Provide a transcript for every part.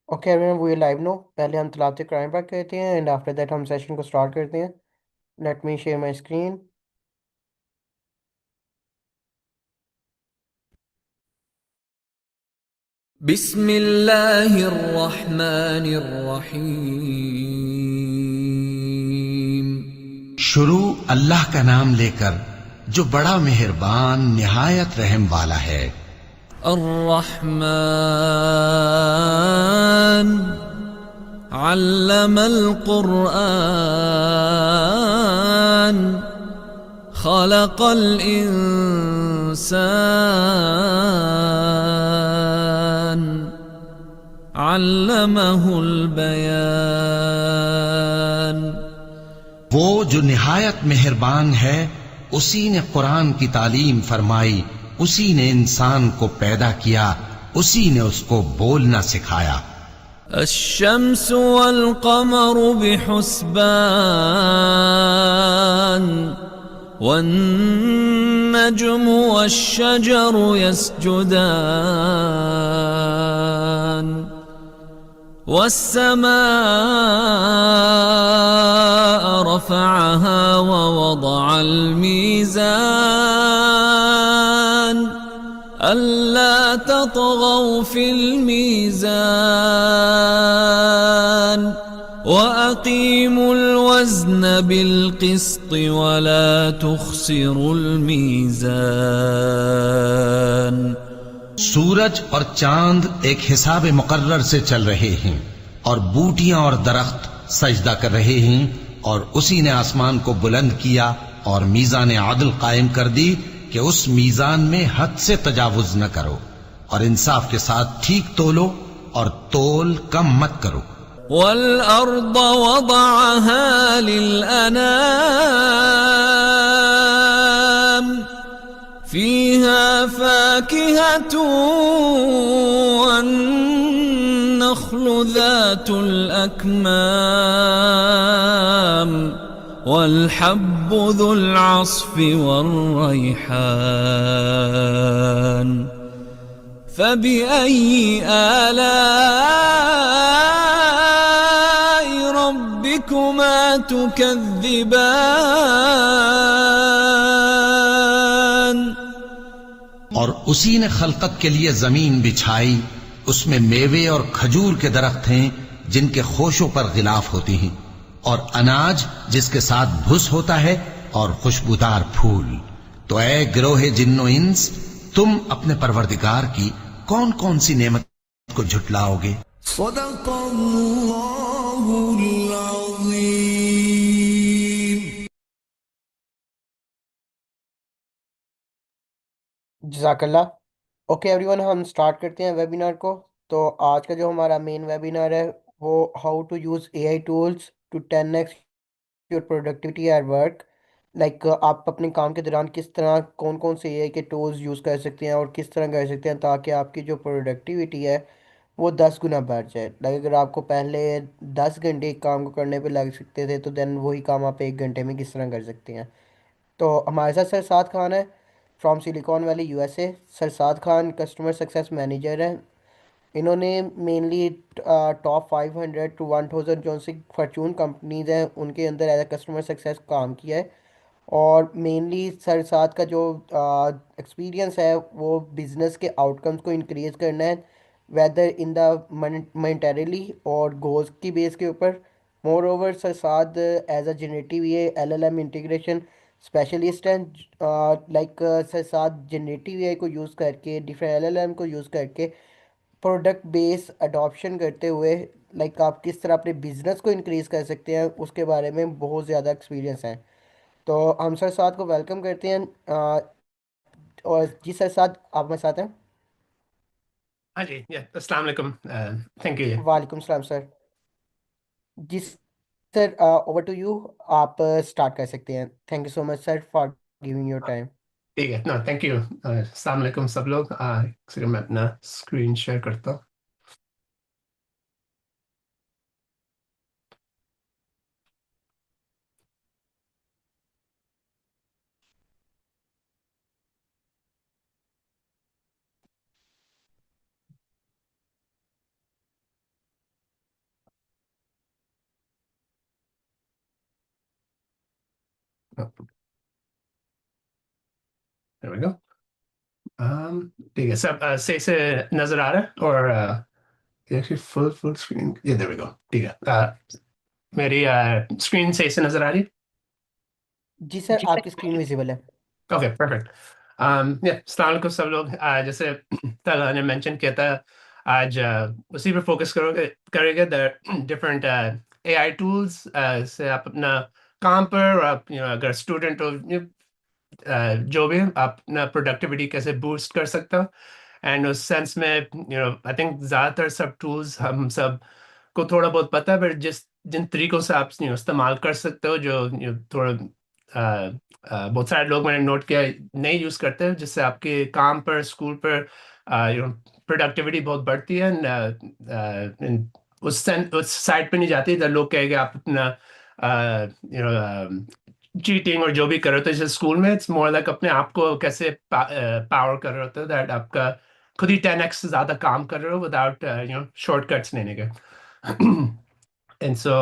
Okay everyone we live now. पहले हम तलात क्राइम पर करते हैं एंड आफ्टर दैट हम सेशन को स्टार्ट करते हैं। Let me share my screen. बिस्मिल्लाहिर्रहमानिर्रहीम। शुरू अल्लाह का नाम लेकर जो बड़ा मेहरबान निहायत रहम वाला है। अर्रहमान अल्लमल कुरआन खलकल इंसान अल्लमहुल बयान। वो जो निहायत मेहरबान है, उसी ने कुरान की तालीम फरमाई, उसी ने इंसान को पैदा किया, उसी ने उसको बोलना सिखाया। الشمس والقمر بحسبان والنجم والشجر يسجدان والسماء رفعها ووضع الميزان ألا تطغوا في الميزان وأقيموا الوزن بالقسط ولا تخسروا الميزان। सूरज और चांद एक हिसाब मुकर्रर से चल रहे हैं और बूटियां और दरख्त सजदा कर रहे हैं, और उसी ने आसमान को बुलंद किया और मीजान आदल कायम कर दी कि उस मीजान में हद से तजावुज न करो, और इंसाफ के साथ ठीक तोलो और तोल कम मत करो। वल-अर्द वदअहा लिल-अनाम फीहा फाकिहतुन वन्नख्लु ज़ातुल अकमाम वल-हब्बु ज़ुल अस्फ़ि वर्रैहान फबिअय्यि आलाइ रब्बिकुमा तुकज़्ज़िबान। और उसी ने खलकत के लिए जमीन बिछाई, उसमें मेवे और खजूर के दरख्त हैं जिनके खोशों पर गिलाफ होती हैं, और अनाज जिसके साथ भुस होता है, और खुशबूदार फूल। तो ऐ गिरोहे जिन्नो इंस, तुम अपने परवरदिगार की कौन कौन सी नेमत को झुटलाओगे। सदक़ल्लाहुल अज़ीम। जज़ाकल्लाह। ओके एवरीवन हम स्टार्ट करते हैं वेबिनार को। तो आज का जो हमारा मेन वेबिनार है वो how to use AI tools to 10x your productivity at work. Like आप अपने काम के दौरान किस तरह कौन कौन से एआई के टूल्स यूज़ कर सकते हैं और किस तरह कर सकते हैं ताकि आपकी जो प्रोडक्टिविटी है वो 10 गुना बढ़ जाए। लाइक अगर आपको पहले 10 घंटे एक काम को करने पे लग सकते थे तो देन वही काम आप 1 घंटे में किस तरह कर सकते हैं। तो हमारे साथ सर साद खान है from silicon valley USA. Sir Saad Khan customer success manager हैं। इन्होंने मेनली टॉप 500 टू 1000 जो सी फॉर्चून कंपनीज हैं उनके अंदर एज ए कस्टमर सक्सेस काम किया है। और मेनली सर साथ का जो एक्सपीरियंस है वो बिजनेस के आउटकम्स को इंक्रीज करना है, वेदर इन द मॉनेटरीली और गोल्स की बेस के ऊपर। मोर ओवर सर साथ एज अ जनरेटिव ये एलएलएम इंटीग्रेशन स्पेशलिस्ट हैं। लाइक सर साथ जनरेटिव ए को यूज़ करके डिफरेंट एलएलएम को यूज़ करके प्रोडक्ट बेस अडॉप्शन करते हुए लाइक आप किस तरह अपने बिजनेस को इंक्रीज कर सकते हैं उसके बारे में बहुत ज़्यादा एक्सपीरियंस है। तो हम सर साद को वेलकम करते हैं। और जी सर साद आप मेरे साथ हैं। हाँ जी, अस्सलाम वालेकुम। Thank you. वालेकुम सलाम सर। जी सर ओवर टू यू। आप स्टार्ट कर सकते हैं। Thank you so much sir for giving your time. ठीक है, नो थैंक यू। अस्सलाम वालेकुम सब लोग। एक सेकंड मैं अपना स्क्रीन शेयर करता हूँ। Oh, there we go. ठीक है सब सही से नजर आ रहा है और एक्चुअली फुल स्क्रीन ये देयर वी गो ठीक है मेरी स्क्रीन सही से नजर आ रही जी सर, आपकी स्क्रीन विजिबल है। है ओके परफेक्ट अस्सलाम वालेकुम सब लोग जैसे तला ने मेंशन किया था आज उसी पे फोकस करोगे करेंगे द डिफरेंट एआई टूल्स से आप अपना काम पर और आप अगर स्टूडेंट हो जो भी आप अपना प्रोडक्टिविटी कैसे बूस्ट कर सकते हो एंड उस सेंस में आई थिंक ज़्यादातर सब टूल्स हम सब को थोड़ा बहुत पता है पर जिन तरीकों से आप इस्तेमाल कर सकते हो जो थोड़ा बहुत सारे लोग मैंने नोट किया नहीं यूज़ करते जिससे आपके काम पर स्कूल पर प्रोडक्टिविटी बहुत बढ़ती है and उस साइड पे नहीं जाती जब लोग कहेंगे आप अपना चीटिंग और जो भी कर रहे होते हैं जैसे स्कूल में इट्स मोर लाइक अपने आप को कैसे पावर कर रहे होते हैं दैट आपका खुद ही 10x से ज्यादा काम कर रहे हो विदाउट शॉर्टकट्स लेने के एंड सो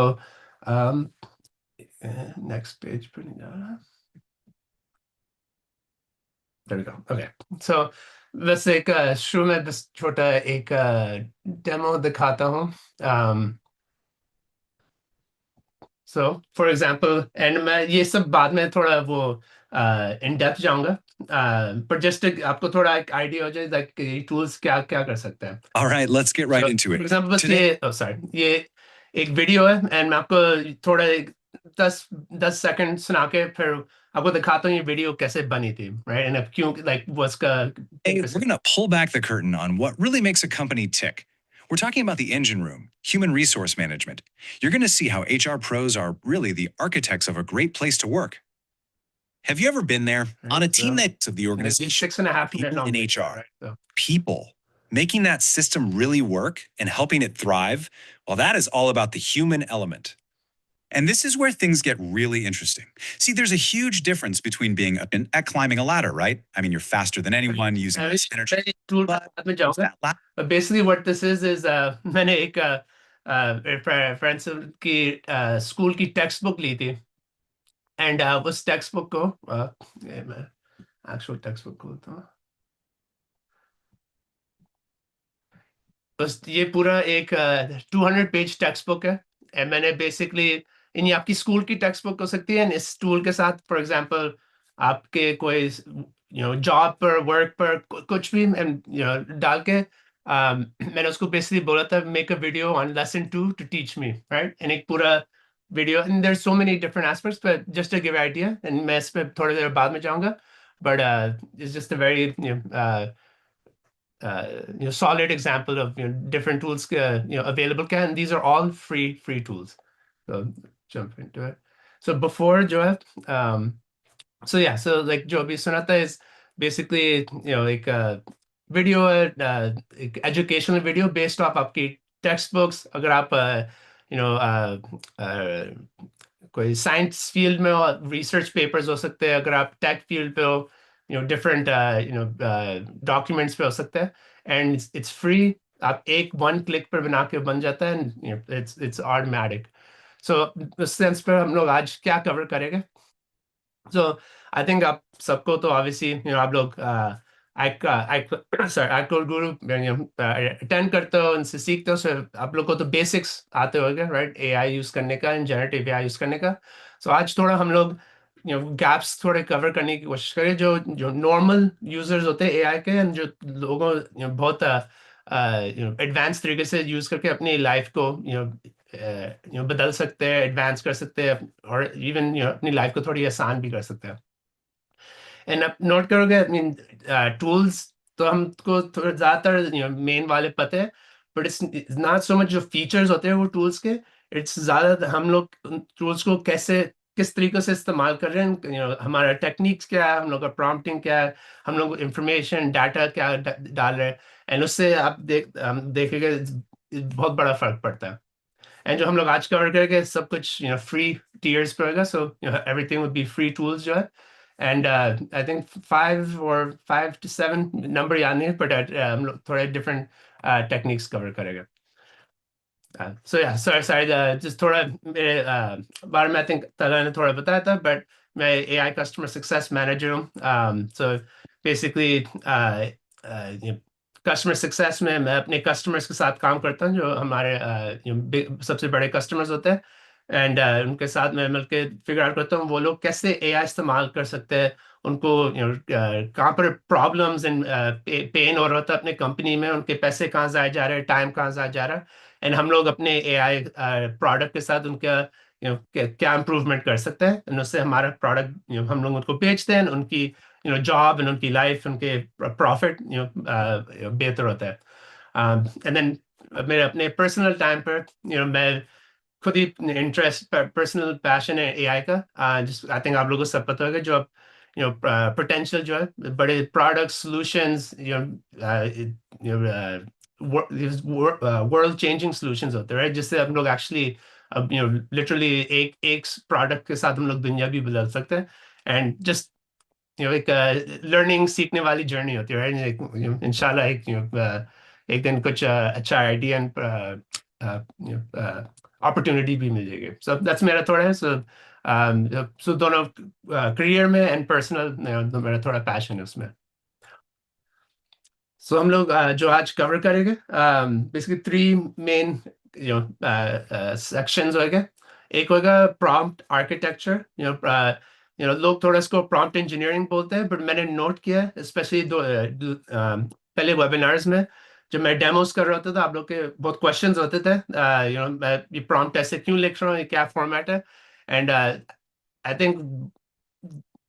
नेक्स्ट पेज पर नहीं जा रहा there we go okay so बस एक शुरू में बस छोटा एक डेमो दिखाता हूँ सो फॉर एग्जांपल एंड मैं ये सब बाद में थोड़ा वो इन डेप्थ जाऊंगा पर जस्ट आपको थोड़ा एक आइडिया हो जाए लाइक ये टूल्स क्या क्या कर सकते हैं All right, let's get right into for it. Example बस Today, ये सॉरी ये एक वीडियो है एंड मैं आपको थोड़ा एक 10 10 सेकंड सुना के फिर आपको दिखाता हूँ ये वीडियो कैसे बनी थी राइट एंड अब क्यों लाइक वो इसका we're going to pull back the curtain on what really makes a company tick. We're talking about the engine room, human resource management. You're going to see how HR pros are really the architects of a great place to work. Have you ever been there on a team that's of the organization? 6.5 minute People long in video, HR, right? So, people making that system really work and helping it thrive. Well, that is all about the human element. And this is where things get really interesting. See, there's a huge difference between being at climbing a ladder, right? I mean, you're faster than anyone using this energy. tool But बाद में जाऊंगा that ladder, but basically what this is मैंने एक friends की school की text book ली थी and उस text book को ये मैं एक्चुअल टेक्स्ट बुक खोलता हूँ बस ये पूरा एक 200 पेज टेक्स्ट बुक है and मैंने बेसिकली इन ये आपकी स्कूल की टेक्स्ट बुक हो सकती है and इस टूल के साथ फॉर एग्जांपल आपके कोई जॉब पर वर्क पर कुछ भी डाल के मैंने उसको बेसिकली बोला था make a video on lesson 2 to teach me right and एक पूरा video and there so many different aspects but just to give idea and मैं इस पे थोड़ी देर बाद में जाऊंगा but it's just a very solid example of different tools available and these are all free tools so jump into it so before Joe so yeah so like जो अभी सुना था is basically like video एक educational video based off आपकी textbooks अगर आप कोई science field में हो रिसर्च पेपर्स हो सकते हैं अगर आप टेक फील्ड पे हो डिफरेंट डॉक्यूमेंट्स पे हो सकते हैं एंड इट्स फ्री आप एक वन क्लिक पर बना के बन जाता है इट्स ऑटोमेटिक सो उस सेंस पर हम लोग आज क्या कवर करेंगे सो आई थिंक आप सबको तो ऑब्वियसली आप लोग आईकोल गुरु अटेंड करते हो उनसे सीखते हो सो आप लोग को तो बेसिक्स आते होंगे राइट एआई यूज करने का एंड जनरेटिव एआई यूज करने का सो आज थोड़ा हम लोग गैप्स थोड़े कवर करने की कोशिश करें जो जो नॉर्मल यूजर्स होते हैं एआई के एंड जो लोगों बहुत एडवांस तरीके से यूज करके अपनी लाइफ को बदल सकते हैं एडवांस कर सकते हैं और इवन अपनी लाइफ को थोड़ी आसान भी कर सकते हैं एंड आप नोट करोगे आई मीन टूल्स तो हमको थोड़ा ज्यादातर मेन वाले पते हैं but it's not so much जो फीचर्स होते हैं वो टूल्स के इट्स ज्यादा हम लोग टूल्स को कैसे किस तरीके से इस्तेमाल कर रहे हैं हमारा टेक्निक्स क्या है हम लोग का प्रॉम्प्टिंग क्या है हम लोग इंफॉर्मेशन डाटा क्या डाल रहे हैं एंड उससे आप देखेंगे बहुत बड़ा फर्क पड़ता है एंड जो हम लोग आज कवर करेंगे सब कुछ फ्री टीयर्स पे होगा so everything would be free tools जो है and I think 5 or 5 to 7 number याद नहीं है बट हम लोग थोड़े डिफरेंट टेक्निक्स कवर करेंगे सो या सॉरी सॉरी जिस थोड़ा मेरे बारे में आई थिंक तला ने थोड़ा बताया था बट मैं एआई कस्टमर सक्सेस मैनेजर हूँ। सो बेसिकली कस्टमर सक्सेस में मैं अपने कस्टमर्स के साथ काम करता हूँ, जो हमारे सबसे बड़े कस्टमर्स होते हैं। एंड उनके साथ मैं मिलकर फिगर आउट करता हूँ वो लोग कैसे एआई इस्तेमाल कर सकते हैं। उनको कहाँ पर प्रॉब्लम्स एंड पेन हो रहा था अपने कंपनी में, उनके पैसे कहाँ जाए जा रहे हैं, टाइम कहाँ जाए जा रहा है। एंड हम लोग अपने एआई प्रोडक्ट के साथ उनका क्या इम्प्रूवमेंट कर सकते हैं, and उससे हमारा प्रोडक्ट हम लोग उनको बेचते हैं, उनकी जॉब एंड उनकी लाइफ, उनके प्रॉफिट बेहतर होता है। एंड देन मेरे अपने पर्सनल टाइम पर मैं खुद ही इंटरेस्ट, पर्सनल पैशन है एआई का। जिस आई थिंक आप लोगों को सब पता होगा, जो पोटेंशियल जो है बड़े product solutions, world changing solutions होते हैं, right? जिससे हम लोग एक्चुअली अब लिटरली एक एक प्रोडक्ट के साथ हम लोग दुनिया भी बदल सकते हैं। एंड जस्ट एक लर्निंग, सीखने वाली जर्नी होती है, राइट? इंशाल्लाह एक दिन कुछ अच्छा आइडिया एंड अपॉर्चुनिटी भी मिल जाएगी। सो दैट्स मेरा थोड़ा है। सो दोनों करियर में एंड पर्सनल मेरा थोड़ा पैशन है उसमें। सो हम लोग जो आज कवर करेंगे बेसिकली थ्री मेन सेक्शंस होंगे। एक होगा प्रॉम्प्ट आर्किटेक्चर। लोग थोड़ा इसको प्रॉम्प्ट इंजीनियरिंग बोलते हैं, बट मैंने नोट किया स्पेशली पहले वेबिनार्स में जब मैं डेमोस कर रहा होता था, आप लोग के बहुत क्वेश्चंस होते थे, मैं ये प्रॉम्प्ट ऐसे क्यों लिख रहा हूँ, ये क्या फॉर्मेट है। एंड आई थिंक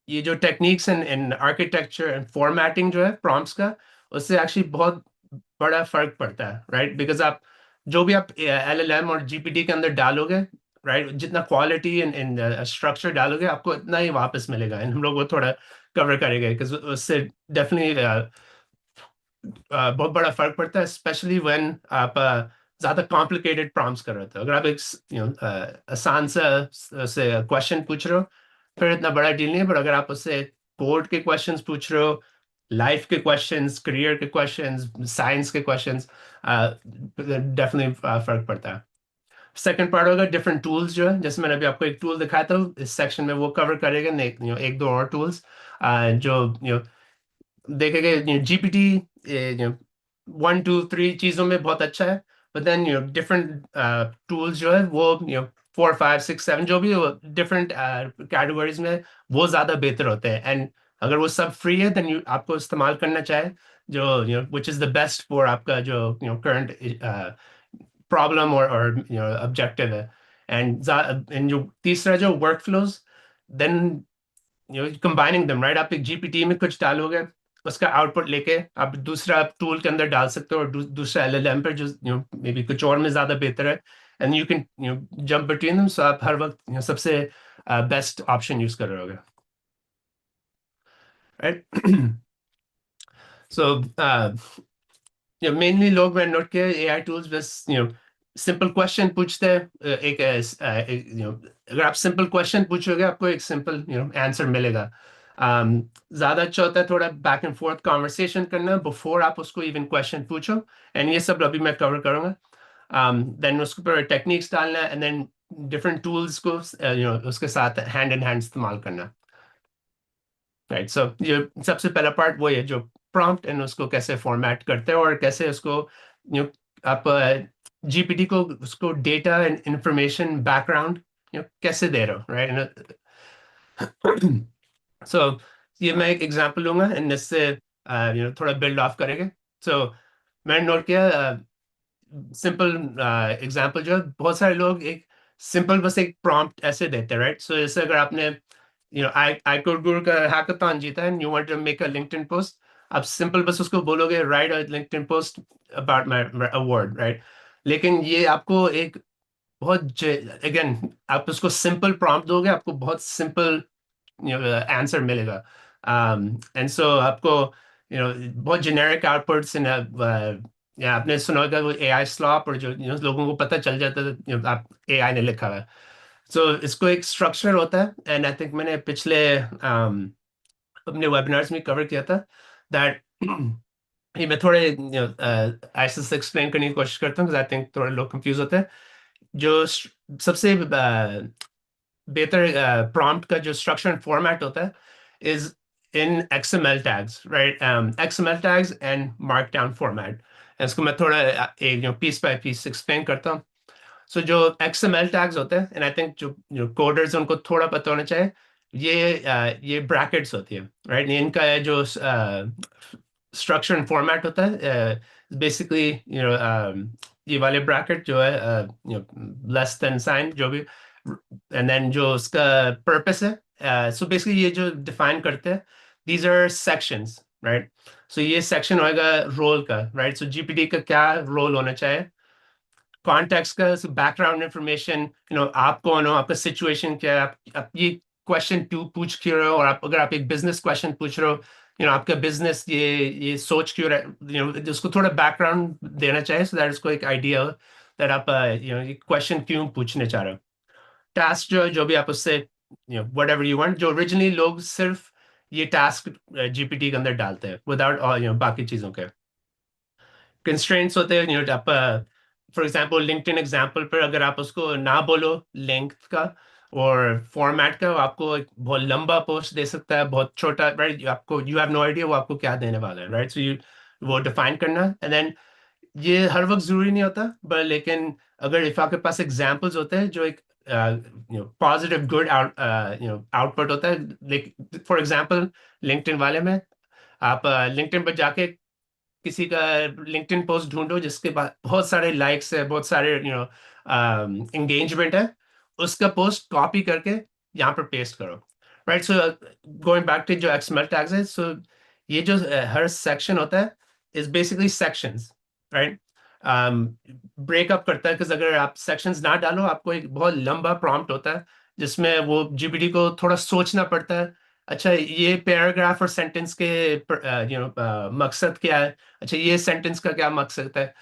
ये जो techniques in architecture and formatting जो है प्रॉम्प्ट्स का, उससे एक्चुअली बहुत बड़ा फर्क पड़ता है, राइट? बिकॉज आप जो भी आप एलएलएम और जीपीटी के अंदर डालोगे, राइट, जितना क्वालिटी इन स्ट्रक्चर डालोगे आपको इतना ही वापस मिलेगा। एंड हम लोग वो थोड़ा कवर करेंगे बिकॉज उससे डेफिनेटली बहुत बड़ा फर्क पड़ता है, स्पेशली व्हेन आप ज्यादा कॉम्प्लिकेटेड प्रॉम्प्ट्स कर रहे हो। अगर आप एक आसान से क्वेश्चन पूछ रहे हो, फिर इतना बड़ा डील नहीं है। पर अगर आप उससे कोड के क्वेश्चंस पूछ रहे हो, लाइफ के क्वेश्चंस, करियर के क्वेश्चंस, साइंस के क्वेश्चंस, डेफिनेटली फर्क पड़ता है। सेकंड पार्ट होगा डिफरेंट टूल्स जो है, जैसे मैंने अभी आपको एक टूल दिखाया था, इस सेक्शन में वो कवर करेगा। एक दो और टूल्स जो देखेंगे। जीपीटी 1 2 3 चीजों में बहुत अच्छा है, बट देन डिफरेंट टूल्स जो है वो 4 5 6 7 जो भी डिफरेंट कैटेगरीज में वो ज्यादा बेहतर होते हैं। एंड अगर वो सब फ्री है देन आपको इस्तेमाल करना चाहे जो which is the best for आपका जो करंट प्रॉब्लम और ऑब्जेक्टिव है। एंड जो तीसरा जो वर्क फ्लोज, देन कंबाइनिंग दम, राइट? आप एक जीपीटी में कुछ डालोगे, उसका आउटपुट लेके आप दूसरा टूल के अंदर डाल सकते हो, और दूसरा एलएलएम पर जो मे बी कुछ और में ज्यादा बेहतर है। And you can jump between them, so आप हर वक्त सबसे बेस्ट ऑप्शन यूज कर रहे होगे, राइट? सो मेनली लोग, मैंने नोट किया, एआई टूल्स बस सिंपल क्वेश्चन पूछते हैं। अगर आप सिंपल क्वेश्चन पूछोगे आपको एक सिंपल आंसर मिलेगा। ज्यादा अच्छा होता है थोड़ा बैक एंड फोर्थ कॉन्वर्सेशन करना बिफोर आप उसको इवन क्वेश्चन पूछो। एंड ये सब अभी मैं कवर करूंगा। देन उसके ऊपर टेक्निक्स डालना, एंड देन डिफरेंट टूल्स को उसके साथ हैंड इन हैंड इस्तेमाल करना, राइट? सो ये सबसे पहला पार्ट वो है जो प्रॉम्प्ट, एंड उसको कैसे फॉर्मेट करते हैं और कैसे उसको यू आप जीपीटी को उसको डेटा एंड इंफॉर्मेशन बैकग्राउंड कैसे दे रहे हो, राइट? सो ये मैं एक एग्जांपल लूंगा, एंड इससे थोड़ा बिल्ड ऑफ करेंगे। सो मैंने नोट किया सिंपल एग्जांपल जो है, बहुत सारे लोग एक सिंपल बस एक प्रॉम्प्ट ऐसे देते हैं, राइट? सो जैसे अगर आपने आई कोड गुरु का हैकाथॉन जीता है, you want to make a LinkedIn post, आप सिंपल बस उसको बोलोगे write a LinkedIn post about my award, right? लेकिन ये आपको एक बहुत, अगेन, आप उसको सिंपल प्रॉम्प्ट दोगे, आपको बहुत सिंपल आंसर मिलेगा। एंड सो आपको बहुत जेनेरिक आउटपुट्स, या आपने सुना होगा वो एआई स्लॉप, और जो लोगों को पता चल जाता है आप एआई ने लिखा हुआ है। सो इसको एक स्ट्रक्चर होता है, एंड आई थिंक मैंने पिछले अपने वेबिनार्स में कवर किया था दैट। ये मैं थोड़े ऐसे से एक्सप्लेन करने की कोशिश करता हूँ, आई थिंक थोड़े लोग कंफ्यूज होते हैं। जो सबसे बेहतर प्रॉम्प्ट का जो स्ट्रक्चर एंड फॉर्मेट होता है is in XML tags, right? XML tags and markdown format. इसको मैं थोड़ा एक पीस बाय पीस एक्सप्लेन करता हूँ। सो जो XML टैग्स होते हैं, एंड आई थिंक जो जो कोडर्स उनको थोड़ा पता होना चाहिए, ये ब्रैकेट्स होती है, राइट? इनका जो स्ट्रक्चर एंड फॉर्मेट होता है बेसिकली ये वाले ब्रैकेट जो है लेस देन साइन जो भी, एंड देन जो उसका पर्पस है, सो बेसिकली ये जो डिफाइन करते हैं, दीज आर सेक्शंस, राइट? सो ये सेक्शन होएगा रोल का, राइट? सो जीपीटी का क्या रोल होना चाहिए, कॉन्टेक्स्ट का, बैकग्राउंड इंफॉर्मेशन, आप कौन हो, आपका सिचुएशन क्या है, आप ये क्वेश्चन क्यों पूछ क्यों रहे हो, और आप अगर आप एक बिजनेस क्वेश्चन पूछ रहे हो, आपका बिजनेस ये सोच क्यों रहे, उसको थोड़ा बैकग्राउंड देना चाहिए, सो दैट उसको एक आइडिया हो दैट आप ये क्वेश्चन क्यों पूछने चाह रहे हो। टास्क जो भी आप उससे वट एवर यू वांट, जो ओरिजिनली लोग सिर्फ ये टास्क जीपीटी के अंदर डालते हैं विदाउट बाकी चीज़ों के कंस्ट्रेंट्स होते हैं। आप फॉर एग्जांपल लिंक्डइन एग्जांपल पर अगर आप उसको ना बोलो लेंथ का और फॉर्मेट का, वो आपको एक बहुत लंबा पोस्ट दे सकता है, बहुत छोटा, राइट? आपको यू हैव नो आइडिया वो आपको क्या देने वाला है, राइट? सो यू वो डिफाइन करना, एंड देन ये हर वक्त जरूरी नहीं होता, पर लेकिन अगर इफ आपके पास एग्जांपल्स होते हैं जो एक पॉजिटिव गुड आउटपुट होता है, लाइक फॉर एग्जांपल लिंक्डइन वाले में आप लिंक्डइन पर जाके किसी का लिंक्डइन पोस्ट ढूंढो जिसके पास बहुत सारे लाइक्स है, बहुत सारे एंगेजमेंट है, उसका पोस्ट कॉपी करके यहाँ पर पेस्ट करो, right? So going back to जो एक्सएमएल टैग्स है, सो ये जो हर सेक्शन होता है is basically sections, right? Breakup करता है, because अगर आप सेक्शंस ना डालो आपको एक बहुत लंबा प्रॉम्प्ट होता है जिसमें वो जीपीटी को थोड़ा सोचना पड़ता है, अच्छा ये पैराग्राफ और सेंटेंस के मकसद क्या है, अच्छा ये सेंटेंस का क्या मकसद है,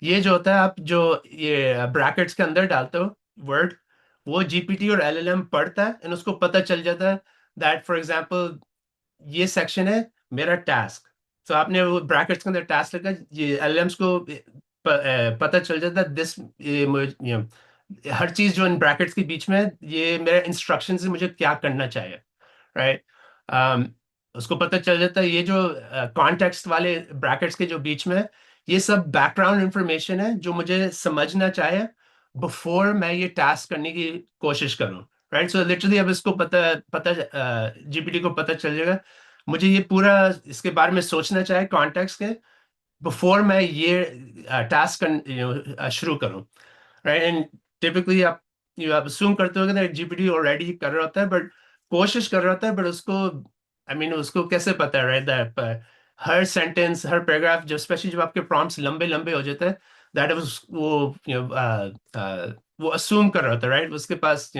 ये जो होता है आप जो ये ब्रैकेट्स के अंदर डालते हो वर्ड, वो जीपीटी और एलएलएम पढ़ता है, एंड उसको पता चल जाता है दैट फॉर एग्जांपल ये सेक्शन है मेरा टास्क। तो आपने वो ब्रैकेट्स के अंदर टास्क लगा, ये एलएलएम्स को पता चल जाता है दिस हर चीज जो इन ब्रैकेट्स के बीच में है, ये मेरा इंस्ट्रक्शन से मुझे क्या करना चाहिए, राइट? उसको पता चल जाता है ये जो कॉन्टेक्स्ट वाले ब्रैकेट्स के जो बीच में है, ये सब बैकग्राउंड इंफॉर्मेशन है जो मुझे समझना चाहिए बिफोर मैं ये टास्क करने की कोशिश करूं, राइट? सो लिटरली अब इसको पता पता जीपीटी को पता चल जाएगा मुझे ये पूरा इसके बारे में सोचना चाहिए कॉन्टेक्स्ट के बिफोर मैं ये टास्क शुरू करूं, राइट? एंड टिपिकली आप assume करते हो कि जीपीटी ऑलरेडी कर रहा होता है, बट कोशिश कर रहा होता है, बट उसको आई मीन उसको कैसे पता है, right? That her sentence her paragraph जो स्पेशली जब आपके प्रॉम्प्ट्स लंबे लंबे हो जाते हैं, दैट वो वो असूम कर रहा होता है, राइट? उसके पास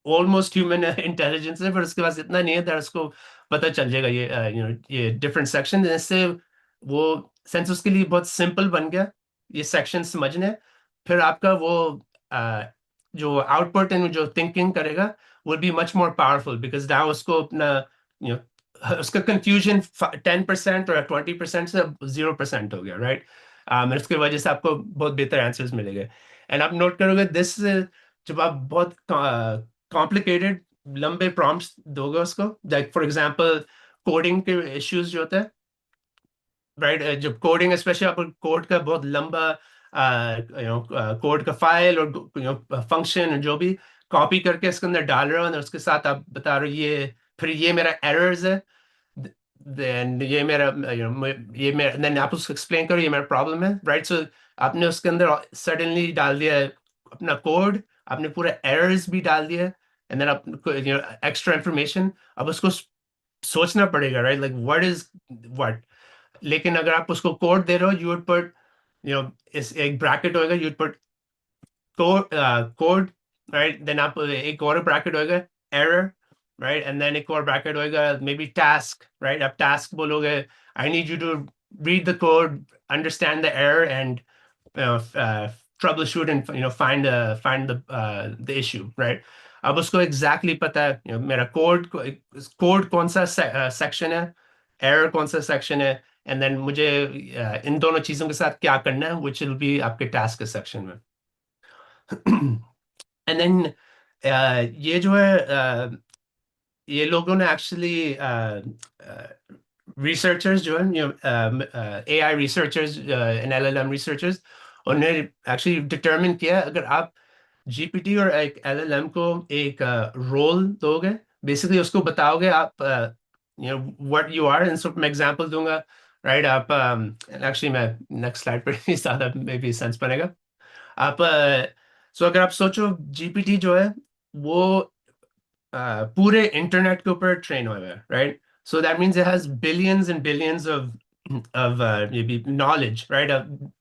ऑलमोस्ट ह्यूमन इंटेलिजेंस है, पर उसके पास इतना नहीं है दैट उसको पता चल जाएगा ये ये डिफरेंट सेक्शन, जिससे वो सेंस उसके लिए बहुत सिंपल बन गया ये सेक्शन समझने। फिर आपका वो अ, जो आउटपुट एंड जो थिंकिंग करेगा will be much more powerful, because now उसको अपना उसका कंफ्यूजन 10% और 20% से 0% हो गया, राइट? उसकी वजह से आपको बहुत बेहतर आंसर्स मिलेंगे। एंड आप नोट करोगे दिस, जब आप बहुत कॉम्प्लिकेटेड लंबे प्रॉम्प्ट्स दोगे उसको, लाइक फॉर एग्जांपल कोडिंग के इश्यूज जो होते हैं, राइट? जब कोडिंग स्पेशली आप कोड का बहुत लंबा कोड का फाइल और फंक्शन जो भी कॉपी करके इसके अंदर डाल रहे हो, और उसके साथ आप बता रहे हो ये फिर ये मेरा एरर्स है, देन ये मेरा ये मेरा, देन आप उसको एक्सप्लेन करो ये मेरा प्रॉब्लम है, राइट? सो आपने उसके अंदर सडनली डाल दिया है अपना कोड, आपने पूरा एरर्स भी डाल दिया, एंड देन आप एक्स्ट्रा इंफॉर्मेशन, अब उसको सोचना पड़ेगा, right? Like what is what. लेकिन अगर आप उसको कोड दे रहे हो, यू वुड पुट इस एक ब्रैकेट होएगा, you would put code, right? Then आप एक और ब्रैकेट होएगा एरर, राइट? एंड देन एक और ब्रैकेट होएगा मे बी टास्क, राइट? आप टास्क बोलोगे I need you to read the code, understand the error and troubleshoot and find the issue, right? अब उसको एग्जैक्टली पता है मेरा कोड कौन सा सेक्शन है, एरर कौन सा सेक्शन है, एंड देन मुझे इन दोनों चीजों के साथ क्या करना है, विच विल बी आपके टास्क सेक्शन में। एंड देन ये जो है ये लोगों ने एक्चुअली रिसर्चर्स जो है AI researchers and LLM researchers उन्हें एक्चुअली डिटरमिन किया अगर आप जीपीटी और एक एलएलएम को एक रोल दोगे बेसिकली उसको बताओगे आप व्हाट यू आर इन सब मैं एग्जांपल दूंगा राइट आप एक्चुअली मैं नेक्स्ट स्लाइड पर ही ज्यादा मे बी सेंस बनेगा आप सो अगर आप सोचो जीपीटी जो है वो पूरे इंटरनेट के ऊपर ट्रेन हुआ है right so that means it has billions and billions of maybe knowledge right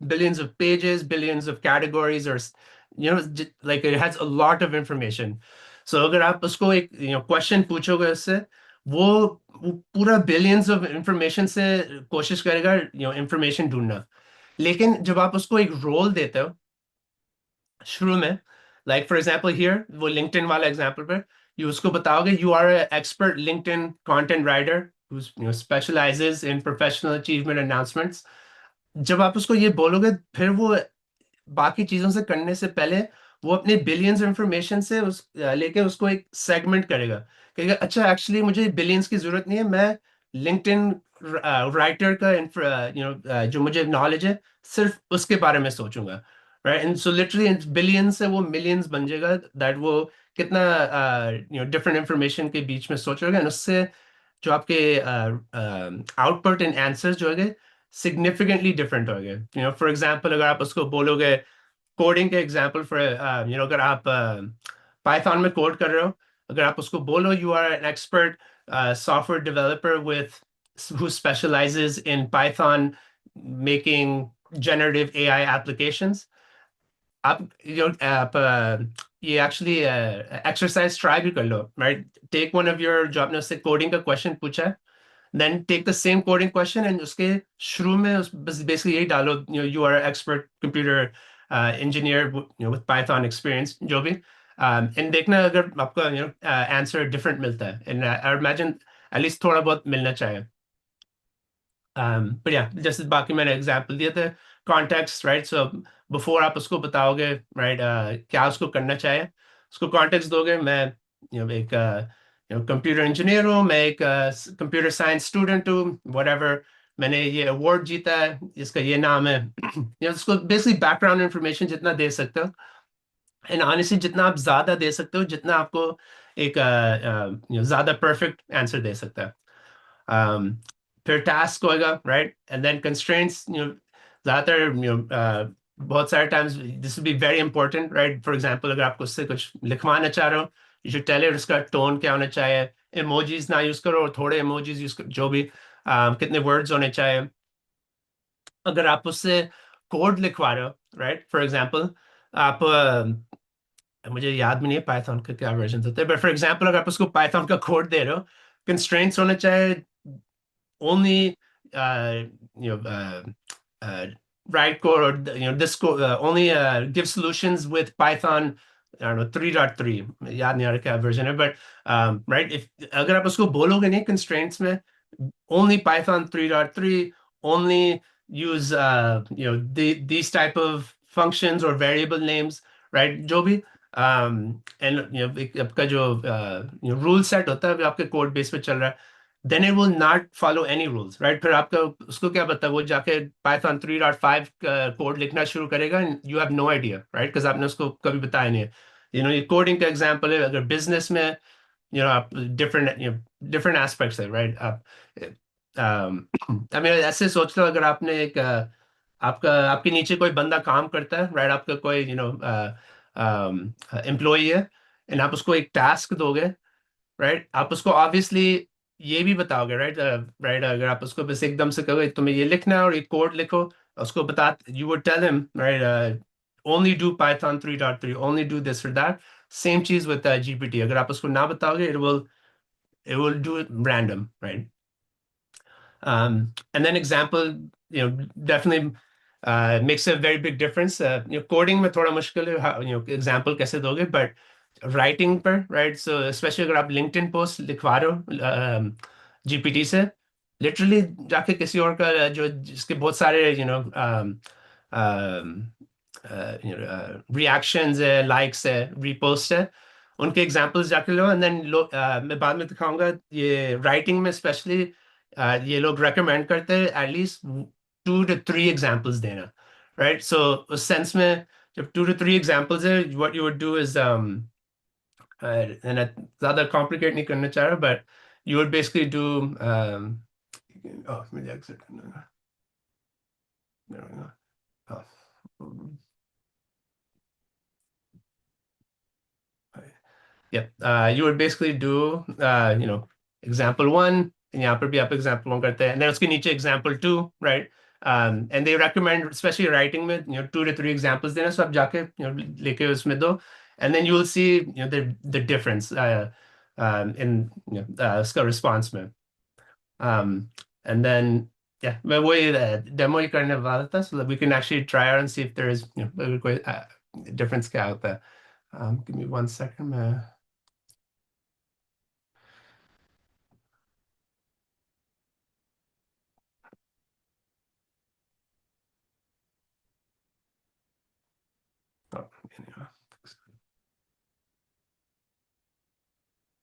billions of pages billions of categories or like it has a lot of information so अगर आप उसको एक क्वेश्चन पूछोगे उससे वो वो पूरा बिलियंस ऑफ इंफॉर्मेशन से कोशिश करेगा इंफॉर्मेशन ढूंढना लेकिन जब आप उसको एक रोल देते हो शुरू में लाइक फॉर एग्जाम्पल हियर वो लिंक्डइन वाला एग्जाम्पल पर यू उसको बताओगे you are expert LinkedIn content writer who specializes in professional achievement announcements जब आप उसको ये बोलोगे फिर वो बाकी चीजों से करने से पहले वो अपने बिलियंस इंफॉर्मेशन से लेके उसको एक सेगमेंट करेगा कहेगा अच्छा एक्चुअली मुझे बिलियंस की जरूरत नहीं है मैं लिंक्डइन राइटर का जो मुझे नॉलेज है सिर्फ उसके बारे में सोचूंगा right and so literally billions से वो मिलियंस बन जाएगा दैट वो कितना डिफरेंट इंफॉर्मेशन के बीच में सोच रहे उससे जो आपके आउटपुट एंड आंसर्स जो है सिग्निफिकेंटली डिफरेंट हो गए फॉर एग्जांपल अगर आप उसको बोलोगे कोडिंग के एग्जांपल फॉर अगर आप पाइथन में कोड कर रहे हो अगर आप उसको बोलो you are an expert software developer with who specializes in Python making generative AI applications आप ये एक्चुअली एक्सरसाइज ट्राई भी कर लो right take one of your जो आपने उससे कोडिंग का क्वेश्चन पूछा है then take the same coding question and उसके शुरू में उस बस बेसिकली यही डालो you are expert computer engineer with Python experience जो भी एंड देखना अगर आपका आंसर डिफरेंट मिलता है एंड आई इमेजिन एटलीस्ट थोड़ा बहुत मिलना चाहिए but yeah, जैसे बाकी मैंने एग्जांपल दिए थे कॉन्टेक्स्ट राइट सो बिफोर आप उसको बताओगे राइट क्या उसको करना चाहिए उसको कॉन्टेक्स्ट दोगे मैं एक कंप्यूटर इंजीनियर हूँ मैं एक कंप्यूटर साइंस स्टूडेंट हूँ whatever मैंने ये अवार्ड जीता है इसका ये नाम है उसको बेसिकली बैकग्राउंड इंफॉर्मेशन जितना दे सकते हो एंड ऑनेस्टली जितना आप ज्यादा दे सकते हो जितना आपको एक ज्यादा परफेक्ट आंसर दे सकता है um, फिर टास्क होएगा राइट एंड देन कंस्ट्रेंट्स ज्यादातर बहुत सारे times this will be very important right for example अगर आपको उससे कुछ लिखवाना चाह रहे हो यू शुड टेल इट उसका टोन क्या होना चाहिए इमोजीज ना यूज करो और थोड़े इमोजीज यूज करो जो भी कितने वर्ड्स होने चाहिए अगर आप उससे कोड लिखवा रहे हो राइट फॉर एग्जांपल आप मुझे याद भी नहीं है पाइथन का क्या वर्जन होता है बट फॉर एग्जांपल अगर आप उसको पाइथन का कोड दे रहे हो कंस्ट्रेंट्स होने चाहिए only write code or this code only give solutions with Python I don't know 3.3 याद नहीं आ रहा क्या version है but right if अगर आप उसको बोलोगे नहीं constraints में only Python 3.3 only use these type of functions or variable names right जो भी and आपका जो rule set होता है वो आपके code base पे चल रहा है then it will not follow any rules right फिर आपका उसको क्या पता वो जाके Python 3.5 कोड लिखना शुरू करेगा and you have no idea right because आपने उसको कभी बताया नहीं है ये कोडिंग का एग्जांपल है अगर बिजनेस में आप डिफरेंट एस्पेक्ट्स है राइट आप आई मीन ऐसे सोच लो अगर आपने एक आपका आपके नीचे कोई बंदा काम करता है राइट आपका कोई एम्प्लॉई है एंड आप उसको एक टास्क दोगे राइट आप उसको ऑब्वियसली ये भी बताओगे राइट राइट अगर आप उसको बस एकदम से कहोगे तुम्हें ये लिखना है और एक कोड लिखो उसको बता you would tell him right only do Python 3.3 only do this or that same cheese with GPT अगर आप उसको ना बताओगे it will do it random right and then example definitely makes a very big difference coding में थोड़ा मुश्किल है example कैसे दोगे but राइटिंग पर राइट सो स्पेशली अगर आप लिंक्डइन पोस्ट लिखवा रहे हो जीपीटी से लिटरली जाके किसी और का जो जिसके बहुत सारे रिएक्शंस है लाइक्स है रीपोस्ट है उनके एग्जांपल्स जाके लो, एंड देन मैं बाद में दिखाऊंगा ये राइटिंग में स्पेशली ये लोग रेकमेंड करते हैं एटलीस्ट 2 to 3 एग्जांपल्स देना, राइट? सो उस सेंस में जब 2 to 3 एग्जांपल्स है, what you would do is and ज़्यादा कॉम्प्लिकेट नहीं करना चाह रहा, but you would basically do मुझे एग्जिट करना है। Yep. You would basically do, example one, and यहाँ पर भी आप example one करते हैं, and then उसके नीचे example two, right? And they recommend, especially writing में, 2 to 3 examples देना, so आप जाके, लेके उसमें दो, and then you will see, the difference, in, उसका response में. And then, yeah, मैं वही demo ही करने वाला था, so that we can actually try out and see if there is, अगर कोई difference क्या होता है. Give me 1 second. Oh, anyway.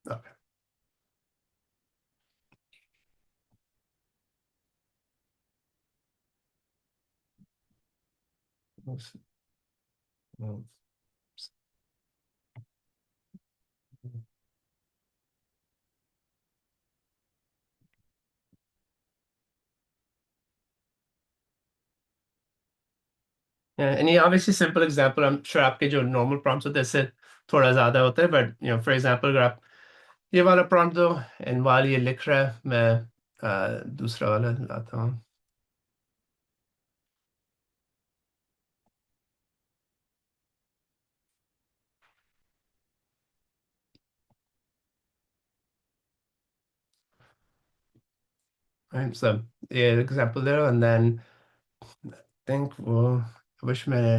Okay. Yeah, and obviously simple example, I'm sure आपके जो normal prompts होते हैं इससे थोड़ा ज़्यादा होता है, but for example अगर आप ये वाला prompt दो and while ये लिख रहा है, मैं दूसरा वाला लाता हूँ. Right, so ये example दे रहा हूँ, and then I think वो I wish मैंने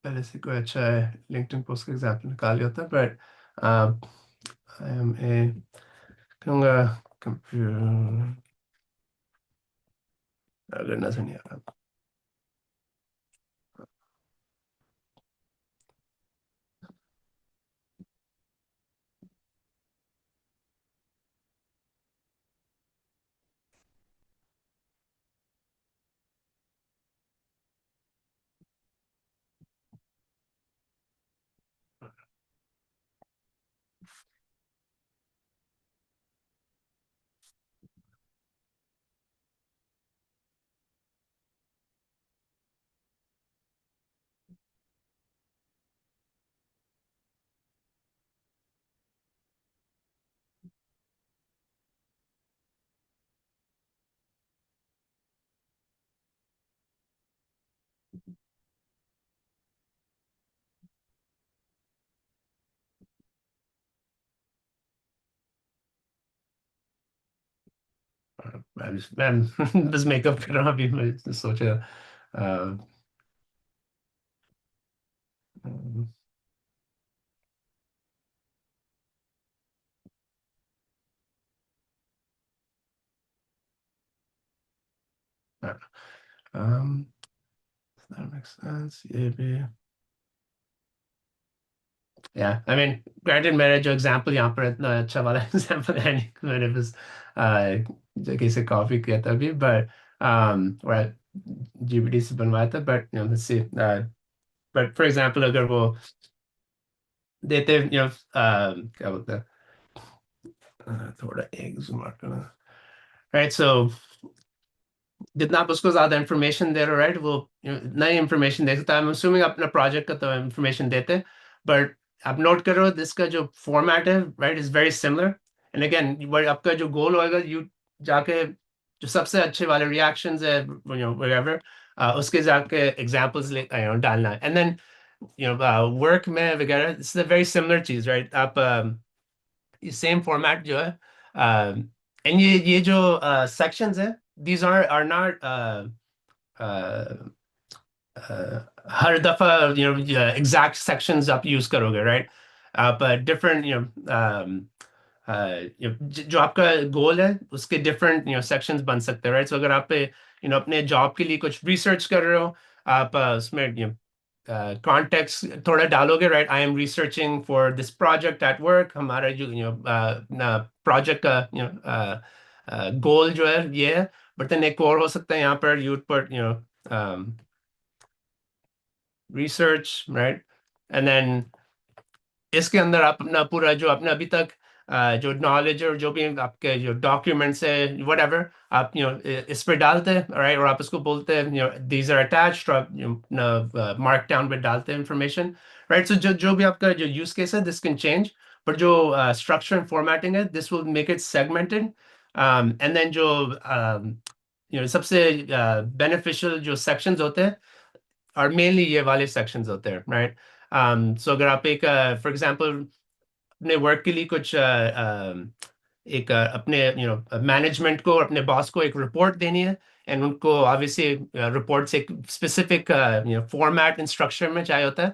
पहले से कोई अच्छा LinkedIn post का example निकाल लिया होता, but I am a कहूँगा computer अगर नजर नहीं आ रहा. मैं बस मेकअप कर रहा हूँ अभी, मैं सोचा uh, um, um, that makes sense. ये भी yeah, I mean, granted मेरा जो एग्जांपल यहाँ पर इतना अच्छा वाला एग्जांपल है नहीं, मैंने बस जगह से कॉपी किया था अभी, बट जीपीटी से बनवाया था, but let's see, but for example अगर वो देते क्या बोलते हैं, थोड़ा एक जूम आउट करना, राइट? सो जितना आप उसको ज्यादा इंफॉर्मेशन दे रहे हो, राइट, वो नई इंफॉर्मेशन दे सकता है. I'm assuming अपना प्रोजेक्ट का तो इंफॉर्मेशन देते, बट आप नोट करो इसका जो फॉर्मेट है, right, is very similar. And again आपका जो गोल होगा, यू जाके जो सबसे अच्छे वाले रिएक्शंस है, whatever, उसके जाके एग्जांपल्स डालना है, एंड देन वर्क में वगैरह इट्स अ वेरी सिमिलर चीज, राइट? आप ये सेम फॉर्मेट जो है, एंड ये जो सेक्शंस है, these are not हर दफा एग्जैक्ट सेक्शंस आप यूज करोगे, राइट? आप डिफरेंट जो आपका गोल है उसके डिफरेंट सेक्शंस बन सकते हैं, राइट? सो अगर आप अपने जॉब के लिए कुछ रिसर्च कर रहे हो, आप उसमें कॉन्टेक्स्ट थोड़ा डालोगे, right? I am researching for this project at work, हमारा जो प्रोजेक्ट का गोल जो है ये है। बट देन एक और हो सकता है यहाँ पर you put research, right? And then इसके अंदर आप अपना पूरा जो आपने अभी तक जो नॉलेज और जो भी आपके जो डॉक्यूमेंट्स है whatever, आप इस पे डालते हैं, राइट? और आप इसको बोलते हैं these are attached, और आप मार्क डाउन पे डालते हैं इंफॉर्मेशन, राइट? सो जो भी आपका जो यूज केस है दिस कैन चेंज, पर जो स्ट्रक्चर एंड फॉर्मेटिंग है this will make it segmented. And then जो सबसे बेनिफिशियल जो सेक्शंस होते हैं और मेनली ये वाले सेक्शंस होते हैं, राइट? सो अगर आप एक फॉर एग्जांपल अपने वर्क के लिए कुछ एक अपने मैनेजमेंट को और अपने बॉस को एक रिपोर्ट देनी है, एंड उनको ऑब्वियसली रिपोर्ट्स एक स्पेसिफिक फॉर्मेट एंड स्ट्रक्चर में चाहिए होता है,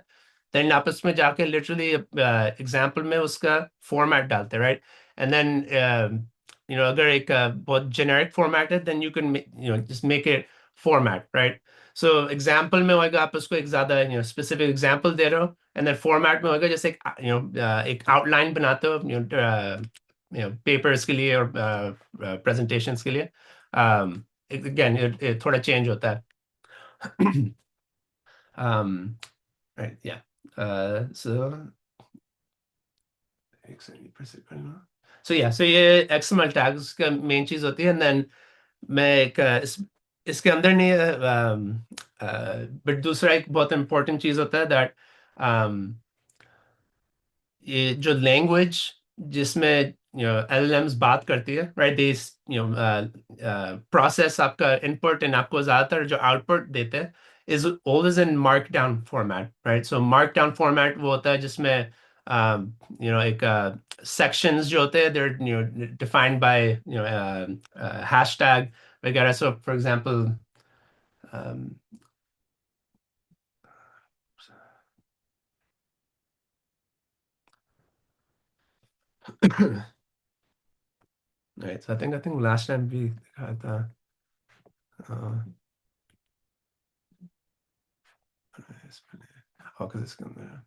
देन आप उसमें जाके लिटरली एग्जांपल में उसका फॉर्मेट डालते हैं, राइट? एंड देन अगर एक बहुत जेनेरिक फॉर्मेट है then you can just make it format, right? So example में होगा आप उसको एक ज्यादा स्पेसिफिक एग्जाम्पल दे रहे हो, एंड देन फॉर्मेट में होगा जैसे एक एक आउटलाइन बनाते हो पेपर्स के लिए और प्रेजेंटेशंस के लिए। अगेन थोड़ा चेंज होता है। राइट, या सो सो ये एक्सएमएल टैग्स का मेन चीज होती है। एंड देन मैं एक इसके अंदर नहीं बट दूसरा एक बहुत इंपॉर्टेंट चीज होता है दैट ये जो लैंग्वेज जिसमें एलएलएम्स बात करती है, राइट? दिस प्रोसेस आपका इनपुट एंड आपको ज्यादातर जो आउटपुट देते हैं is always in mark down format, right? So mark down format वो होता है जिसमें एक सेक्शंस जो होते हैं देर डिफाइंड बाय हैशटैग वगैरह। So for example right, so I think last time we had uh, oh, because it's gonna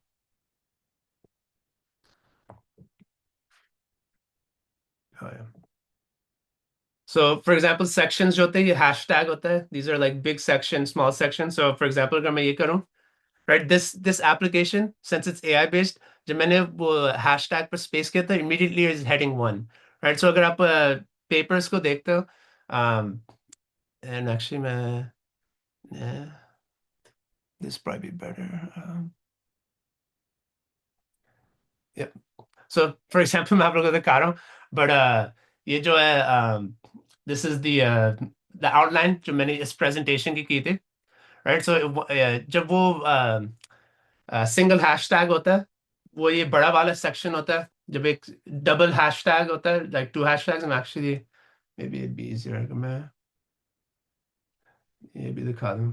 oh yeah. So for example sections जो होते हैं ये hashtag होता है, these are like big section small section। So for example अगर मैं ये करूँ, right, this application since it's AI based, जब मैंने वो hashtag पर space किया था immediately is heading one, right? So अगर आप papers को देखते हो and actually मैं yeah, this probably be better yeah। So for example मैं आप लोगों को दिखा रहा हूँ, but ये जो है this is the outline जो मैंने इस presentation की थी, right? So जब वो सिंगल हैशटैग होता है वो ये बड़ा वाला सेक्शन होता है, जब एक डबल हैशटैग होता है like two hashtags, I'm actually maybe it'd be easier अगर मैं ये भी दिखा दूँ।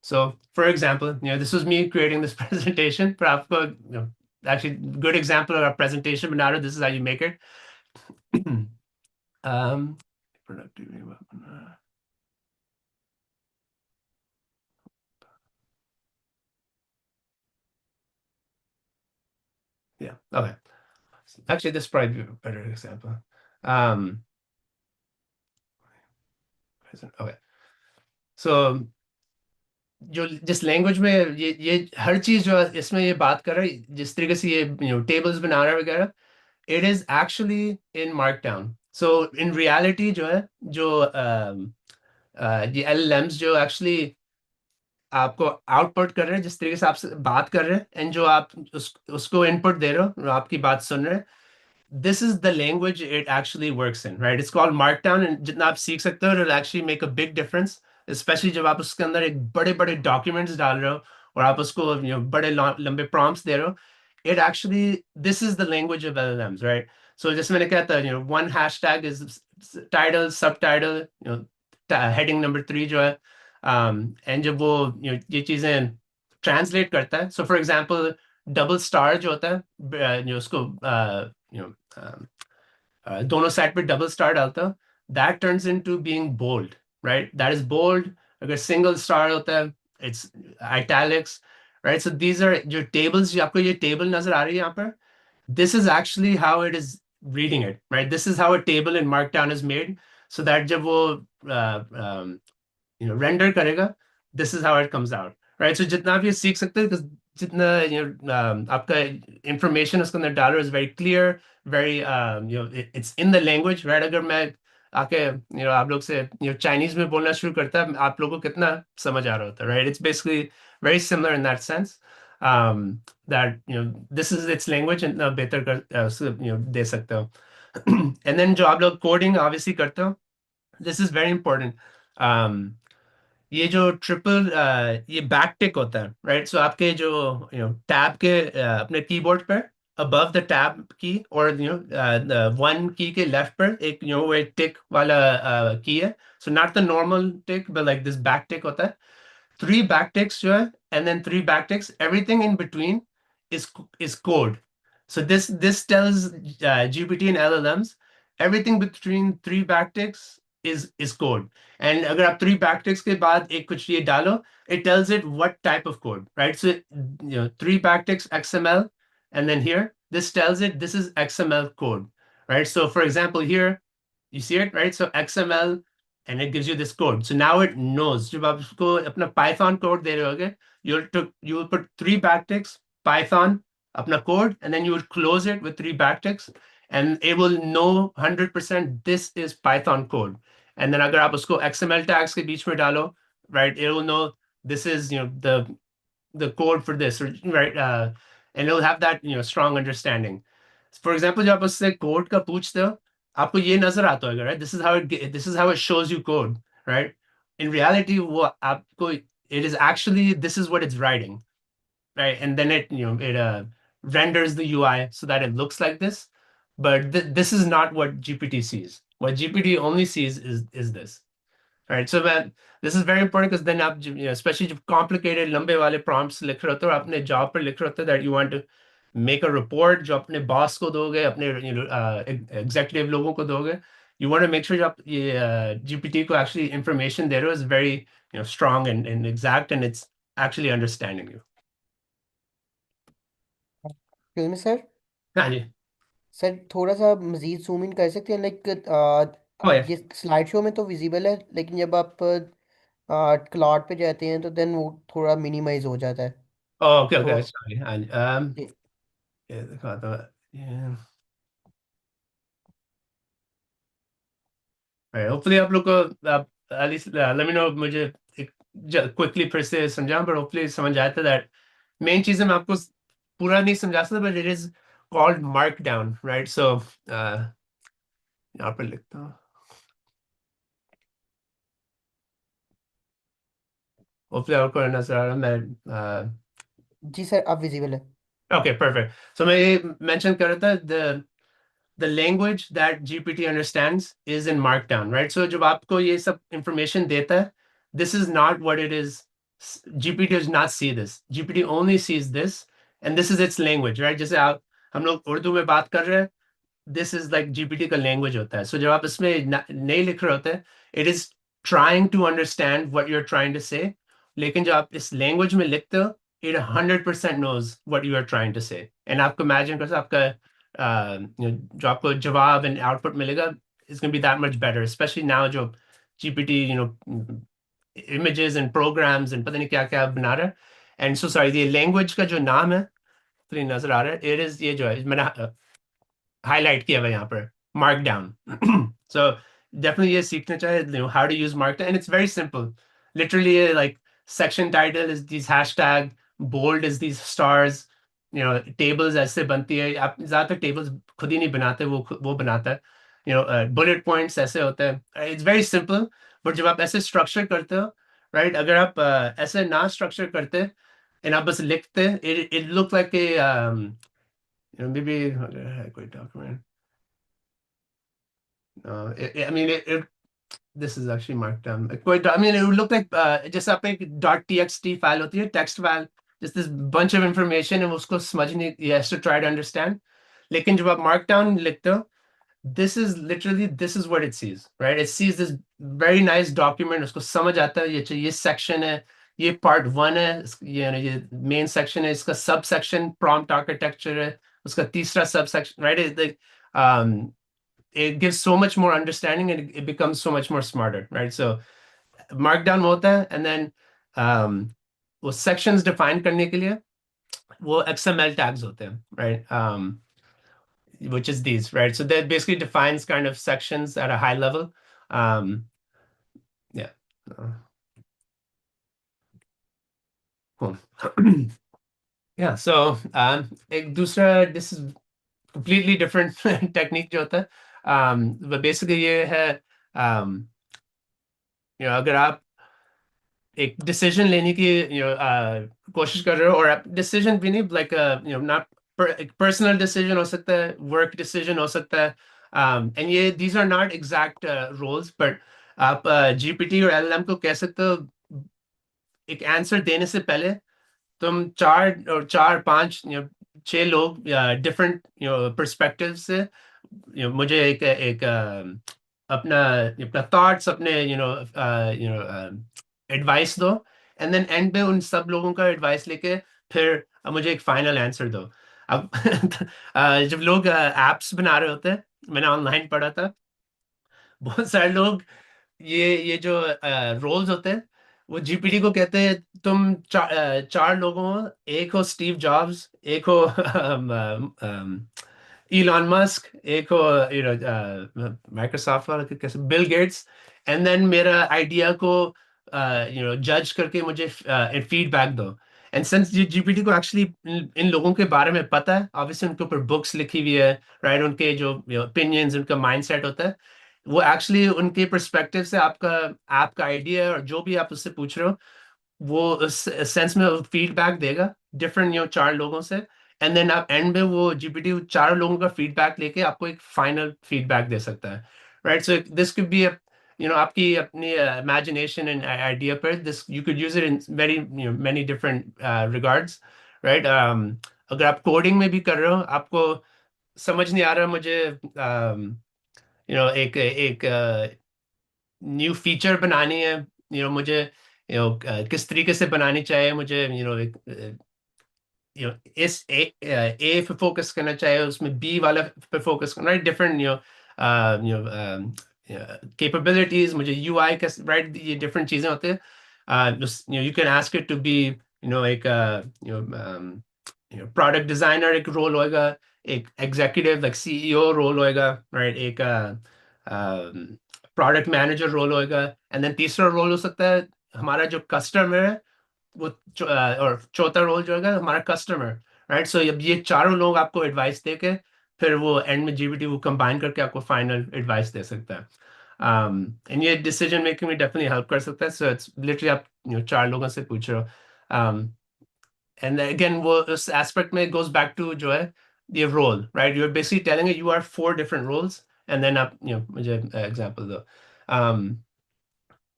So for example this was me creating this presentation, पर आपको actually good example of a presentation बना रहे हो, this is how you make it। productivity yeah, okay, actually this is probably be a better example। um okay, so जो जिस language में ये हर चीज जो इसमें ये बात कर रहा है जिस तरीके से ये टेबल्स बना रहा है वगैरह, it is actually in markdown. So in reality जो है जो ये एलएलएम्स जो एक्चुअली आपको आउटपुट कर रहे हैं जिस तरीके से आपसे बात कर रहे हैं एंड जो आप उसको इनपुट दे रहे हो आपकी बात सुन रहे हैं, this is the language it actually works in, right? It's called Markdown, and जितना आप सीख सकते हो it'll actually make a big difference, especially जब आप उसके अंदर एक बड़े बड़े documents डाल रहे हो और आप उसको बड़े लंबे prompts दे रहे हो। It actually, this is the language of LLMs, right? So जैसे मैंने कहा था one hashtag is title, subtitle, heading number 3 जो है and जब वो ये चीजें translate करता है, so for example double star जो होता है जो उसको दोनों साइड पे डबल स्टार डालता हूँ, that turns into being bold, right? That is bold. अगर सिंगल स्टार होता है it's italics, right? So these are your tables. जो आपको ये table नजर आ रही है यहाँ पर, this is actually how it is reading it, right? This is how a table in Markdown is made, so that जब वो render करेगा, this is how it comes out, right? So जितना आप ये सीख सकते हैं, because जितना आपका information उसके अंदर डालो is very clear, very it's in the language, right? अगर मैं आके आप लोग से चाइनीज में बोलना शुरू करता है, आप लोगों को कितना समझ आ रहा होता है, right? It's basically very similar in that sense, that this is its language, and बेहतर कर दे सकते हो. And then जो आप लोग coding obviously करते हो, this is very important. ये जो ट्रिपल ये बैक टिक होता है, राइट? सो आपके जो टैब के अपने कीबोर्ड पर above the tab key, or the one key के left पर एक वो एक tick वाला key है. So not the normal tick, but like this back tick होता है. Three backticks जो है, and then three backticks. Everything in between is code. So this tells GPT and LLMs everything between three backticks is code. And अगर आप three backticks के बाद एक कुछ ये डालो, it tells it what type of code, right? So three backticks XML, and then here this tells it this is XML code, right? So for example here, you see it, right? So XML, and it gives you this code. So now it knows. जब आप उसको अपना Python code दे रहे होगे, you will put three backticks, Python, अपना code, and then you will close it with three backticks, and it will know 100% this is Python code. And then अगर आप उसको XML tags के बीच में डालो, right, it will know this is the code for this, right? And it'll have that strong understanding. For example, जब आप उससे code का पूछते हो, आपको ये नजर आता होगा, right? This is how it shows you code, right? In reality, वो आपको it is actually this is what it's writing, right? And then it renders the UI so that it looks like this, but this is not what GPT sees. What GPT only sees is this. Right, so man, this is very important, because then आप especially जब complicated लंबे वाले prompts लिख रहे होते हो, अपने job पर लिख रहे होते हो, that you want to make a report जो अपने boss को दोगे, अपने executive लोगों को दोगे, you want to make sure आप ये GPT को actually information दे रहे हो is very strong and exact, and it's actually understanding you. Actual में सर, हाँ जी. सर थोड़ा सा मजीद जूम इन कर सकते हैं, लाइक Oh yeah. ये स्लाइड शो में तो विजिबल है, लेकिन जब आप क्लाउड पे जाते हैं तो देन वो थोड़ा मिनिमाइज हो जाता है. Oh, okay, तो okay, sorry. हाँ जी. जी ये दिखाता हूँ. Yeah. Right. Hopefully आप लोग को आप at least let me know, मुझे एक क्विकली फिर से समझाऊं, but hopefully समझ आया था that मेन चीजें मैं आपको पूरा नहीं समझा सकता, but it is called markdown, right? So यहाँ पर लिखता हूँ. Hopefully आपको नजर आ रहा है. मैं जी सर, अब विजिबल है. okay, perfect. So मैं ये mention कर रहा था, the language that GPT understands is in Markdown, right? So जब आपको ये सब information देता है, this is not what it is. GPT does not see this. GPT only sees this, and this is its language, right? जैसे आप हम लोग उर्दू में बात कर रहे हैं, this is like GPT का language होता है. So जब आप इसमें नहीं लिख रहे होते, it is trying to understand what you're trying to say. लेकिन जब आप इस language में लिखते हो, it 100% knows what you are trying to say. And आपको imagine कर सकते आपका जो आपको जवाब and output मिलेगा is going to be that much better, especially now जो GPT images and programs and पता नहीं क्या क्या बना रहा है. And so sorry, ये language का जो नाम है तो नहीं नजर आ रहा है, it is ये जो है मैंने highlight किया हुआ है यहाँ पर, markdown. So definitely ये सीखना चाहिए how to use markdown, and it's very simple. Literally like section title is these hashtag, bold is these stars, tables ऐसे बनती है. आप ज्यादातर tables खुद ही नहीं बनाते, वो बनाता है. Bullet points ऐसे होते हैं. It's very simple, but जब आप ऐसे structure करते हो, right? अगर आप ऐसे ना structure करते and आप बस लिखते, it look like a maybe कोई document. I mean, this is actually marked down. I mean, it would look like just आप एक .txt file होती है, text file, just this bunch of information, and उसको समझने, he has to try to understand. लेकिन जब आप markdown लिखते हो, this is what it sees, right? It sees this very nice document, उसको समझ आता है ये section है, ये पार्ट वन है, ये मेन सेक्शन है, इसका सब सेक्शन प्रॉम्प्ट आर्किटेक्चर है, उसका तीसरा sub section, right? It gives so much more understanding and it becomes so much more smarter, right? So markdown होता है, and then वो sections define करने के लिए वो XML tags होते हैं, right? Which is these, right? So that basically defines kind of sections at a high level. Yeah. Cool. Yeah. So एक दूसरा, this is completely different technique जो होता है, but basically ये है, अगर आप एक डिसीजन लेने की कोशिश कर रहे हो, और आप डिसीजन भी नहीं, लाइक नॉट एक पर्सनल डिसीजन हो सकता है, वर्क डिसीजन हो सकता है, एंड ये these are not exact roles, but आप जीपीटी और एलएलएम को कह सकते हो, एक आंसर देने से पहले तुम चार और चार पांच छह लोग डिफरेंट परस्पेक्टिव से मुझे एक अपना अपना थॉट्स, अपने एडवाइस दो, एंड देन एंड पे उन सब लोगों का एडवाइस लेके फिर मुझे एक फाइनल आंसर दो। अब जब लोग एप्स बना रहे होते हैं, मैंने ऑनलाइन पढ़ा था, बहुत सारे लोग ये जो रोल्स होते हैं वो जीपीटी को कहते हैं, तुम चार लोगों हो, एक हो स्टीव जॉब्स, एक हो इलॉन मस्क, एक हो माइक्रोसॉफ्ट वाला कैसे बिल गेट्स, एंड देन मेरा आइडिया को जज करके मुझे फीडबैक दो। एंड सिंस जीपीटी को एक्चुअली इन लोगों के बारे में पता है, ऑब्वियसली उनके ऊपर बुक्स लिखी हुई है, राइट? उनके जो ओपिनियंस, उनका माइंडसेट होता है, वो एक्चुअली उनके परस्पेक्टिव से आपका आइडिया और जो भी आप उससे पूछ रहे हो, वो उस सेंस में फीडबैक देगा डिफरेंट चार लोगों से, एंड देन आप एंड में वो जीपीटी चार लोगों का फीडबैक लेके आपको एक फाइनल फीडबैक दे सकता है, right? So this could be आपकी अपनी इमेजिनेशन एंड आइडिया पर, this you could use it in very many different regards, right? अगर आप कोडिंग में भी कर रहे हो, आपको समझ नहीं आ रहा मुझे एक एक न्यू फीचर बनानी है, मुझे किस तरीके से बनानी चाहिए, मुझे एक इस ए पे फोकस करना चाहिए, उसमें बी वाला पे फोकस करना, राइट? डिफरेंट कैपेबिलिटीज, मुझे यूआई का, राइट? ये डिफरेंट चीजें होते हैं, you can ask it to be एक प्रोडक्ट डिजाइनर एक रोल होएगा, एक एग्जीक्यूटिव लाइक सीईओ रोल होएगा, राइट? एक प्रोडक्ट मैनेजर रोल होएगा, एंड देन तीसरा रोल हो सकता है हमारा जो कस्टमर है, वो और चौथा रोल जो है हमारा कस्टमर, राइट? सो अब ये चारों लोग आपको एडवाइस दे के फिर वो एंड में जीपीटी वो कंबाइन करके आपको फाइनल एडवाइस दे सकता है, एंड ये डिसीजन मेकिंग में डेफिनेटली हेल्प कर सकता है। सो इट्स लिटरली आप चार लोगों से पूछ रहे हो, एंड अगेन वो उस एस्पेक्ट में गोज बैक टू जो है ये role, right? You are basically telling you are four different roles, and then आप मुझे एग्जांपल दो,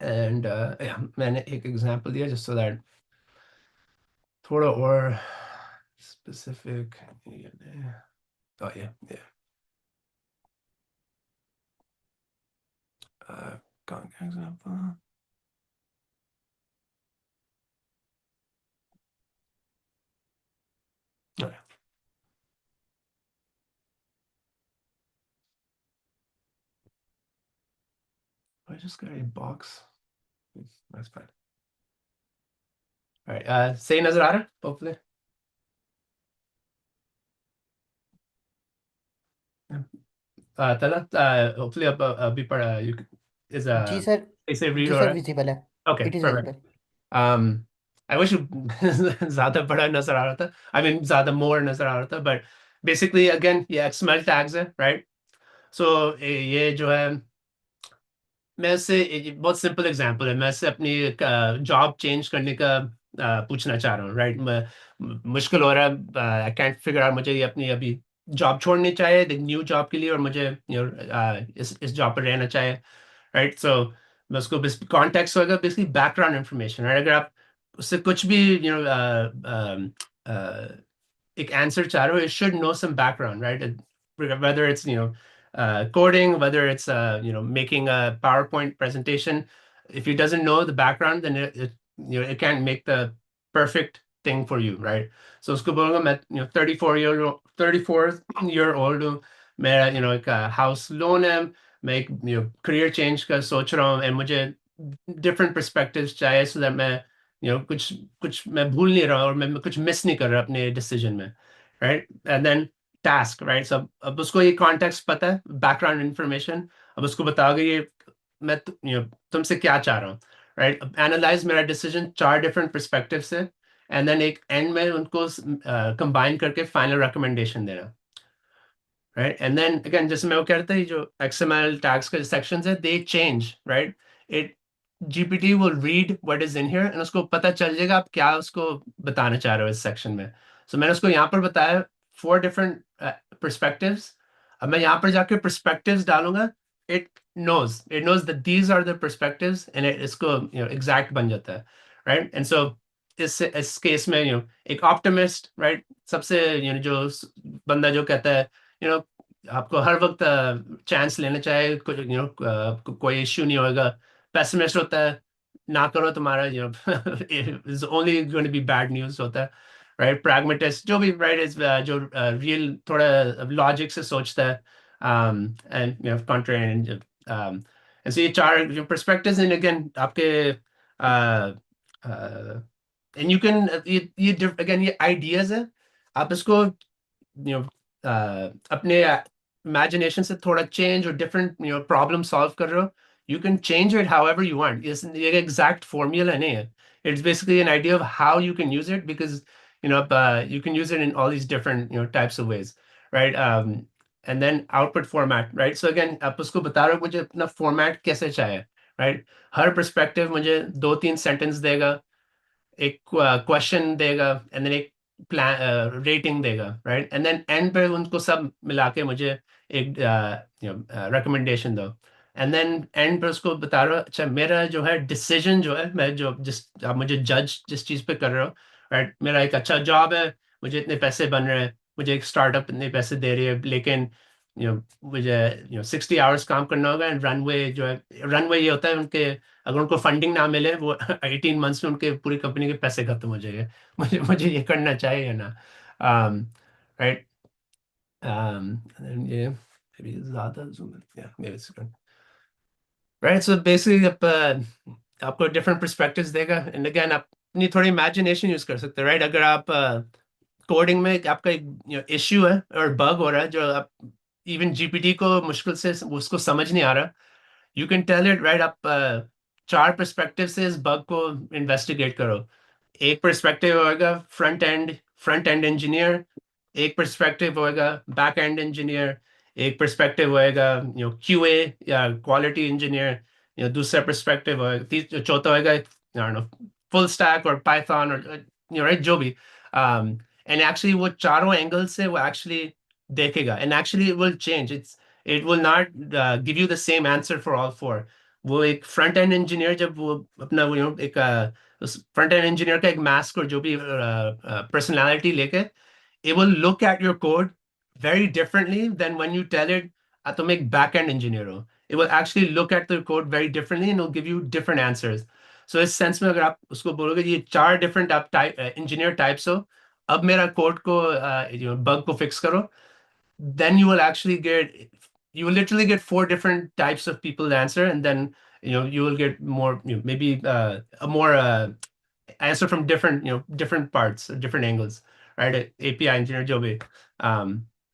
एंड मैंने एक एग्जांपल दिया जस्ट सो दैट थोड़ा और specific. Oh yeah, yeah. Gone example. Oh, yeah. I just got a box. That's fine. All right. सही नजर आ रहा है hopefully. तला hopefully अब अभी पढ़ा you is जी सर। ऐसे read जी हो सर रहा है? विजिबल है। Okay, it is perfect. Visible. I wish ज्यादा बड़ा नजर आ रहा था, I mean ज्यादा more नजर आ रहा था, but basically again ये XML tags है, right? So ये जो है, मैं से बहुत सिंपल एग्जांपल है, मैं से अपनी जॉब चेंज करने का पूछना चाह रहा हूँ, राइट? मुश्किल हो रहा है, आई कैंट फिगर आउट, मुझे ये अपनी अभी जॉब छोड़नी चाहिए न्यू जॉब के लिए, और मुझे इस जॉब पर रहना चाहिए, राइट? सो मैं उसको कॉन्टेक्स्ट होगा बेसिकली बैकग्राउंड इन्फॉर्मेशन, राइट? अगर आप उससे कुछ भी एक आंसर चाह रहे हो, it should know some background, right? Whether it's coding, whether it's making a PowerPoint presentation, if it doesn't know the background, then it can't make the perfect thing for you, right? So उसको बोलूँगा मैं 34 year old हूँ, मेरा एक house loan है, मैं एक career change का सोच रहा हूँ, एंड मुझे डिफरेंट पर्सपेक्टिव्स चाहिए, सो दैट मैं कुछ कुछ मैं भूल नहीं रहा और मैं कुछ मिस नहीं कर रहा अपने डिसीजन में, right? And then task, right? सब अब उसको ये कॉन्टेक्स्ट पता है, बैकग्राउंड इन्फॉर्मेशन, अब उसको बताओगे ये मैं तुमसे क्या चाह रहा हूँ, राइट? अब एनालाइज मेरा डिसीजन 4 डिफरेंट पर्सपेक्टिव से, एंड देन एक एंड में उनको कंबाइन करके फाइनल रिकमेंडेशन देना, right? And then again, जैसे मैं वो कहता है, जो XML tags के sections है, they change, right? It GPT will read what is in here, and उसको पता चल जाएगा आप क्या उसको बताना चाह रहे हो इस section में. So मैंने उसको यहाँ पर बताया 4 different perspectives. अब मैं यहाँ पर जाके perspectives डालूंगा, it knows that these are the perspectives, and इसको exact बन जाता है, right? And so इस केस में एक optimist, right? सबसे जो बंदा जो कहता है यू नो आपको हर वक्त चांस लेना चाहिए, कुछ कोई इश्यू नहीं होगा। पेसिमिस्ट होता है, ना करो तुम्हारा is only going to be bad news होता है, राइट? प्रैग्मेटिस्ट जो भी, राइट, इज जो रियल थोड़ा लॉजिक से सोचता है, एंड कॉन्ट्रेरियन, एंड सो ये 4 जो पर्सपेक्टिव्स हैं, अगेन आपके एंड यू कैन ये अगेन ये आइडियाज है, आप इसको अपने इमेजिनेशन से थोड़ा चेंज और डिफरेंट प्रॉब्लम सॉल्व कर रहे हो, you can change it how ever you want. ये एग्जैक्ट फॉर्मूला नहीं है, it's basically an idea of how you can use it, because you can use it in all these different types of ways, right? And then output format, right? So again, आप उसको बता रहे हो मुझे अपना format कैसे चाहिए, right? हर perspective मुझे 2-3 सेंटेंस देगा, एक क्वेश्चन देगा, एंड देन एक प्लान रेटिंग देगा, राइट? एंड देन एंड पे उनको सब मिला के मुझे एक रिकमेंडेशन दो, एंड देन एंड पे उसको बता रहा हूँ, अच्छा मेरा जो है डिसीजन जो है, मैं जो जिस आप मुझे जज जिस चीज़ पे कर रहे हो, राइट? मेरा एक अच्छा जॉब है, मुझे इतने पैसे बन रहे हैं, मुझे एक स्टार्टअप इतने पैसे दे रही है, लेकिन मुझे 60 आवर्स काम करना होगा, एंड रनवे जो है, रनवे ये होता है उनके, अगर उनको फंडिंग ना मिले वो 18 मंथ्स में उनके पूरी कंपनी के पैसे खत्म हो जाएंगे। मुझे मुझे ये करना चाहिए ना, राइट? ये maybe ज़्यादा zoom in. Yeah, maybe it's good. Right, so basically आपको डिफरेंट पर्सपेक्टिव्स देगा, एंड अगेन आप अपनी थोड़ी इमेजिनेशन यूज कर सकते हैं, राइट? अगर आप कोडिंग में आपका एक इश्यू है और बग हो रहा है, जो आप इवन जीपीटी को मुश्किल से उसको समझ नहीं आ रहा, you can tell it, right? आप 4 पर्सपेक्टिव से इस बग को इन्वेस्टिगेट करो। एक पर्सपेक्टिव होगा फ्रंट एंड इंजीनियर, एक पर्सपेक्टिव होगा बैक एंड इंजीनियर, एक पर्सपेक्टिव होएगा क्यूए या क्वालिटी इंजीनियर, दूसरा पर्सपेक्टिव होएगा, चौथा होएगा फुल स्टैक और पाइथन, और राइट, जो भी, एंड एक्चुअली वो चारों एंगल से वो एक्चुअली देखेगा, and actually it will change, it will not give you the same answer for all 4। वो एक फ्रंट एंड इंजीनियर जब वो अपना वो एक फ्रंट एंड इंजीनियर का एक मास्क और जो भी पर्सनालिटी लेके, it will look at your code very differently than when you tell it तुम एक back end engineer हो। It will actually look at the code very differently and it will give you different answers. So इस sense में अगर आप उसको बोलोगे ये 4 डिफरेंट आप टाइप इंजीनियर टाइप्स हो, अब मेरा कोड को बग को फिक्स करो, then you will actually get, you will literally get 4 different types of people to answer, and then you will get more, maybe a more answer from different parts, different angles, right? API engineer जो भी,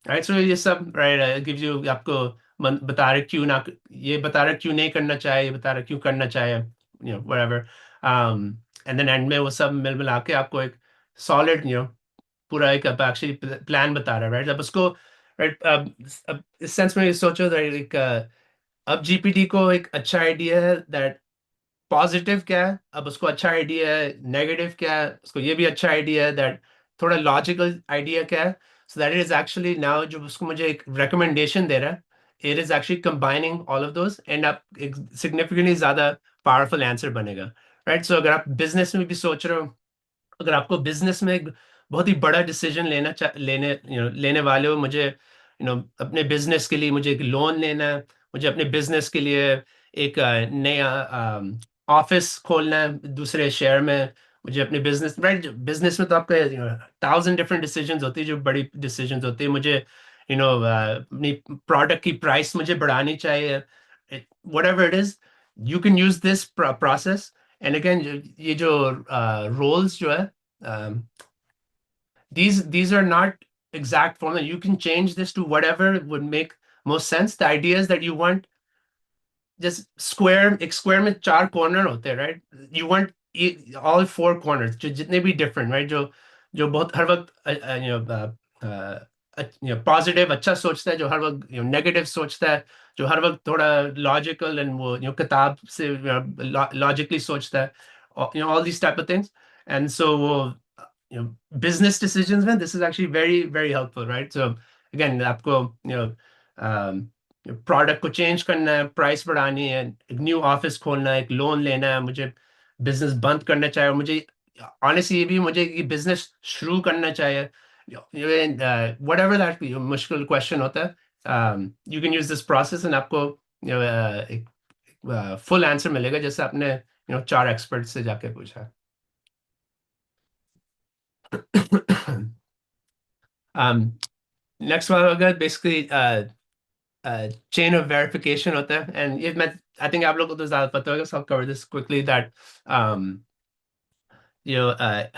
right? So ये सब, right, gives you, आपको बता रहे क्यों ना, ये बता रहे क्यों नहीं करना चाहिए, ये बता रहे क्यों करना चाहिए, whatever, and then end में वो सब मिल मिला के आपको एक solid पूरा एक अब एक्चुअली प्लान बता रहा है, राइट? अब उसको, राइट, अब इस सेंस में ये सोचो, एक अब जीपीटी को एक अच्छा आइडिया है दैट पॉजिटिव क्या है, अब उसको अच्छा आइडिया है नेगेटिव क्या है, उसको ये भी अच्छा आइडिया है दैट थोड़ा लॉजिकल आइडिया क्या है, so that is actually now जो उसको मुझे एक रिकमेंडेशन दे रहा है, it is actually combining all of those, and आप एक सिग्निफिकेंटली ज्यादा पावरफुल आंसर बनेगा, राइट? सो अगर आप बिजनेस में भी सोच रहे हो, अगर आपको बिजनेस में एक बहुत ही बड़ा डिसीजन लेने वाले हो, मुझे अपने बिजनेस के लिए मुझे एक लोन लेना है, मुझे अपने बिजनेस के लिए एक नया ऑफिस खोलना है दूसरे शहर में, मुझे अपने बिजनेस, राइट, बिजनेस में तो आपका 1,000 डिफरेंट डिसीजंस होती है, जो बड़ी डिसीजंस होती है। मुझे अपनी प्रोडक्ट की प्राइस मुझे बढ़ानी चाहिए, whatever it is, you can use this process. And again, ये जो roles जो है, um, these are not exact formula. You can change this to whatever would make most sense. The idea is that you want just square, एक square में 4 corner होते हैं, right? You want all 4 corners जो जितने भी different, right? जो बहुत हर वक्त पॉजिटिव अच्छा सोचता है, जो हर वक्त नेगेटिव सोचता है, जो हर वक्त थोड़ा लॉजिकल एंड वो किताब से लॉजिकली सोचता है, all these type of things. And so वो business decisions में this is actually very very helpful, right? So again, आपको प्रोडक्ट को चेंज करना है, प्राइस बढ़ानी है, एक न्यू ऑफिस खोलना है, एक लोन लेना है, मुझे बिजनेस बंद करना चाहिए, मुझे ऑनेस्टली ये भी मुझे ये बिजनेस शुरू करना चाहिए, whatever that मुश्किल क्वेश्चन होता है, you can use this process and आपको एक फुल आंसर मिलेगा, जैसे आपने 4 एक्सपर्ट से जाके पूछा। नेक्स्ट वाला होगा बेसिकली chain of verification होता है, and ये मैं I think आप लोगों को तो ज़्यादा पता होगा, so I'll cover this quickly, that um,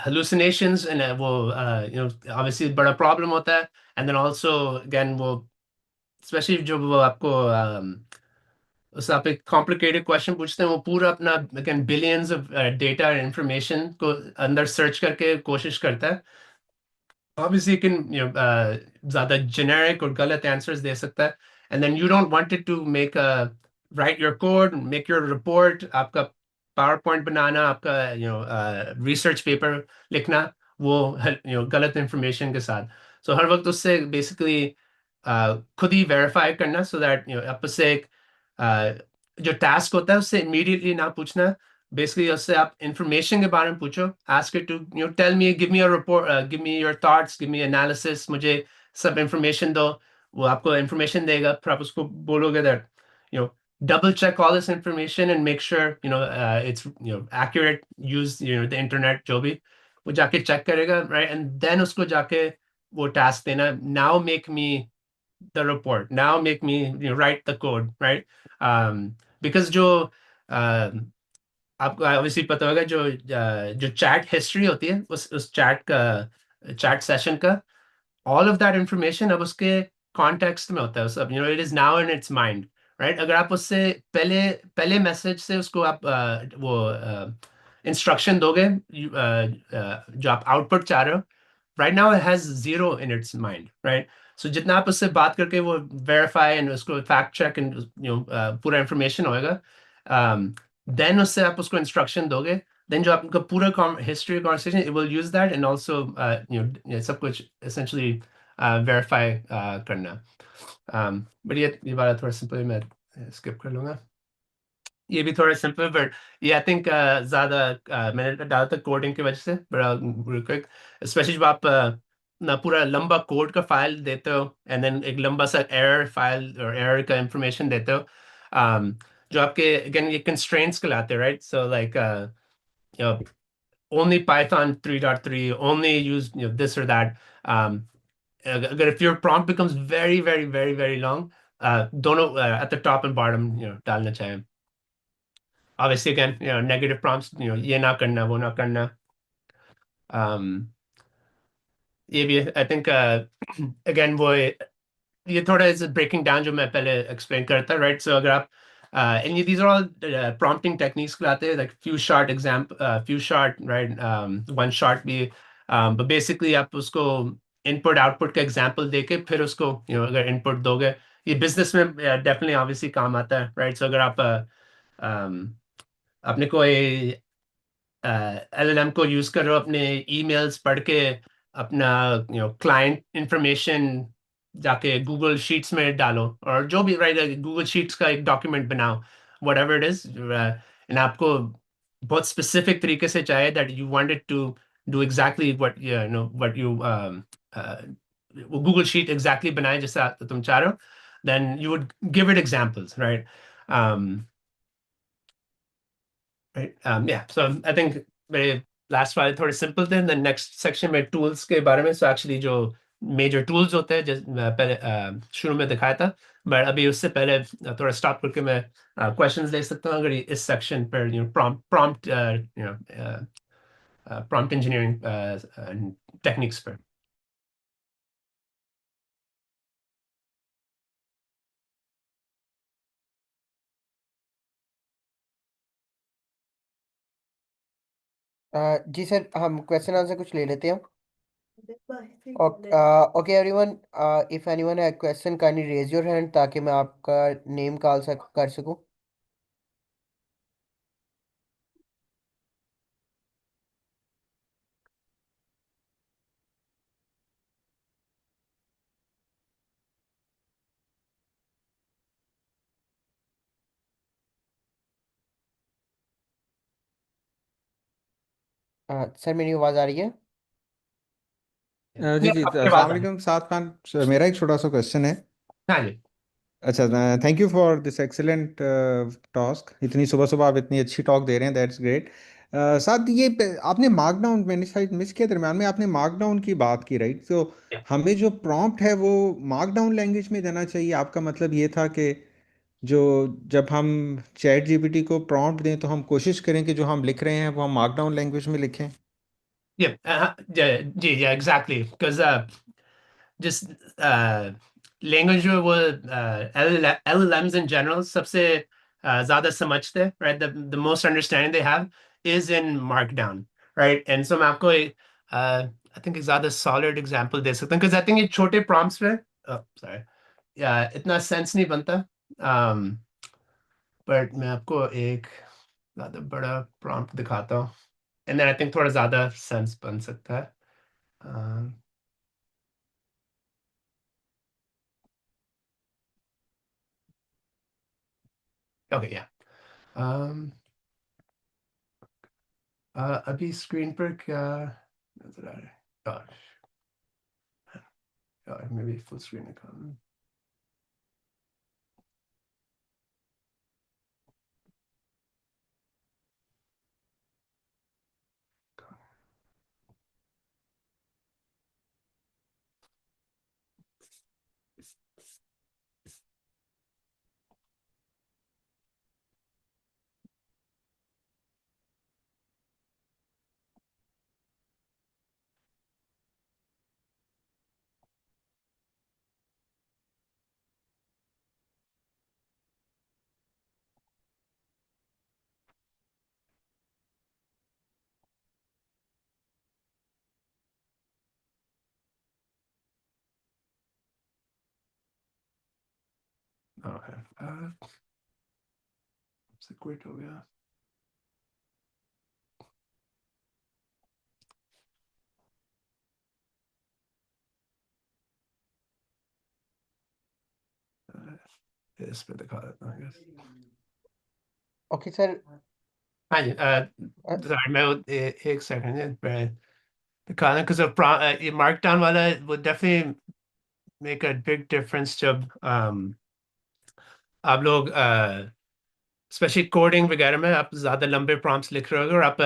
hallucinations and वो obviously बड़ा problem होता है, and then also again वो especially जो वो आपको उससे आप एक complicated question पूछते हैं, वो पूरा अपना again billions of data and information को अंदर search करके कोशिश करता है। Obviously you can ज़्यादा generic और गलत answers दे सकता है, and then you don't want it to make a write your code, make your report, आपका PowerPoint बनाना, आपका research paper लिखना वो गलत information के साथ। So हर वक्त उससे basically खुद ही verify करना, so that आप उससे एक जो task होता है उससे immediately ना पूछना, basically उससे आप information के बारे में पूछो, ask it to tell me, give me a report, give me your thoughts, give me analysis, मुझे सब information दो, वो आपको information देगा, फिर आप उसको बोलोगे that double check all this information and make sure it's accurate, use the internet, जो भी वो जाके check करेगा, right? And then उसको जाके वो task देना, now make me the report, now make me write the code, right? Because जो आपको ऑब्वियसली पता होगा, जो चैट हिस्ट्री होती है उस चैट सेशन का, ऑल ऑफ दैट इंफॉर्मेशन अब उसके कॉन्टेक्स्ट में होता है, सब it is now in its mind, right? अगर आप उससे पहले पहले मैसेज से उसको आप वो इंस्ट्रक्शन दोगे, जो आप आउटपुट चाह रहे हो, right now it has zero in its mind, right? So जितना आप उससे बात करके वो verify and उसको fact check and पूरा information होएगा, then उससे आप उसको instruction दोगे, then जो आपका पूरा history of conversation, it will use that and also सब कुछ essentially verify करना। but ये वाला थोड़ा simple, मैं skip कर लूँगा, ये भी थोड़ा सिंपल, बट ये आई थिंक ज़्यादा मैंने डाला था कोडिंग की वजह से, बड़ा क्विक, स्पेशली जब आप ना पूरा लंबा कोड का फाइल देते हो एंड देन एक लंबा सा एरर फाइल और एरर का इंफॉर्मेशन देते हो, जो आपके अगेन ये कंस्ट्रेंट्स कहलाते हैं, right? So like only Python 3.3, only use this or that. अगर if your prompt becomes very very very very long, दोनों at the top and bottom डालना चाहिए। Obviously again negative prompts, ये ना करना वो ना करना, ये भी आई थिंक again वो ये थोड़ा इज ब्रेकिंग डाउन जो मैं पहले एक्सप्लेन करता, राइट? सो अगर आप and these are all prompting techniques कहलाते हैं, like few short few short, right? One short भी, but basically आप उसको इनपुट आउटपुट का एग्जांपल देके फिर उसको अगर इनपुट दोगे, ये बिजनेस में डेफिनेटली ऑब्वियसली काम आता है, राइट? सो अगर आप अपने कोई एलएलएम को यूज कर रहे हो अपने ईमेल्स पढ़ के, अपना क्लाइंट इंफॉर्मेशन जाके गूगल शीट्स में डालो, और जो भी, राइट, गूगल शीट्स का एक डॉक्यूमेंट बनाओ, व्हाटएवर इट इज, एंड आपको बहुत स्पेसिफिक तरीके से चाहिए that you wanted to do exactly what you Google sheet exactly बनाए जैसा तुम चाह रहे हो, then you would give it examples, right? right? Yeah, so I think मेरे last वाले थोड़े simple थे, the next section में tools के बारे में, so actually जो major tools होते हैं, जैसे पहले शुरू में दिखाया था, but अभी उससे पहले थोड़ा stop करके मैं questions ले सकता हूँ अगर इस section पर prompt prompt engineering techniques पर. जी सर, हम क्वेश्चन आंसर कुछ ले लेते हैं. Okay everyone, if anyone have question kindly raise your hand ताकि मैं आपका नेम कॉल कर सकूं. सर मेरी आवाज़ आ रही है? जी जी, आपके अस्सलाम पास है. वालेकुम साद खान. मेरा एक छोटा सा क्वेश्चन है. हाँ जी. अच्छा, thank you for this excellent task. इतनी सुबह सुबह आप इतनी अच्छी टॉक दे रहे हैं, दैट्स ग्रेट. साद, आपने मार्कडाउन, मैंने शायद मिस किया दरम्यान में, आपने मार्कडाउन की बात की, राइट? तो Yeah. हमें जो प्रॉम्प्ट है वो मार्कडाउन लैंग्वेज में देना चाहिए. आपका मतलब ये था कि जो जब हम चैट जीपीटी को प्रॉम्प्ट दें तो हम कोशिश करें कि जो हम लिख रहे हैं वो हम मार्कडाउन लैंग्वेज में लिखें. Yeah, yeah, exactly. Because just language जो वो LLMs in general सबसे ज़्यादा समझते हैं, right? The most understanding they have is in Markdown, right? And so मैं आपको I think एक ज़्यादा solid example दे सकता हूँ, because I think ये छोटे prompts में sorry, इतना sense नहीं बनता. But मैं आपको एक ज़्यादा बड़ा prompt दिखाता हूँ, and then I think थोड़ा ज़्यादा sense बन सकता है. Okay, yeah. Um, अभी स्क्रीन पर क्या नजर आ रहा है? मे बी फुल स्क्रीन निकालना. ओके, से क्विट हो गया. इस पे दिखा देता हूँ, I guess. Okay sir. हाँ जी. sorry, मैं एक सेकंड मैं दिखाना, because ये markdown वाला would definitely make a big difference जब आप लोग स्पेशली कोडिंग वगैरह में आप ज्यादा लंबे प्रॉम्प्ट्स लिख रहे हो और आप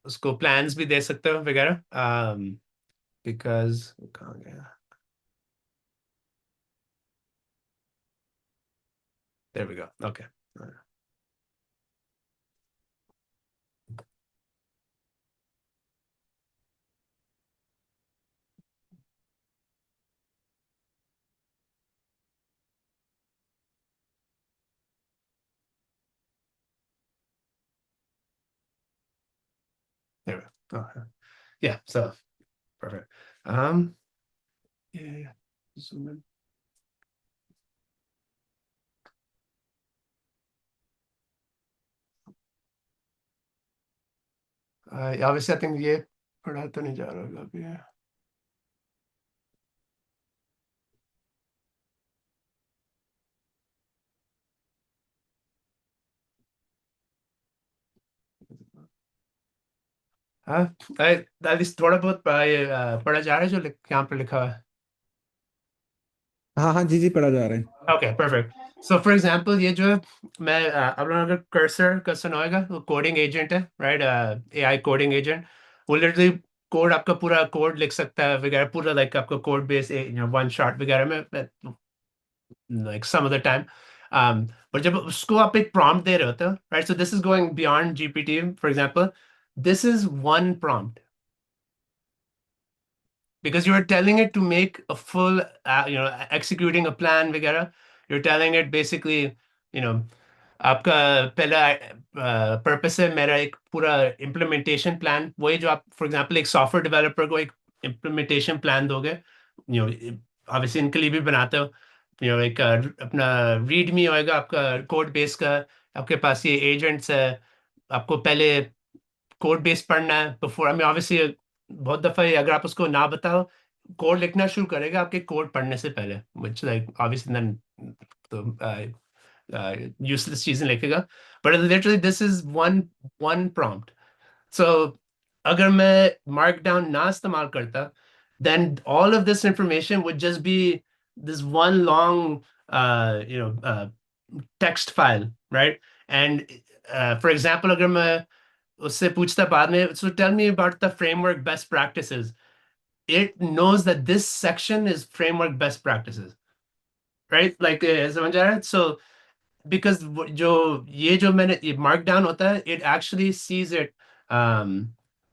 उसको प्लान्स भी दे सकते हो वगैरह. बिकॉज कहाँ गया? There we go. Okay. There we go. Okay. Yeah, so perfect. Yeah. Zoom in. Obviously, I think ये पढ़ा तो नहीं जा रहा होगा अभी. हाँ, एटलीस्ट थोड़ा बहुत पढ़ा जा रहा है जो यहाँ पे लिखा हुआ है. हाँ हाँ, जी जी, पढ़ा जा रहा है. Okay, perfect. So for example ये जो है, मैं आप लोगों ने अगर कर्सर का सुना होगा, वो कोडिंग एजेंट है, राइट? AI coding agent. वो लिटरली कोड, आपका पूरा कोड लिख सकता है वगैरह, पूरा लाइक आपका कोड बेस वन शॉट वगैरह में, like some of the time. पर जब उसको आप एक प्रॉम्प्ट दे रहे होते हो, right, so this is going beyond GPT. For example, this is one prompt because you are telling it to make a full, executing a plan वगैरह। you're telling it basically, you know, आपका पहला purpose है मेरा एक पूरा implementation plan, वही जो आप फॉर एग्जांपल एक सॉफ्टवेयर डेवलपर को एक इम्प्लीमेंटेशन प्लान दोगे, ऑब्वियसली इनके लिए भी बनाते हो। एक अपना रीड मी होएगा आपका कोड बेस का, आपके पास ये एजेंट्स है, आपको पहले कोड बेस पढ़ना है बिफोर, आई मीन ऑब्वियसली बहुत दफा ये अगर आप उसको ना बताओ, कोड लिखना शुरू करेगा आपके कोड पढ़ने से पहले, which like obviously then तो यूजलेस चीजें लिखेगा। But literally this is one one prompt. So अगर मैं मार्क डाउन ना इस्तेमाल करता, then all of this information would just be this one long text file, right? And for example, अगर मैं उससे पूछता बाद में, so tell me about the framework best practices, it knows that this section is framework best practices, right? Like समझ आ रहा है? So because जो ये जो मैंने ये mark down होता है, it actually sees it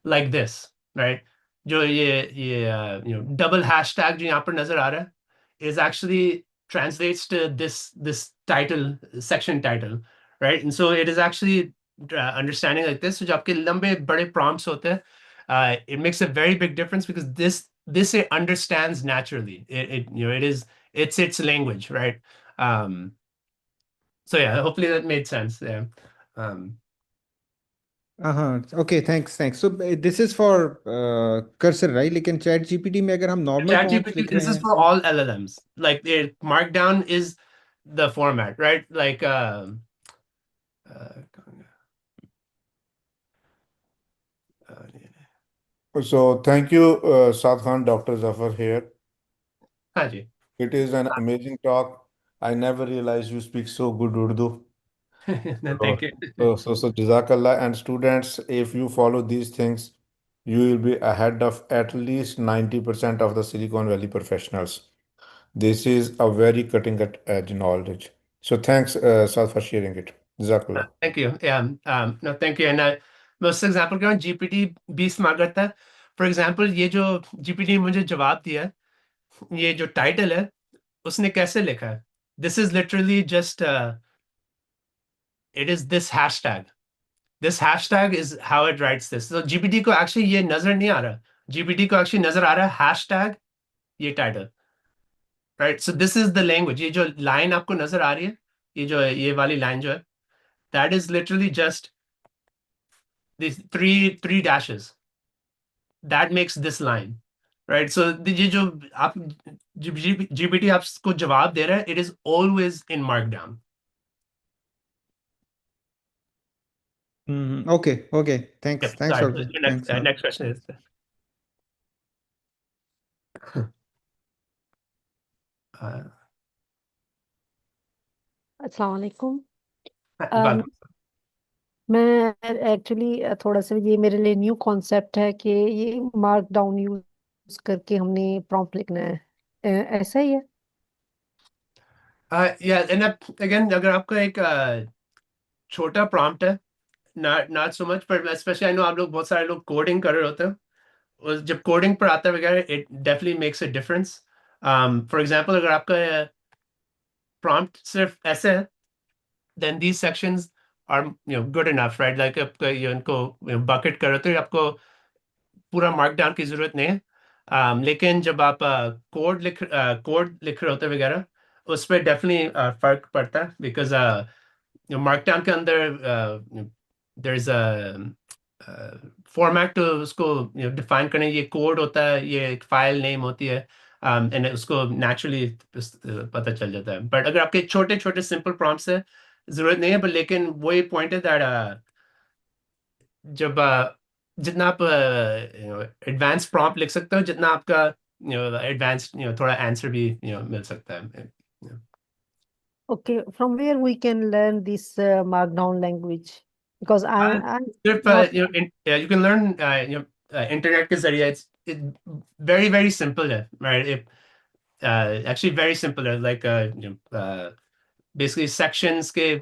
like this, right? जो ये double hashtag जो यहाँ पर नजर आ रहा है is actually translates to this title, section title, right? And so it is actually understanding like this. So जो आपके लंबे बड़े prompts होते हैं, it makes a very big difference because this it understands naturally. It's its language, right? Um, so yeah, hopefully that made sense. Yeah. Um, okay, thanks so this is for cursor right, लेकिन chat GPT में अगर हम normal prompts ChatGPT, लिख रहे this is हैं। for all LLMs. Like the Markdown is the format, right? Like uh, So thank you, Saad Khan, Dr. Zafar here. हाँ जी। It is an amazing talk. I never realized you speak so good Urdu. No, So, thank you. so Jazakallah. And students, if you follow these things, you will be ahead of at least 90% of the Silicon Valley professionals. This is a very cutting edge knowledge. So thanks, Saad, for sharing it. Jazakallah. Thank you. Yeah. No, thank you. And मैं उससे example कह रहा हूँ, GPT 20 mark करता है। For example ये जो GPT ने मुझे जवाब दिया है, ये जो टाइटल है, उसने कैसे लिखा है? This is literally just it is this hashtag. This hashtag is how it rights this. तो जीपीटी को एक्चुअली ये नजर नहीं आ रहा, जीपीटी को एक्चुअली नजर आ रहा है हैशटैग, ये title, right? So this is the language. ये जो लाइन आपको नजर आ रही है, ये जो है, ये वाली लाइन जो है, that is literally just these three dashes that makes this line, right? So ये जो आप जीपीटी आपको जवाब दे रहा है, it is always in markdown. Okay, Yep. Thanks Sorry. Doctor, Your thanks. next question is uh, अस्सलाम वालेकुम। बात। मैं एक्चुअली थोड़ा सा, ये मेरे लिए न्यू कॉन्सेप्ट है कि ये मार्क डाउन यूज करके हमने प्रॉम्प्ट लिखना है। ऐसा ही है? Yeah, and again, अगर आपका एक छोटा प्रॉम्प्ट है, नॉट सो मच, पर स्पेशली आई नो आप लोग, बहुत सारे लोग कोडिंग कर रहे होते हैं, और जब कोडिंग पर आता है वगैरह, it definitely makes a difference. For example, अगर आपका प्रॉम्प्ट सिर्फ ऐसे है, then these sections are good enough, right? Like आपका ये उनको बकेट करो तो आपको पूरा मार्क डाउन की जरूरत नहीं है। लेकिन जब आप कोड लिख रहे होते वगैरह, उस पर डेफिनेटली फर्क पड़ता है, बिकॉज मार्क डाउन के अंदर देयर इज अ फॉर्मेट तो उसको डिफाइन करने, ये कोड होता है, ये एक फाइल नेम होती है, एंड उसको नेचुरली पता चल जाता है। बट अगर आपके छोटे छोटे सिंपल प्रॉम्प्ट्स है, जरूरत नहीं है। पर लेकिन वही पॉइंट है दैट जब जितना आप एडवांस प्रॉम्प्ट लिख सकते हो, जितना आपका एडवांस थोड़ा आंसर भी मिल सकता है। Okay, from where we can learn this Markdown language? Because Uh, I'm सिर्फ not. you can learn internet के जरिए it very very simple है, right? Actually very simple है, like basically sections के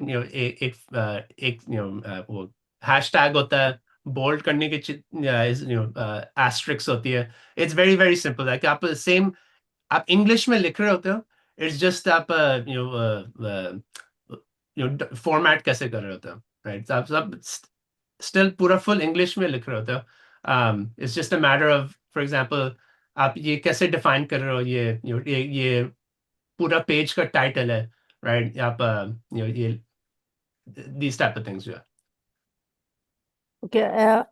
वो hashtag होता है, bold करने के asterisk होती है. It's very very simple, like आप same आप इंग्लिश में लिख रहे होते हो, इट्स जस्ट आप फॉर्मेट कैसे कर रहे होते हो, राइट? आप सब स्टिल पूरा फुल इंग्लिश में लिख रहे होते हो. It's just a matter of, for example, आप ये कैसे डिफाइन कर रहे हो, ये पूरा पेज का टाइटल है, राइट? आप ये these type of things जो है. Okay,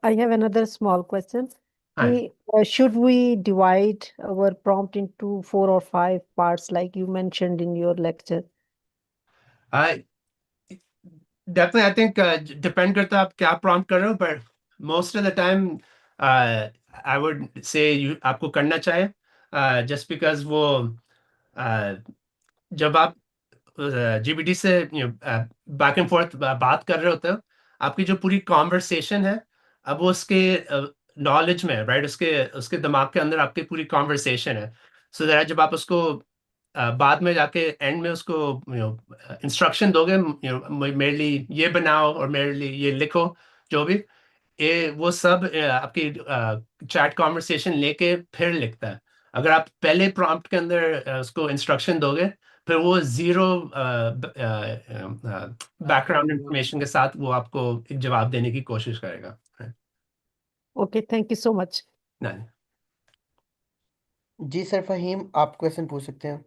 I have another small question. हाँ. Should we divide our prompt into 4 or 5 parts like you mentioned in your lecture? Definitely, I think depend करता है आप क्या prompt कर रहे हो, but most of the time I would say you आपको करना चाहिए, just because वो जब आप जीबीटी से बैक एंड फोर्थ बात कर रहे होते हो, आपकी जो पूरी कॉन्वर्सेशन है, अब वो उसके नॉलेज में, राइट? उसके उसके दिमाग के अंदर आपकी पूरी कॉन्वर्सेशन है. सो दैट जब आप उसको बाद में जाके एंड में उसको इंस्ट्रक्शन दोगे, मेरे लिए ये बनाओ और मेरे लिए ये लिखो, जो भी, ये वो सब आपकी चैट कॉन्वर्सेशन लेके फिर लिखता है. अगर आप पहले प्रॉम्प्ट के अंदर उसको इंस्ट्रक्शन दोगे, फिर वो जीरो बैकग्राउंड इंफॉर्मेशन के साथ वो आपको एक जवाब देने की कोशिश करेगा. Okay, thank you so much. नहीं. जी सर फहीम, आप क्वेश्चन पूछ सकते हैं।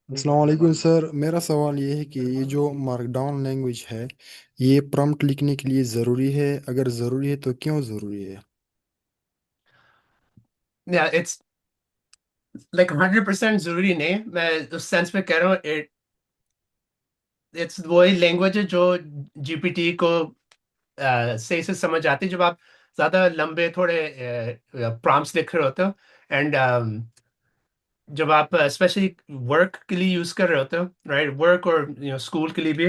अस्सलाम वालेकुम सर, मेरा सवाल ये है कि ये जो मार्कडाउन लैंग्वेज है, ये प्रॉम्प्ट लिखने के लिए ज़रूरी है? अगर ज़रूरी है तो क्यों ज़रूरी है? Yeah, it's like 100% जरूरी नहीं है. मैं उस सेंस में कह रहा हूँ, इट्स वही लैंग्वेज है जो जीपीटी को सही से समझ आती है, जब आप ज्यादा लंबे थोड़े प्रॉम्प्ट्स लिख रहे होते हो. एंड जब आप स्पेशली वर्क के लिए यूज कर रहे होते हो, राइट? वर्क और स्कूल के लिए भी,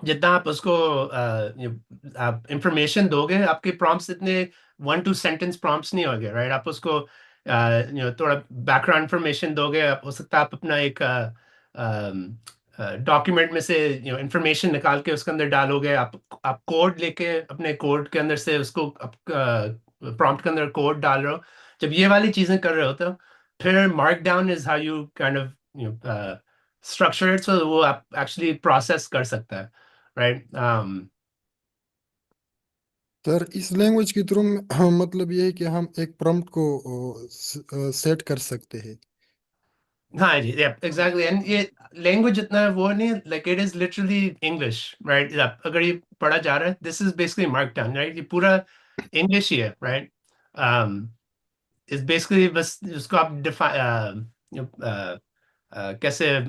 जितना आप उसको आप इंफॉर्मेशन दोगे, आपके प्रॉम्प्ट्स इतने 1 to 2 सेंटेंस प्रॉम्प्ट्स नहीं होंगे, राइट? आप उसको थोड़ा बैकग्राउंड इंफॉर्मेशन दोगे. आप हो सकता है आप अपना एक डॉक्यूमेंट में से इंफॉर्मेशन निकाल के उसके अंदर डालोगे. आप कोड लेके अपने कोड के अंदर से उसको प्रॉम्प्ट के अंदर कोड डाल रहे हो. जब ये वाली चीजें कर रहे हो, तो फिर markdown is how you kind of structure, so वो आप एक्चुअली प्रोसेस कर सकता है, राइट? सर, इस लैंग्वेज के थ्रू मतलब ये है कि हम एक प्रॉम्प्ट को सेट कर सकते हैं। हाँ जी, एग्जैक्टली. एंड ये लैंग्वेज इतना वो नहीं, like it is literally English, right? अगर ये पढ़ा जा रहा है, this is basically mark down, right? ये पूरा इंग्लिश ही है, राइट? इज बेसिकली बस उसको आप डिफाइन कैसे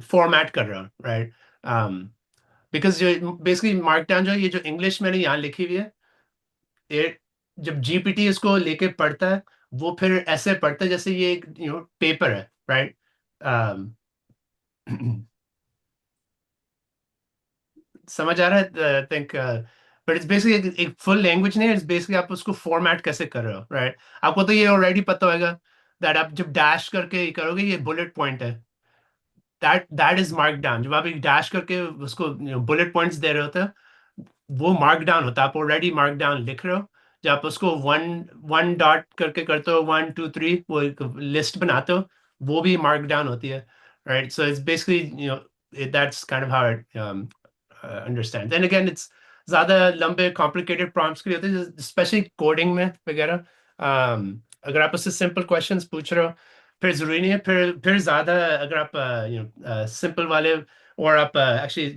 फॉर्मेट कर रहे हो, राइट? बिकॉज जो बेसिकली मार्क डाउन जो है, ये जो इंग्लिश मैंने यहाँ लिखी हुई है, ये जब जीपीटी इसको लेके पढ़ता है, वो फिर ऐसे पढ़ता है जैसे ये एक पेपर है, राइट? समझ आ रहा है? I think but it's basically एक फुल लैंग्वेज नहीं है. इट्स बेसिकली आप उसको फॉर्मेट कैसे कर रहे हो, राइट? आपको तो ये ऑलरेडी पता होगा दैट आप जब डैश करके ये करोगे, ये बुलेट पॉइंट है. That is mark down. जब आप एक डैश करके उसको बुलेट पॉइंट्स दे रहे होते हो, वो मार्क डाउन होता है. आप ऑलरेडी मार्क डाउन लिख रहे हो. जब आप उसको वन वन डॉट करके करते हो, 1 2 3, वो एक लिस्ट बनाते हो, वो भी मार्क डाउन होती है, right? So it's basically that's kind of how it understand. Then again, it's ज्यादा लंबे कॉम्प्लिकेटेड प्रॉम्प्ट्स के लिए होते हैं, स्पेशली कोडिंग में वगैरह. अगर आप उससे सिंपल क्वेश्चंस पूछ रहे हो, फिर जरूरी नहीं है. फिर ज्यादा अगर आप सिंपल वाले, और आप एक्चुअली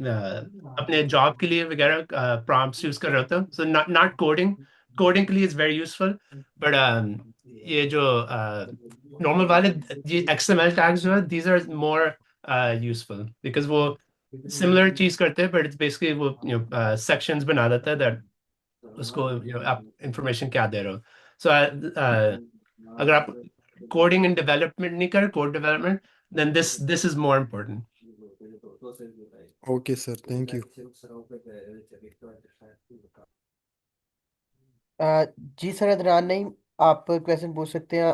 अपने जॉब के लिए वगैरह प्रॉम्प्ट्स यूज कर रहे होते हो, so not not coding. Coding के लिए इज वेरी यूजफुल, बट ये जो नॉर्मल वाले, ये एक्सएमएल टैग्स जो है, these are more useful, because वो सिमिलर चीज करते हैं, बट इट्स बेसिकली वो सेक्शंस बना देता है दैट उसको आप इंफॉर्मेशन क्या दे रहे हो. सो अगर आप कोडिंग एंड डेवलपमेंट नहीं करें, code development, then this is more important. Okay sir, thank you. जी सर, अदनान नहीं, आप क्वेश्चन पूछ सकते हैं।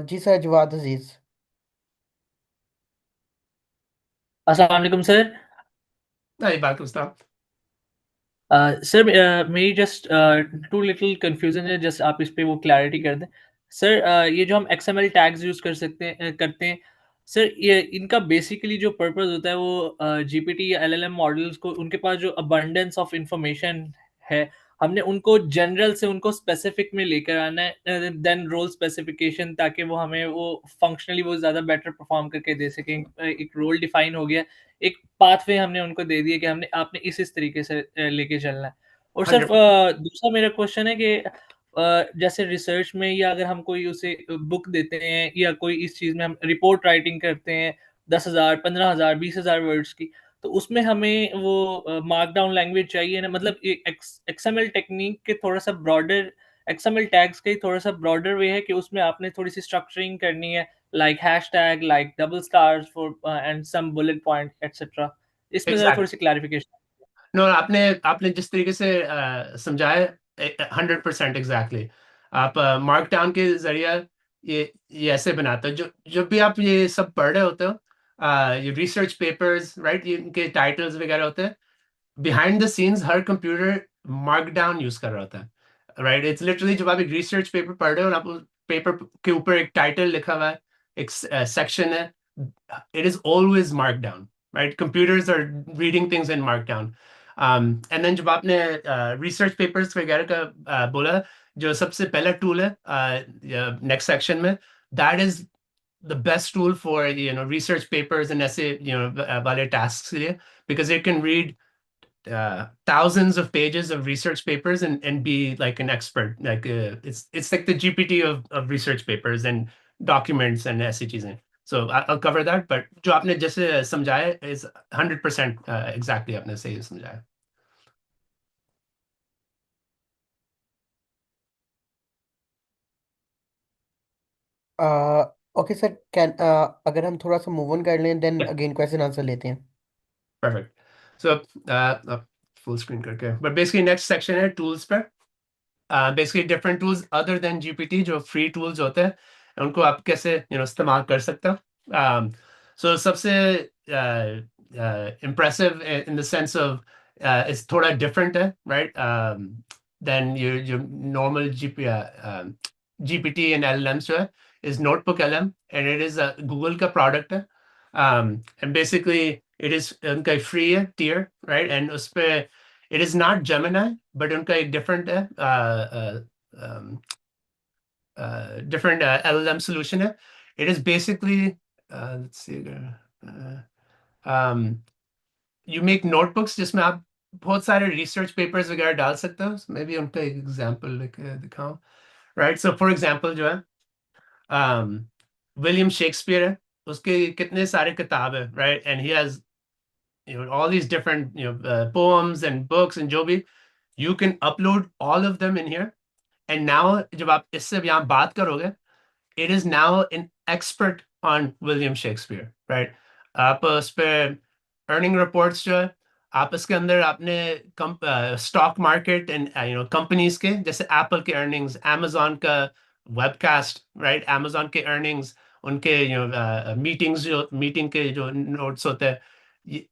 जी सर, जवाद अजीज। अस्सलाम वालेकुम सर। नहीं बात उसका। सर मेरी जस्ट टू लिटिल कन्फ्यूजन है, जस्ट आप इस पे वो क्लैरिटी कर दें। सर ये जो हम एक्सएमएल टैग्स यूज़ कर सकते हैं करते हैं, सर ये इनका बेसिकली जो पर्पस होता है वो जीपीटी या एलएलएम मॉडल्स को उनके पास जो अबंडेंस ऑफ इंफॉर्मेशन है, हमने उनको जनरल से उनको स्पेसिफिक में लेकर आना है देन रोल स्पेसिफिकेशन, ताकि वो हमें वो फंक्शनली वो ज़्यादा बेटर परफॉर्म करके दे सकें। एक रोल डिफाइन हो गया, एक पाथवे हमने उनको दे दिया कि हमने आपने इस तरीके से लेके चलना है। और सर 100। दूसरा मेरा क्वेश्चन है कि जैसे रिसर्च में या अगर हम कोई उसे बुक देते हैं या कोई इस चीज़ में हम रिपोर्ट राइटिंग करते हैं 10,000, 15,000, 20,000 वर्ड्स की, तो उसमें हमें वो मार्कडाउन लैंग्वेज चाहिए ना, मतलब एक्सएमएल टेक्निक के थोड़ा सा ब्रॉडर, एक्सएमएल टैग्स का ही थोड़ा सा ब्रॉडर वे है कि उसमें आपने थोड़ी सी स्ट्रक्चरिंग करनी है, like hashtag, like double stars for and some bullet point etcetera. इसमें ज़रा थोड़ी एग्जैक्ट। सी क्लैरिफिकेशन। नो, आपने आपने जिस तरीके से समझाया 100% एग्जैक्टली। आप मार्क डाउन के जरिए ये ऐसे बनाते हो, जो जब भी आप ये सब पढ़ रहे होते हो, ये रिसर्च पेपर्स, राइट, ये इनके टाइटल्स वगैरह होते हैं, behind the scenes her computer mark down use कर रहा होता है, राइट। इट्स लिटरली जब आप एक रिसर्च पेपर पढ़ रहे हो और आप उस पेपर के ऊपर एक टाइटल लिखा हुआ है, एक सेक्शन है, it is always marked down, right? Computers are reading things in markdown. And then जब आपने research papers वगैरह का बोला, जो सबसे पहला टूल है next section में, that is the best tool for research papers and ऐसे वाले tasks के लिए, because it can read thousands of pages of research papers and be like an expert. Like it's like the GPT of research papers and documents and ऐसी चीजें. So I'll cover that, but जो आपने जैसे समझाया is 100% exactly आपने सही समझाया. Okay sir, can अगर हम थोड़ा सा मूव ऑन कर लें, then Yeah, again question answer लेते हैं। perfect. So full screen करके, but basically next section है tools पर. Basically different tools other than GPT, जो free tools होते हैं, उनको आप कैसे इस्तेमाल कर सकते हो. So सबसे impressive in the sense of it's थोड़ा different है, right, than your normal GPT and LLMs जो है, is Notebook LM, and it is a Google का product है. And basically it is उनका free है tier, right, and उस पे it is not Gemini, but उनका एक different है, different LLM solution है. It is basically let's see, um, you make notebooks जिसमें आप बहुत सारे research papers वगैरह डाल सकते हो. Maybe उनका एक example दिखाऊं, right? So for example जो है, विलियम शेक्सपियर है, उसके कितने सारे किताब है, right, and he has all these different poems and books and जो भी, you can upload all of them in here. And now जब आप इससे यहाँ बात करोगे, it is now an expert on William Shakespeare, right? आप उस पे earning reports जो है, आप इसके अंदर आपने स्टॉक मार्केट एंड कंपनीज के, जैसे एप्पल के earnings, amazon का webcast, right, amazon के earnings, उनके मीटिंग्स, जो मीटिंग के जो नोट्स होते हैं,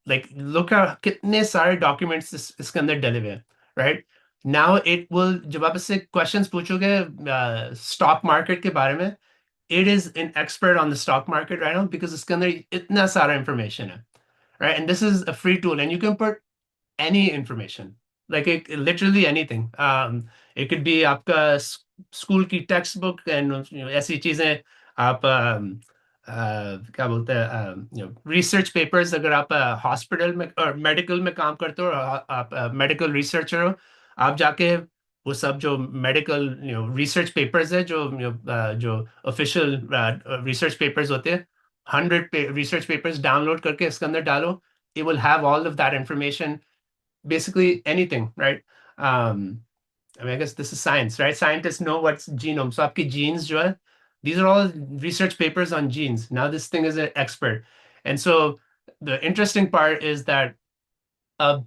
लाइक लुक कितने सारे डॉक्यूमेंट्स इसके अंदर डले हुए हैं, राइट. नाउ इट विल, जब आप इससे क्वेश्चंस पूछोगे स्टॉक मार्केट के बारे में, it is an expert on the stock market right now because इसके अंदर इतना सारा information है, right? And this is a free tool, and you can put any information, like literally anything. It could be आपका school की text book and ऐसी चीजें, आप क्या बोलते हैं, रिसर्च पेपर्स, अगर आप हॉस्पिटल में और मेडिकल में काम करते हो, और आप मेडिकल रिसर्चर हो, आप जाके वो सब जो मेडिकल रिसर्च पेपर्स है, जो ऑफिशियल रिसर्च पेपर्स होते हैं, 100 रिसर्च पेपर्स डाउनलोड करके इसके अंदर डालो. It will have all of that information basically anything, right? I mean, I guess this is science, right? Scientists know what's genome. So आपकी genes जो है, these are all research papers on genes. Now this thing is an expert. And so the interesting part is that अब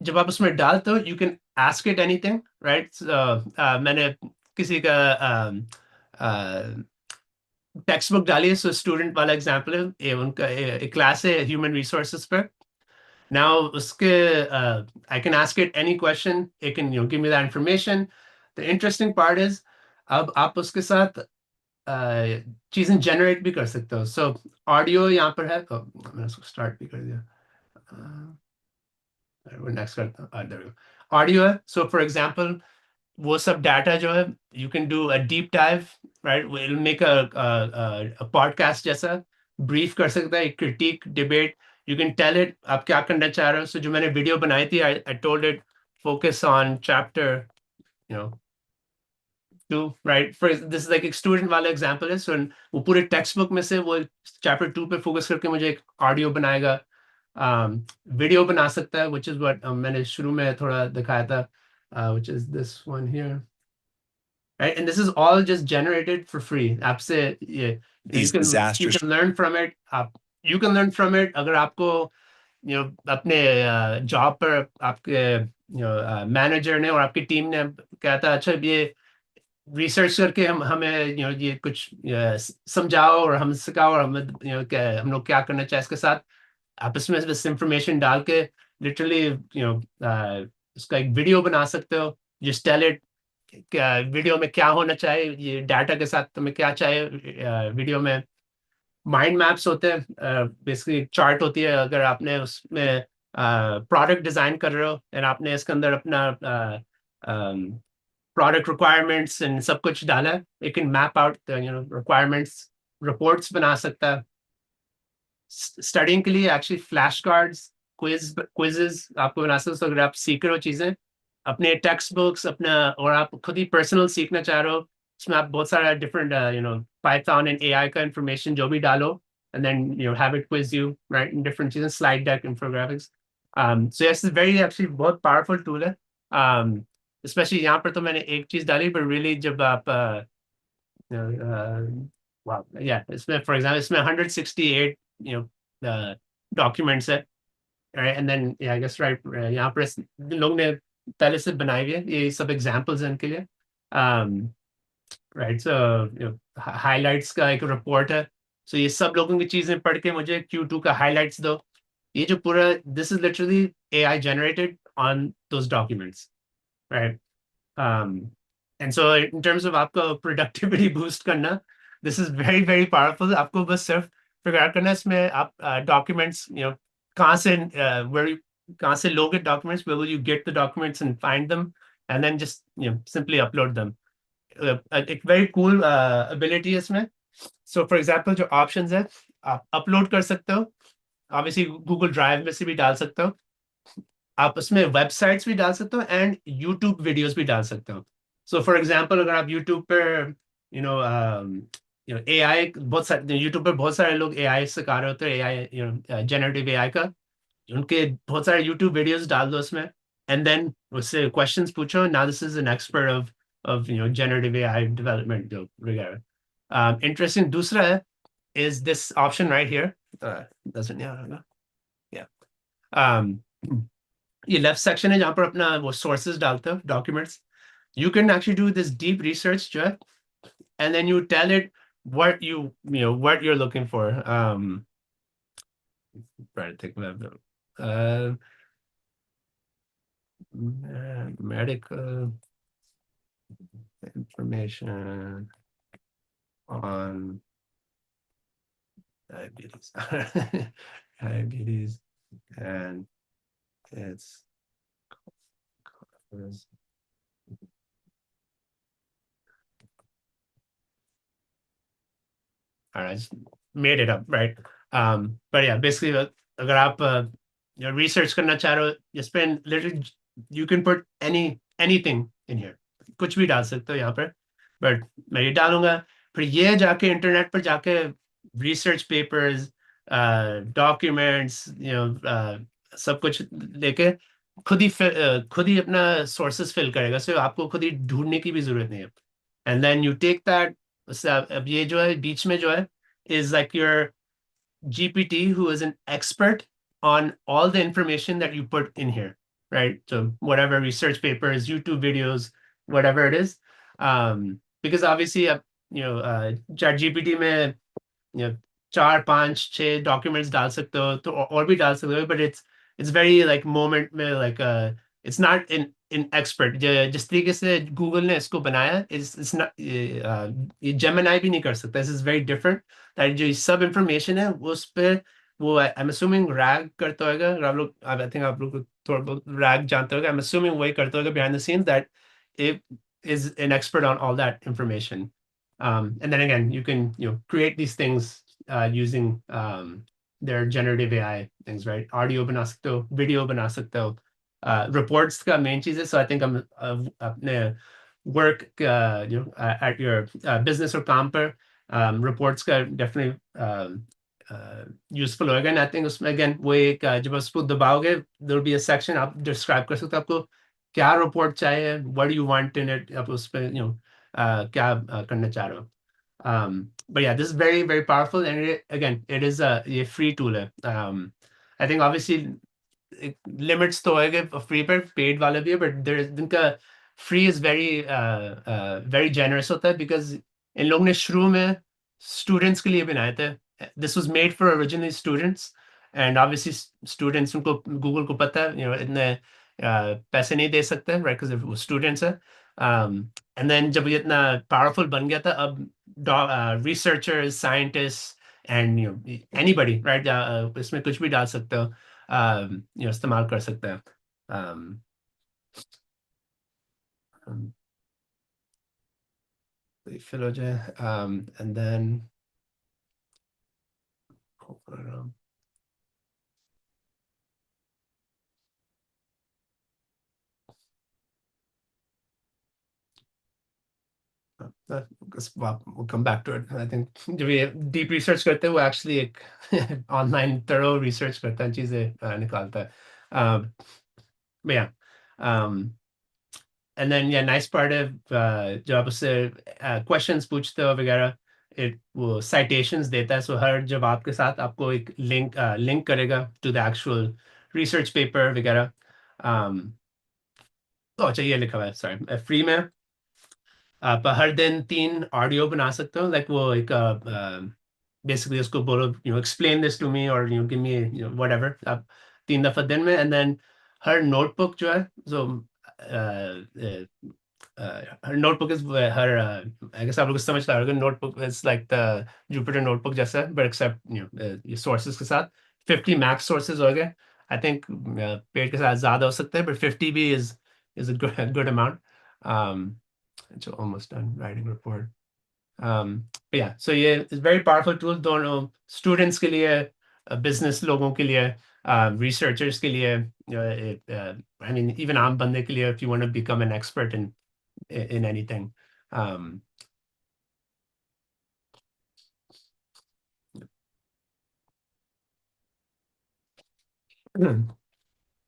जब आप उसमें डालते हो, you can ask it anything, right? So, मैंने किसी का टेक्स्ट बुक डाली है, सो स्टूडेंट वाला एग्जाम्पल है, ये उनका एक क्लास है ह्यूमन रिसोर्सेज पे. Now uske I can ask it any question. It can give me that information. The interesting part is अब आप उसके साथ चीजें जनरेट भी कर सकते हो. सो ऑडियो यहाँ पर है, तो मैंने उसको स्टार्ट भी कर दिया. नेक्स्ट करता हूँ. ऑडियो है. सो फॉर एग्जाम्पल वो सब डाटा जो है, you can do a deep dive, right? Will make a podcast जैसा ब्रीफ कर सकता है, एक critic debate. You can tell it आप क्या करना चाह रहे हो. सो जो मैंने वीडियो बनाई थी, I told it focus on chapter you know 2, right? For this like एक स्टूडेंट वाला एग्जांपल है. सो वो पूरे टेक्स्ट बुक में से वो चैप्टर 2 पे फोकस करके मुझे एक ऑडियो बनाएगा, वीडियो बना सकता है, which is what मैंने शुरू में थोड़ा दिखाया था, which is this one here. Right? And this is all just generated for free. आपसे ये These you disastrous can learn from it. You can learn from it. अगर आपको अपने जॉब पर आपके मैनेजर ने और आपकी टीम ने कहता अच्छा ये रिसर्च करके हमें ये कुछ समझाओ और हम सिखाओ और हमें हम लोग क्या करना चाहिए इसके साथ. आप इसमें बस इंफॉर्मेशन डाल के लिटरली उसका एक वीडियो बना सकते हो. जस्ट टेल इट क्या वीडियो में क्या होना चाहिए, ये डाटा के साथ तुम्हें क्या चाहिए वीडियो में. माइंड मैप्स होते हैं, बेसिकली चार्ट होती है. अगर आपने उसमें प्रोडक्ट डिजाइन कर रहे हो एंड आपने इसके अंदर अपना प्रोडक्ट रिक्वायरमेंट्स एंड सब कुछ डाला है, it can map out requirements, reports बना सकता है. स्टडिंग के लिए एक्चुअली फ्लैश कार्ड्स, क्विजेस आपको बना सकते हो. अगर आप सीख रहे हो चीजें अपने टेक्स्ट बुक्स अपना, और आप खुद ही पर्सनल सीखना चाह रहे हो, उसमें आप बहुत सारा डिफरेंट पाइथन एंड एआई का इंफॉर्मेशन जो भी डालो, and then have it quiz you, right? इन डिफरेंट चीजें, slide deck, infographics. So yes, very actually बहुत पावरफुल टूल है. स्पेशली यहाँ पर तो मैंने एक चीज डाली, पर रियली जब आप wow, yeah, इसमें फॉर एग्जाम्पल इसमें 168 डॉक्यूमेंट्स है, right? And then yeah, I guess right, यहाँ पर लोग ने पहले से बनाए हुए हैं, ये सब एग्जांपल्स हैं इनके लिए. राइट, सो हाइलाइट्स का एक रिपोर्ट है. सो ये सब लोगों की चीजें पढ़ के मुझे Q2 का हाइलाइट्स दो. ये जो पूरा, this is literally AI generated on those documents, right? And so in terms of आपका productivity boost करना, this is very very powerful. आपको बस सिर्फ फिगर आउट करना है इसमें आप documents, कहाँ से कहाँ से लोगे documents, where will you get the documents and find them, and then just simply upload them. एक very cool ability है इसमें. So for example जो options है, आप upload कर सकते हो, obviously Google Drive में से भी डाल सकते हो, आप उसमें वेबसाइट्स भी डाल सकते हो एंड यूट्यूब वीडियोस भी डाल सकते हो. सो फॉर एग्जांपल अगर आप यूट्यूब पर एआई, बहुत सारे यूट्यूब पर बहुत सारे लोग एआई सिखा रहे होते हैं, एआई जनरेटिव एआई का, उनके बहुत सारे यूट्यूब वीडियोस डाल दो उसमें, एंड देन उससे क्वेश्चंस पूछो. Now this is an expert of generative AI development जो वगैरह. इंटरेस्टिंग दूसरा है is this option right here. Doesn't, yeah. ये लेफ्ट सेक्शन है जहां पर अपना वो सोर्सेज डालते हो, documents. You can actually do this deep research जो है, and then you tell it what what you're looking for. Trying to think of that. Medical information on diabetes. Diabetes and its causes. All right, I just made it up, right? But yeah, basically, अगर आप research करना चाह रहे हो, just spend literally, you can put anything in here, कुछ भी डाल सकते हो यहाँ पर. But मैं ये डालूंगा, फिर ये जाके इंटरनेट पर जाके research papers, documents, सब कुछ लेके खुद ही अपना सोर्सेस फिल करेगा, सो आपको खुद ही ढूंढने की भी जरूरत नहीं है। And then you take that, अब ये जो है बीच में जो है is like your GPT, who is an expert on all the information that you put in here, right? So whatever research papers, YouTube videos, whatever it is, because obviously, Chat GPT में you know, 4 5 6 documents डाल सकते हो, तो और भी डाल सकते हो, but it's very like moment में like it's not in expert. जिस तरीके से गूगल ने इसको बनाया, इट्स नॉट, ये जेमिनाई भी नहीं कर सकता, this is very different. That जो सब इंफॉर्मेशन है वो उस पे, वो आई एम असूमिंग रैग करता होगा, अगर आप लोग, आई थिंक आप लोग को थोड़ा बहुत रैग जानते होगा, आई एम असूमिंग वही करता होगा behind the scenes, that it is an expert on all that information. And then again, you can create these things using their generative AI things, right? Audio बना सकते हो, video बना सकते हो, reports का main चीज़ है। So I think I'm अपने work at your business or काम पर reports का definitely useful होगा। And I think उसमें again वो एक जब आप उसको दबाओगे, there will be a section, आप describe कर सकते हो आपको क्या report चाहिए, what do you want in it, आप उस पे क्या करना चाह रहे हो। But yeah, this is very, very powerful. And again, it is a free tool. I think obviously limits तो है कि फ्री पर पेड वाले भी है, बट देर इनका free is very very generous होता है, बिकॉज इन लोगों ने शुरू में स्टूडेंट्स के लिए बनाए थे। This was made for originally students, and obviously students, उनको गूगल को पता है इतने पैसे नहीं दे सकते, राइट, बिकॉज वो स्टूडेंट्स है। एंड देन जब ये इतना पावरफुल बन गया था, अब researchers, scientist and anybody, right, इसमें कुछ भी डाल सकते हो, इस्तेमाल कर सकते हैं। um, um, fill हो जाए, and then open it up. We'll come back to it. I think जब ये deep research करते हैं, वो actually एक online thorough research करता है, चीजें निकालता है। But yeah, um, and then yeah, nice part है, जब आप उससे questions पूछते हो वगैरह, वो citations देता है, so हर जवाब के साथ आपको एक link करेगा to the actual research paper वगैरह। तो अच्छा, ये लिखा हुआ है, सॉरी, फ्री में आप हर दिन 3 ऑडियो बना सकते हो, लाइक वो एक बेसिकली उसको बोलो एक्सप्लेन दिस टू मी, और गिव मी व्हाटएवर, आप 3 दफा दिन में। एंड देन हर नोटबुक जो है, जो हर नोटबुक इज हर आई गेस आप लोग समझ पा रहे हो, notebook is like the Jupyter notebook जैसा, बट एक्सेप्ट ये सोर्सेज के साथ 50 मैक्स सोर्सेज हो गए। आई थिंक पेड के साथ ज्यादा हो सकते हैं, बट 50 भी is a good amount. It's almost done writing report. But yeah, so yeah, it's very powerful tool दोनों students के लिए, business लोगों के लिए, researchers के लिए, I mean even आम बंदे के लिए, if you want to become an expert in anything. Um,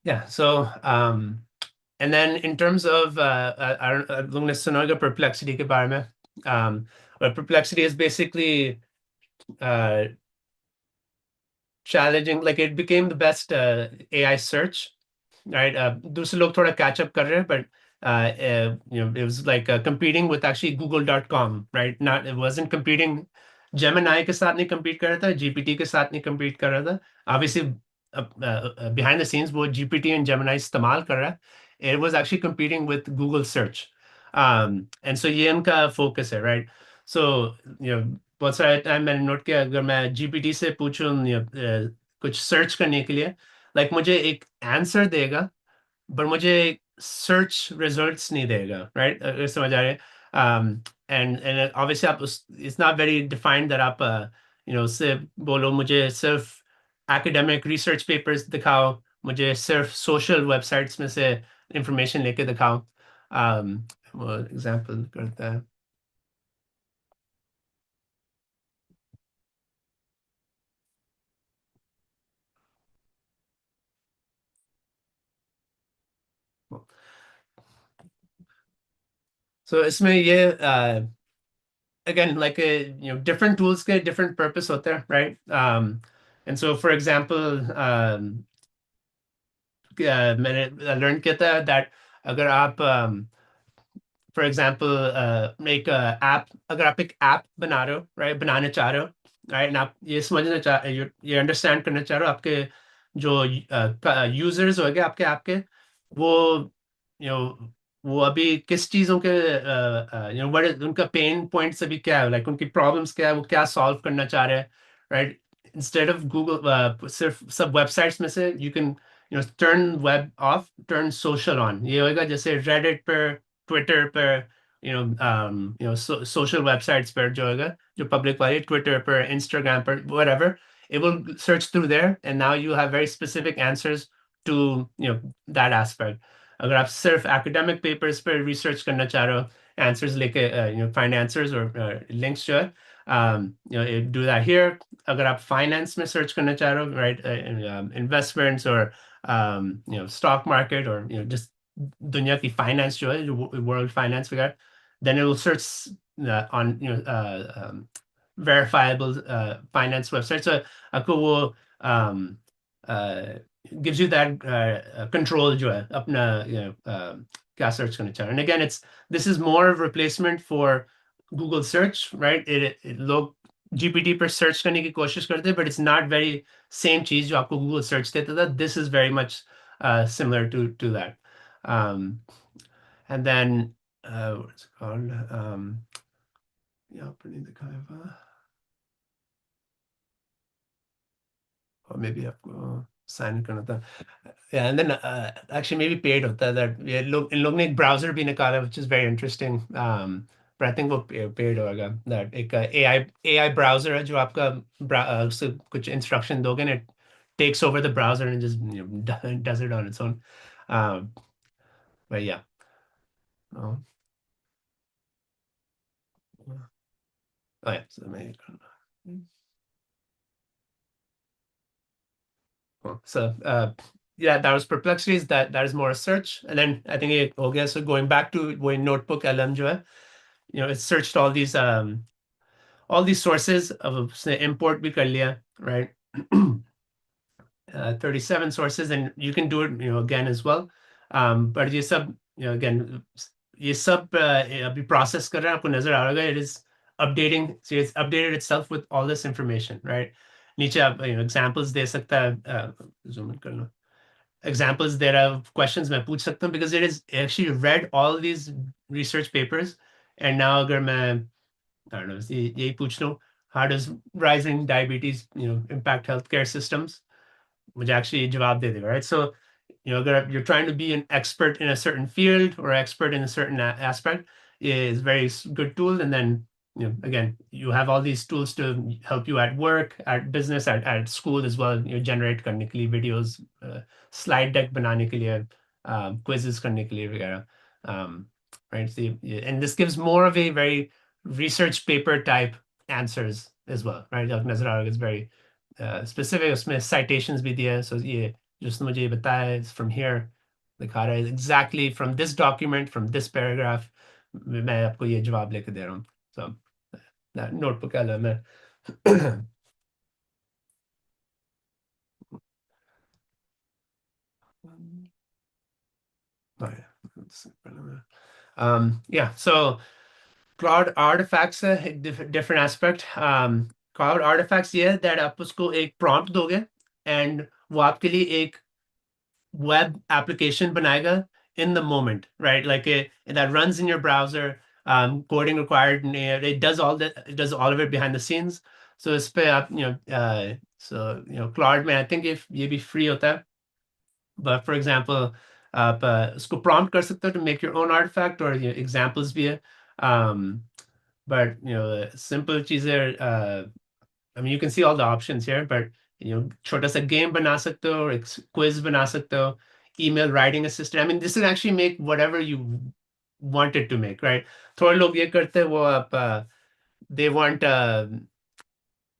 yeah, so and then in terms of I don't लोगों ने सुना होगा perplexity के बारे में, but perplexity is basically challenging, like it became the best AI search, right? दूसरे लोग थोड़ा catch up कर रहे हैं, but it was like competing with actually google.com, right? Not, it wasn't competing, Gemini के साथ नहीं compete कर रहा था, GPT के साथ नहीं compete कर रहा था। Obviously behind the scenes वो GPT and Gemini इस्तेमाल कर रहा है, it was actually competing with Google search. And so ये उनका focus है, right? So बहुत सारे टाइम मैंने नोट किया, अगर मैं जीपीटी से पूछूं कुछ सर्च करने के लिए, लाइक मुझे एक आंसर देगा, बट मुझे सर्च रिजल्ट्स नहीं देगा, राइट, समझ आ रहे हैं। एंड ऑब्वियसली आप उस, it's not very defined that आप उससे बोलो मुझे सिर्फ एकेडमिक रिसर्च पेपर्स दिखाओ, मुझे सिर्फ सोशल वेबसाइट्स में से इंफॉर्मेशन लेके दिखाओ। वो एग्जांपल करता है। So इसमें ये again like different tools के different purpose होते हैं, right? And so for example मैंने learn किया था that अगर आप फॉर एग्जाम्पल एक ऐप, अगर आप एक ऐप बना रहे हो, राइट, बनाने चाह रहे हो, राइट, आप ये समझना चाह ये अंडरस्टैंड करना चाह रहे हो आपके जो यूजर्स हो गए आपके ऐप के, वो यू नो वो अभी किस चीज़ों के उनका पेन पॉइंट्स अभी क्या है, लाइक उनकी प्रॉब्लम्स क्या है, वो क्या सॉल्व करना चाह रहे हैं, राइट? इंस्टेड ऑफ गूगल सिर्फ सब वेबसाइट्स में से you can turn web of, turn social on. ये होगा जैसे रेडिट पर, ट्विटर पर, सोशल वेबसाइट्स पर जो होगा, जो पब्लिक वाली, ट्विटर पर, इंस्टाग्राम पर, whatever, it will search through there and now you have very specific answers to that aspect. अगर आप सिर्फ academic papers पर research करना चाह रहे हो, answers लेके find answers or links जो है, do that here. अगर आप finance में search करना चाह रहे हो, right, investments or stock market or just दुनिया की फाइनेंस जो है, जो वर्ल्ड फाइनेंस वगैरह, then it will search on verifiable finance website. So आपको वो gives you that control जो है अपना क्या search करना चाह रहे हैं. And again, this is more of replacement for Google search, right? लोग GPT पर search करने की कोशिश करते हैं, but it's not very same चीज जो आपको Google search देता था. This is very much similar to that. And then what's it called? Yeah, putting the kind of or maybe आपको sign in करना था. Yeah, and then actually maybe paid होता है that ये लोग इन लोग ने एक browser भी निकाला, which is very interesting. But I think वो paid होगा, that एक AI browser है जो आपका उससे कुछ instruction दोगे ना, it takes over the browser and just does it on its own. But yeah. Oh, yeah, so maybe. Cool. So yeah, that was perplexities. That is more a search, and then I think okay. So going back to वो notebook LM जो है, it searched all these sources of say import भी कर लिया, right? 37 sources, and you can do it again as well. But ये सब again ये सब अभी process कर रहा है, आपको नजर आ रहा है, it is updating, so it's updated itself with all this information, right? नीचे आप examples दे सकता है, zoom in कर लो, examples there of questions मैं पूछ सकता हूँ, because it is actually read all these research papers, and now अगर मैं I don't know यही पूछ लूँ, how does rising diabetes impact healthcare systems, मुझे actually जवाब दे देगा, right? So अगर you're trying to be an expert in a certain field or expert in a certain aspect, is very good tool. And then again, you have all these tools to help you at work, at business, at school as well. Generate करने के लिए videos, slide deck बनाने के लिए, quizzes करने के लिए वगैरह, right? So, and this gives more of a very research paper type answers as well, right? like नजर आ रहा है, it's very specific, उसमें citations भी दिया है, so ये जिसने मुझे बताया है, it's from here, दिखा रहा है exactly from this document, from this paragraph, मैं आपको ये जवाब लेके दे रहा हूँ. So notebook अलग है. Oh, yeah, so cloud artifacts है एक different aspect. Cloud artifacts ये है that आप उसको एक prompt दोगे and वो आपके लिए एक web application बनाएगा in the moment, right? Like that runs in your browser, coding required, and it does all that, it does all of it behind the scenes. So इस पे आप Claude में I think if ये भी free होता है, but for example आप उसको prompt कर सकते हो to make your own artifact, or examples भी है, but simple चीजें, I mean, you can see all the options here, but छोटा सा game बना सकते हो, एक quiz बना सकते हो, email writing assistant. I mean, this will actually make whatever you want it to make, right? थोड़े लोग ये करते हैं, वो आप they want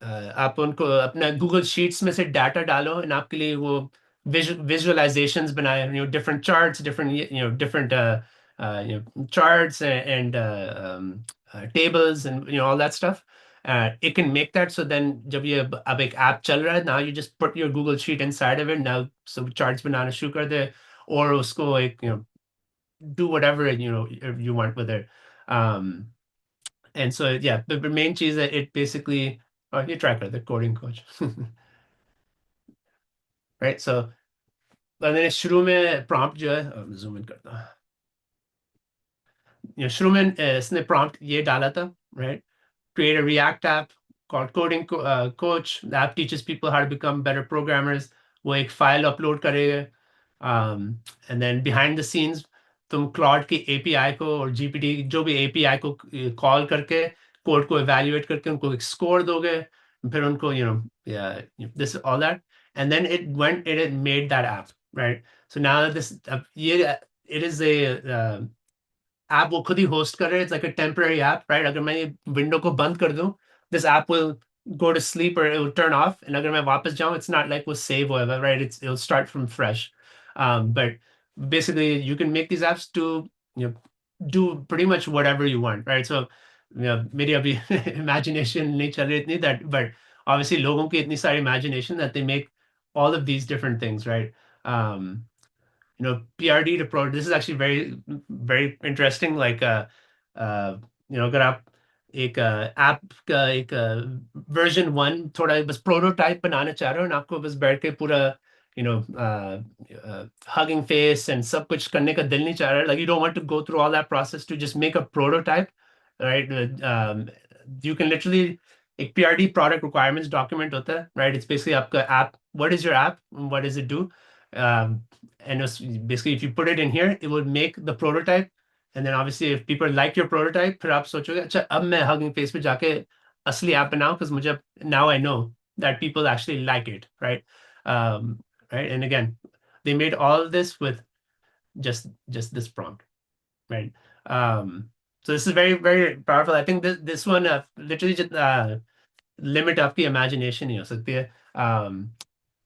आप उनको अपना Google Sheets में से डाटा डालो, and आपके लिए वो visualizations बनाए, different charts, different different charts and tables and all that stuff. It can make that. So then जब ये अब एक app चल रहा है, now you just put your Google Sheet inside of it now, so charts बनाना शुरू कर दे, और उसको एक do whatever you want with it. And so yeah, the main cheese that it basically, oh, you track it, the coding coach. Right, so मैंने शुरू में prompt जो है, zoom in करता हूँ, शुरू में इसने prompt ये डाला था, right? Create a React app called Coding Coach. The app teaches people how to become better programmers. वो एक file upload करेगा, and then behind the scenes तुम Claude की API को और GPT जो भी API को call करके कोड को evaluate करके उनको एक score दोगे, फिर उनको yeah, this all that, and then it made that app, right? So now that this ये it is a ऐप वो खुद ही होस्ट कर रहे हैं. It's like a temporary app, right? अगर मैं ये विंडो को बंद कर दूं, this app will go to sleep or it will turn off, and अगर मैं वापस जाऊं, it's not like we'll save whatever, right? It'll start from fresh. But basically you can make these apps to do pretty much whatever you want, right? So मेरी अभी imagination नहीं चल रही इतनी, that but obviously लोगों की इतनी सारी imagination that they make all of these different things, right? PRD to pro. This is actually very, very interesting. Like, अगर आप एक ऐप का एक वर्जन 1 थोड़ा बस प्रोटोटाइप बनाना चाह रहे हो, और आपको बस बैठ के पूरा hugging face and सब कुछ करने का दिल नहीं चाह रहा है, like you don't want to go through all that process to just make a prototype, right? You can literally, एक PRD product requirements document होता है, right? It's basically आपका app, what is your app, what does it do? And basically if you put it in here, it will make the prototype. And then obviously if people like your prototype, फिर आप सोचोगे अच्छा अब मैं hugging face पे जाके असली app बनाऊं, because मुझे now I know that people actually like it, right? Right, and again they made all of this with just this prompt, right? So this is very, very powerful. I think this one literally just limit आपकी imagination नहीं हो सकती है,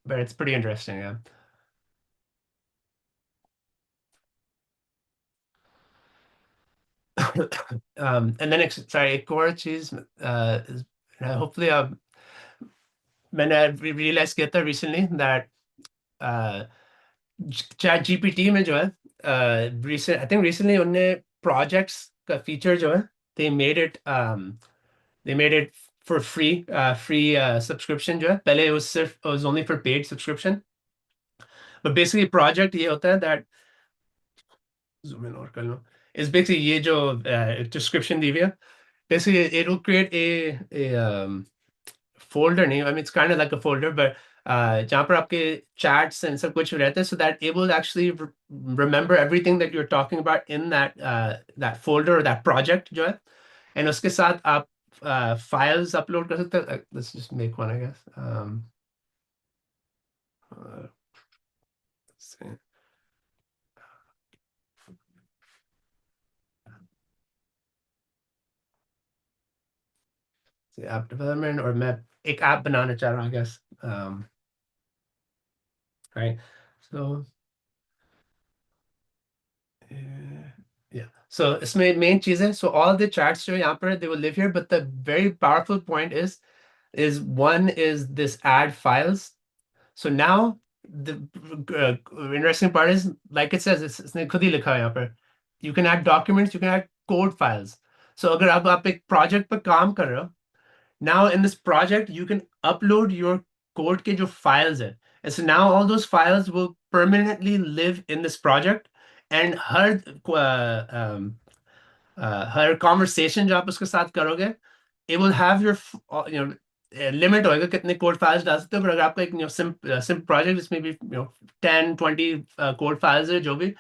but it's pretty interesting, yeah. And then sorry, एक और चीज hopefully मैंने realize किया था recently that chat GPT में जो है I think recently उनने projects का feature जो है, they made it for free subscription जो है. पहले it was only for paid subscription, but basically project ये होता है that zoom in और कर लो, is basically ये जो description दी हुई है, basically it will create a folder नहीं, I mean it's kind of like a folder, but जहाँ पर आपके chats and सब कुछ रहते हैं, so that it will actually remember everything that you're talking about in that folder or that project जो है, and उसके साथ आप files upload कर सकते हैं. Let's just make one, I guess. Let's see. App development, or मैं एक app बनाना चाह रहा हूँ, I guess. Right, so yeah, so इसमें main चीज है, so all the chats जो यहाँ पर they will live here, but the very powerful point is one is this add files. So now the interesting part is, like it says, इसने खुद ही लिखा है यहाँ पर, you can add documents, you can add code files. So अगर आप एक project पर काम कर रहे हो, now in this project you can upload your code के जो files है, and so now all those files will permanently live in this project, and her conversation जो आप उसके साथ करोगे, it will have your limit होएगा कितने code files डाल सकते हो, पर अगर आपका एक simple project जिसमें भी 10 20 code files है जो भी,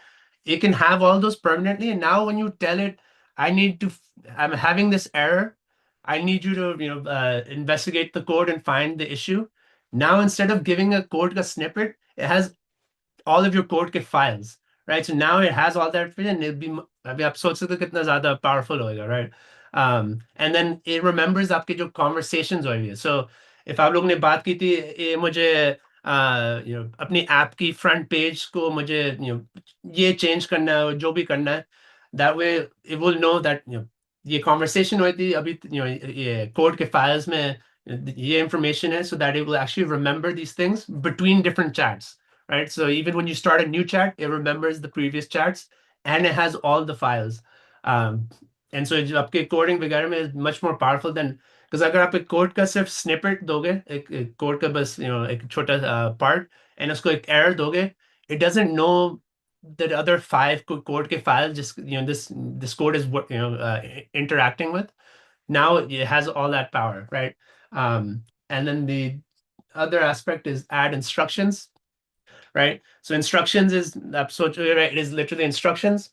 it can have all those permanently. And now when you tell it, I'm having this error, I need you to investigate the code and find the issue. Now instead of giving a code snippet, it has all of your code के files, right? So now it has all that for you, and it'll be अभी आप सोच सकते हो कितना ज़्यादा powerful होएगा, right? And then it remembers आपके जो conversations हुई है. So if आप लोग ने बात की थी, ये मुझे अपनी ऐप की फ्रंट पेज को मुझे ये चेंज करना है, जो भी करना है, that way it will know that ये conversation हुई थी अभी ये code के files में ये information है, so that it will actually remember these things between different chats, right? So even when you start a new chat, it remembers the previous chats and it has all the files. um, and so जो आपके coding वगैरह में is much more powerful than, because अगर आप एक code का सिर्फ snippet दोगे, एक कोड का बस एक छोटा पार्ट, एंड उसको एक एरर दोगे, it doesn't know the other five code के files just this code is what interacting with. Now it has all that power, right? And then the other aspect is add instructions, right? So instructions is absolutely right. It is literally instructions.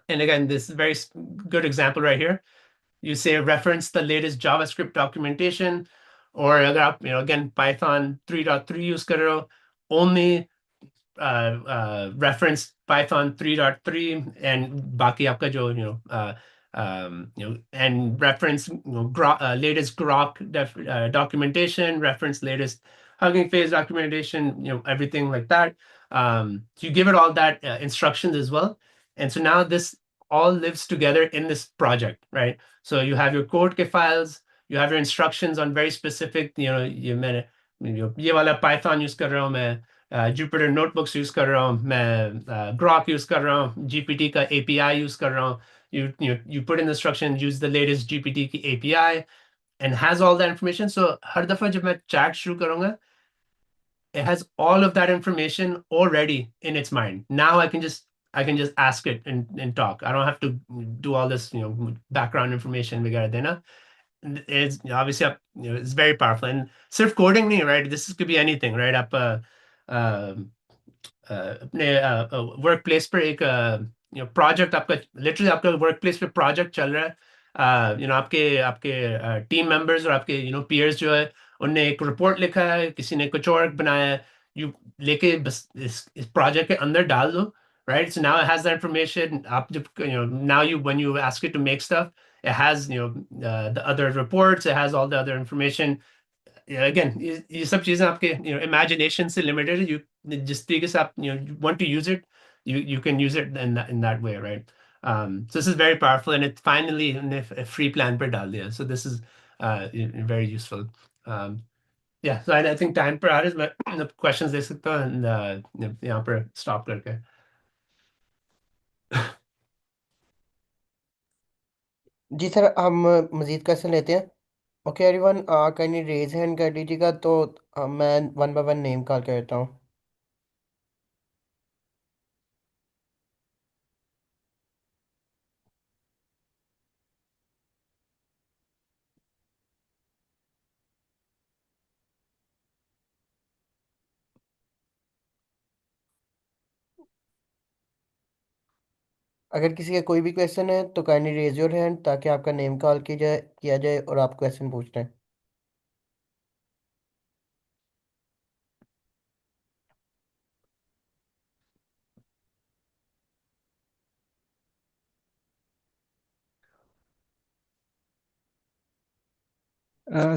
And again, this is a very good example right here. You say reference the latest JavaScript documentation, or अगर आप again Python 3.3 use कर रहे हो, only reference Python 3.3 and बाकी आपका जो and reference latest Grok documentation, reference latest Hugging Face documentation, everything like that. So you give it all that instructions as well, and so now this all lives together in this project, right? So you have your code के files, you have your instructions on very specific, ये वाला Python use कर रहा हूँ मैं, Jupyter notebooks use कर रहा हूँ मैं, Grok use कर रहा हूँ, GPT का API use कर रहा हूँ. You put in the instruction, use the latest GPT की API, and has all that information. So हर दफा जब मैं chat शुरू करूँगा, it has all of that information already in its mind. Now I can just ask it and talk. I don't have to do all this background information वगैरह देना. It's obviously it's very powerful, and सिर्फ coding नहीं, right? This could be anything, right? आप अपने work place पर एक project आपका, literally आपका वर्क प्लेस पे प्रोजेक्ट चल रहा है, आपके आपके टीम मेंबर्स और आपके पीयर्स जो है, उनने एक रिपोर्ट लिखा है, किसी ने कुछ और बनाया है, यू लेके बस इस प्रोजेक्ट के अंदर डाल दो, right? So now it has that information. आप जब now when you ask it to make stuff, it has the other reports, it has all the other information. Again, ये सब चीजें आपके imagination से limited है. जिस तरीके से आप you want to use it, you can use it in that way, right? So this is very powerful, and it finally a free plan per डाल दिया. So this is very useful. Yeah, so I think time per hour is मैं questions दे सकता हूँ, and यहाँ पर stop करके. जी sir, हम मज़ीद क्वेश्चन लेते हैं. Okay everyone, can you raise hand कर दीजिएगा, तो मैं one by one name call कर देता हूँ. अगर किसी का कोई भी क्वेश्चन है तो काइंडली रेज योर हैंड, ताकि आपका नेम कॉल किया जाए और आप क्वेश्चन पूछ लें.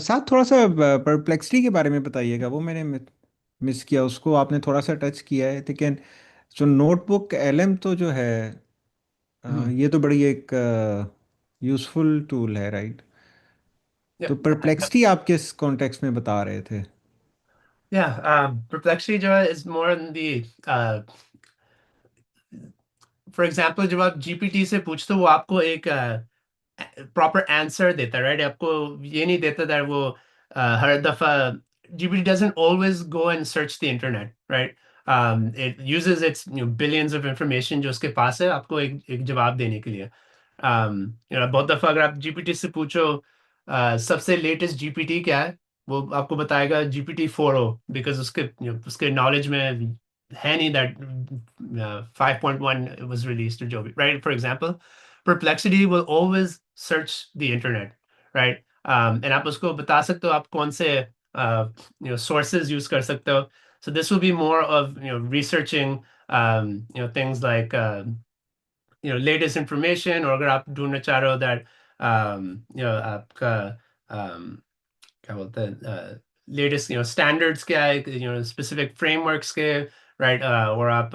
साथ थोड़ा सा परप्लेक्सिटी के बारे में बताइएगा, वो मैंने मिस किया, उसको आपने थोड़ा सा टच किया है, लेकिन जो नोटबुक एलएम तो जो है, ये तो बड़ी एक यूज़फुल टूल है, राइट? Yeah, तो परप्लेक्सिटी आप किस कॉन्टेक्स्ट में बता रहे थे? yeah. Perplexity जो है is more in the for example, जब आप GPT से पूछते हो, वो आपको एक प्रॉपर आंसर देता है, राइट? आपको ये नहीं देता that वो हर दफा GPT doesn't always go and search the internet, right? It uses its billions of information जो उसके पास है, आपको एक जवाब देने के लिए. बहुत दफा अगर आप जीपीटी से पूछो सबसे लेटेस्ट जीपीटी क्या है, वो आपको बताएगा जीपीटी 4o, बिकॉज उसके नॉलेज में है नहीं दैट 5.1 was released or जो भी, right? For example, perplexity will always search the internet, right? And आप उसको बता सकते हो आप कौन से sources use कर सकते हो. So this will be more of researching things like latest information, और अगर आप ढूंढना चाह रहे हो that आपका क्या बोलते हैं लेटेस्ट स्टैंडर्ड्स क्या है, स्पेसिफिक फ्रेमवर्क्स के, राइट? और आप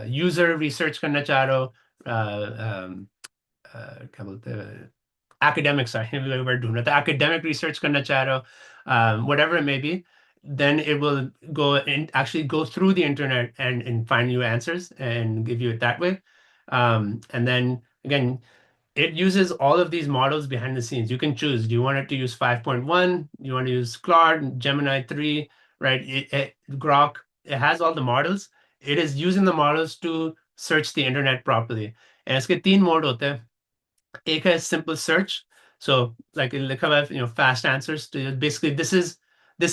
यूजर रिसर्च करना चाह रहे हो, क्या बोलते हैं, academic sorry word ढूंढ रहा था, academic research करना चाह रहे हो, whatever it may be, then it will go and actually go through the internet and find you answers and give you it that way. And then again, it uses all of these models behind the scenes. You can choose. Do you want it to use 5.1? Do you want to use Claude, Gemini 3, right? Grok, it has all the models. It is using the models to search the internet properly. And इसके तीन mode होते हैं. एक है simple search. So like लिखा हुआ है, fast answers. तो basically this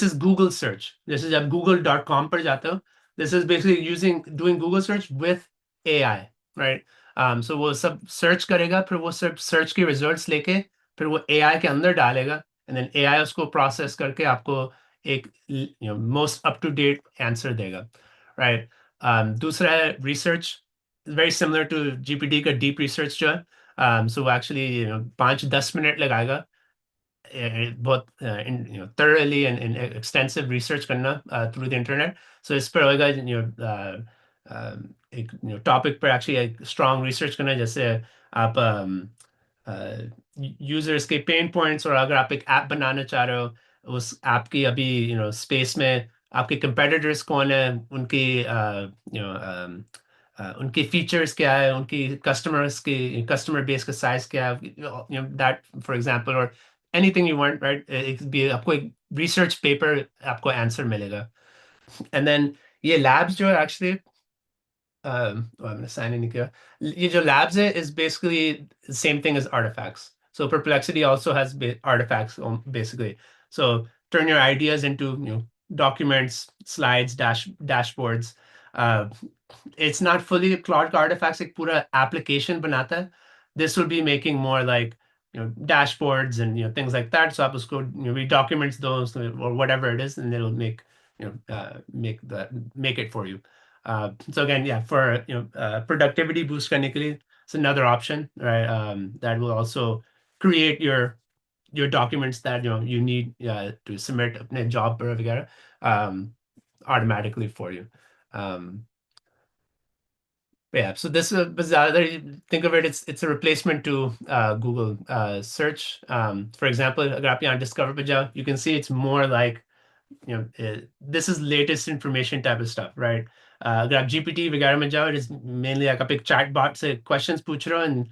is Google search. This is जब google.com पर जाते हो. This is basically doing Google search with AI, right? So वो सब search करेगा, फिर वो सब search के results लेके फिर वो AI के अंदर डालेगा, and then AI उसको process करके आपको एक most up to date answer देगा, right? दूसरा है research, very similar to GPT का deep research जो है. So actually 5-10 मिनट लगाएगा बहुत thoroughly and extensive research करना through the internet. So इस पर होगा एक topic पर actually एक strong research करना, जैसे आप users के pain points, और अगर आप एक app बनाना चाह रहे हो, उस app की अभी space में आपके competitors कौन है, उनकी उनकी फीचर्स क्या है, उनकी कस्टमर बेस का साइज क्या है, दैट फॉर एग्जांपल, और एनीथिंग यू वांट, राइट? एक भी आपको एक रिसर्च पेपर आपको आंसर मिलेगा. एंड देन ये लैब्स जो है एक्चुअली मैंने साइन इन नहीं किया. ये जो labs है is basically the same thing as artifacts. So Perplexity also has artifacts basically. So turn your ideas into documents, slides, dashboards. Uh, it's not fully Claude का artifacts एक पूरा application बनाता है. This will be making more like dashboards and things like that. So आप उसको read documents those or whatever it is, and it'll make make it for you. So again, yeah, for productivity boost करने के लिए, it's another option, right? That will also create your documents that you need to submit अपने job पर वगैरह automatically for you. Yeah, so this is think of it, it's a replacement to Google search. For example, अगर आप यहाँ discover पे जाओ, you can see it's more like this is latest information type of stuff, right? अगर आप GPT वगैरह में जाओ, it is mainly like आप एक chat bot से questions पूछ रहे हो, and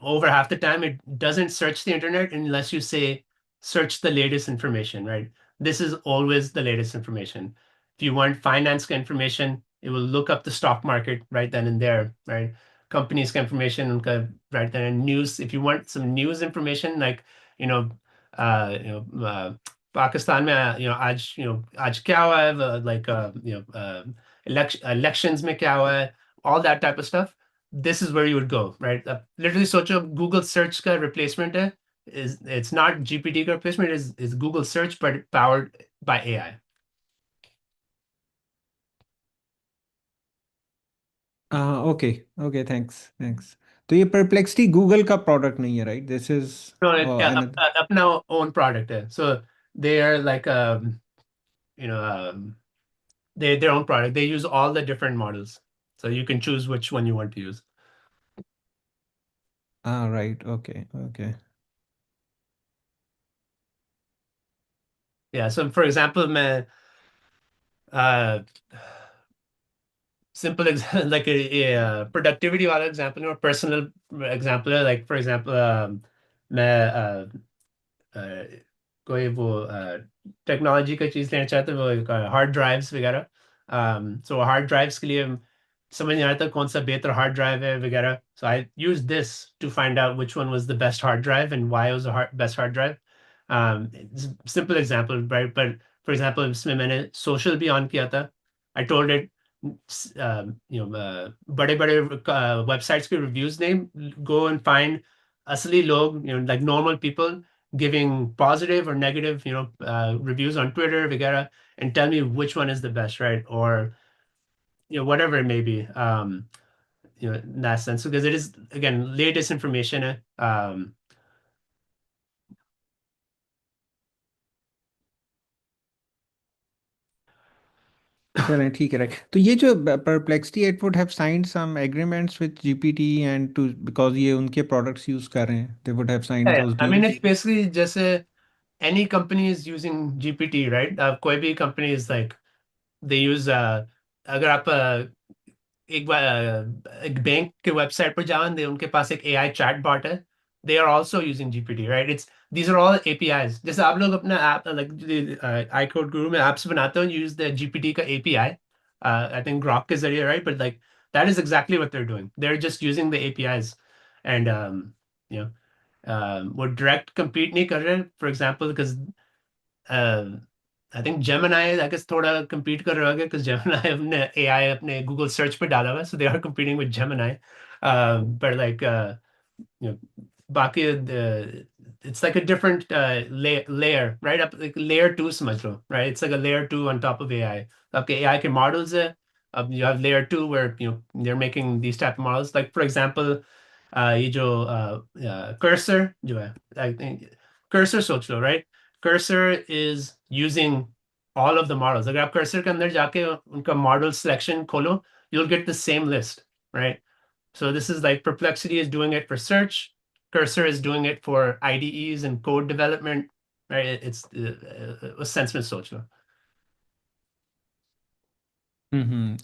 over half the time it doesn't search the internet unless you say search the latest information, right? This is always the latest information. If you want finance information, it will look up the stock market right then and there, right? Companies information right then, and news. If you want some news information, like you know, Pakistan में आज क्या हुआ है, like elections में क्या हुआ है, all that type of stuff. This is where you would go, right? Literally सोचो Google search का replacement है, is it's not GPT का replacement, is Google search but powered by AI. Okay okay, thanks thanks. तो ये perplexity Google का product नहीं है, right? This is No, another. अपना own product है. So they are like you know their own product. They use all the different models, so you can choose which one you want to use. Right, okay okay. Yeah. So for example, मैं uh, simple like a productivity वाला example or personal example है, like for example मैं कोई वो technology का चीज़ लेना चाहते हो, वो हार्ड ड्राइव्स वगैरह. सो हार्ड ड्राइव्स के लिए समझ नहीं आता कौन सा बेहतर हार्ड ड्राइव है वगैरह. So I use this to find out which one was the best hard drive and why it was the best hard drive. Simple example, right? But for example, इसमें मैंने social भी on किया था. I told it बड़े बड़े websites के reviews नहीं, go and find असली लोग, like normal people giving positive or negative, reviews on Twitter, vagara, and tell me which one is the best, right? Or whatever it may be. In that sense, because it is again latest information. चलें ठीक है right. तो ये जो Perplexity it would have signed some agreements with GPT and too because ये उनके products use कर रहे हैं, they would have signed Yeah, those I mean, deals. it's basically just any company is using GPT, right? कोई भी company is like they use अगर आप एक बार एक बैंक के वेबसाइट पर जाओ दे उनके पास एक एआई चैट बॉट है. They are also using GPT, right? It's these are all APIs. जैसे आप लोग अपना ऐप लाइक आई कोड गुरु में एप्स बनाते हो, यूज द जीपीटी का एपीआई, आई थिंक ग्रॉक के जरिए, right? But like that is exactly what they are doing. They are just using the APIs and you know वो direct compete नहीं कर रहे. For example, because I think Gemini I guess थोड़ा compete कर रहा है, because जेमिनाई अपने AI अपने गूगल सर्च पे डाला हुआ है, so they are competing with Gemini. But like you know, बाकी it's like a different layer, right? Up like layer 2 समझ लो, right? It's like a layer 2 on top of AI. आपके AI के models है. अब you have layer 2 where they're making these type of models. Like for example, ये जो cursor जो है, I think cursor सोच लो, right? Cursor is using all of the models. अगर आप cursor के अंदर जाके उनका model selection खोलो, you'll get the same list, right? So this is like Perplexity is doing it for search. Cursor is doing it for IDEs and code development, right? It's a sense में सोच लो.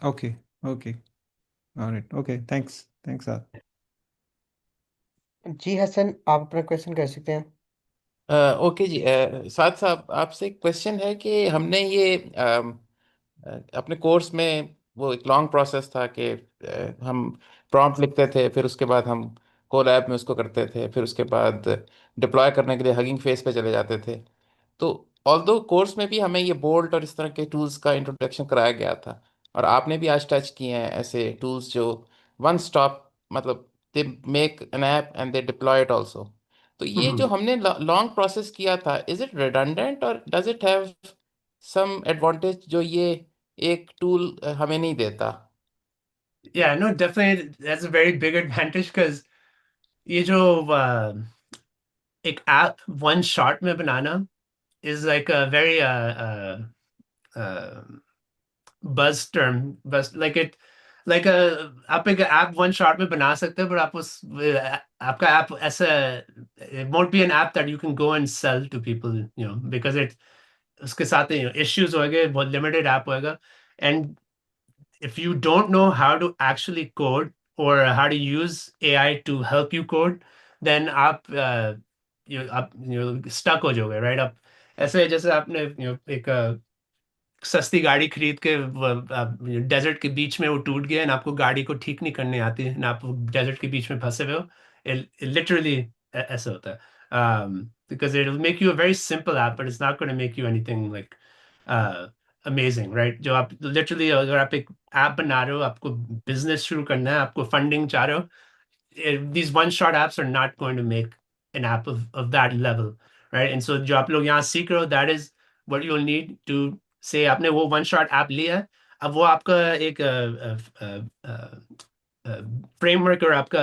Okay okay alright okay thanks thanks sir. जी हसन, आप अपना question कर सकते हैं। Okay जी, साथ साहब आपसे एक क्वेश्चन है कि हमने ये अपने कोर्स में वो एक लॉन्ग प्रोसेस था कि हम प्रॉम्प्ट लिखते थे, फिर उसके बाद हम कोलैब में उसको करते थे, फिर उसके बाद डिप्लॉय करने के लिए हगिंग फेस पे चले जाते थे। तो ऑल्दो कोर्स में भी हमें ये बोल्ट और इस तरह के टूल्स का इंट्रोडक्शन कराया गया था, और आपने भी आज टच किए हैं ऐसे टूल्स जो वन स्टॉप, मतलब they make an app and they deploy it also. तो ये जो हमने लॉन्ग प्रोसेस किया था, इज इट रिडंडेंट और does it have some advantage जो ये एक टूल हमें नहीं देता? Yeah, no, definitely that's a very big advantage, because ये जो एक app one shot में बनाना is like a very uh, buzz term, buzz like it like a आप एक ऐप वन शॉट में बना सकते हो, पर आप उस आपका ऐप ऐसा it won't be an app that you can go and sell to people, because it उसके साथ issues होंगे, बहुत limited app होएगा. And if you don't know how to actually code or how to use AI to help you code, then आप stuck हो जाओगे, right? आप ऐसे जैसे आपने एक सस्ती गाड़ी खरीद के डेजर्ट के बीच में वो टूट गया, ना आपको गाड़ी को ठीक नहीं करने आती, ना आप डेजर्ट के बीच में फंसे हुए हो. लिटरली ऐसा होता है. Because it will make you a very simple app, but it's not going to make you anything like amazing, right? जो आप लिटरली अगर आप एक ऐप बना रहे हो, आपको बिजनेस शुरू करना है, आपको फंडिंग चाह रहे हो, these one shot apps are not going to make an app of that level, right? And so जो आप लोग यहाँ सीख रहे हो, that is what you'll need to say आपने वो one shot app लिया है, अब वो आपका एक फ्रेमवर्क और आपका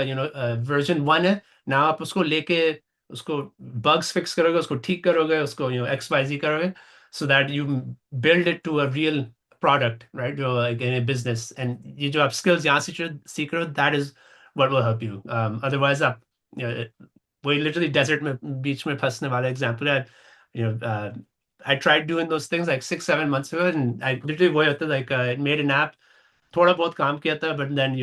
वर्जन 1 है ना, आप उसको लेके उसको बग्स फिक्स करोगे, उसको ठीक करोगे, उसको एक्स वाई जी करोगे, so that you build it to a real product, right? जो इन ए बिजनेस. एंड ये जो आप स्किल्स यहाँ से सीख रहे हो, that is what will help you. Otherwise आप वही लिटरली डेजर्ट में बीच में फंसने वाला एग्जांपल है. you know uh, I tried doing those things like 6-7 months ago, and I literally वही होता like it made an app, थोड़ा बहुत काम किया था, बट देन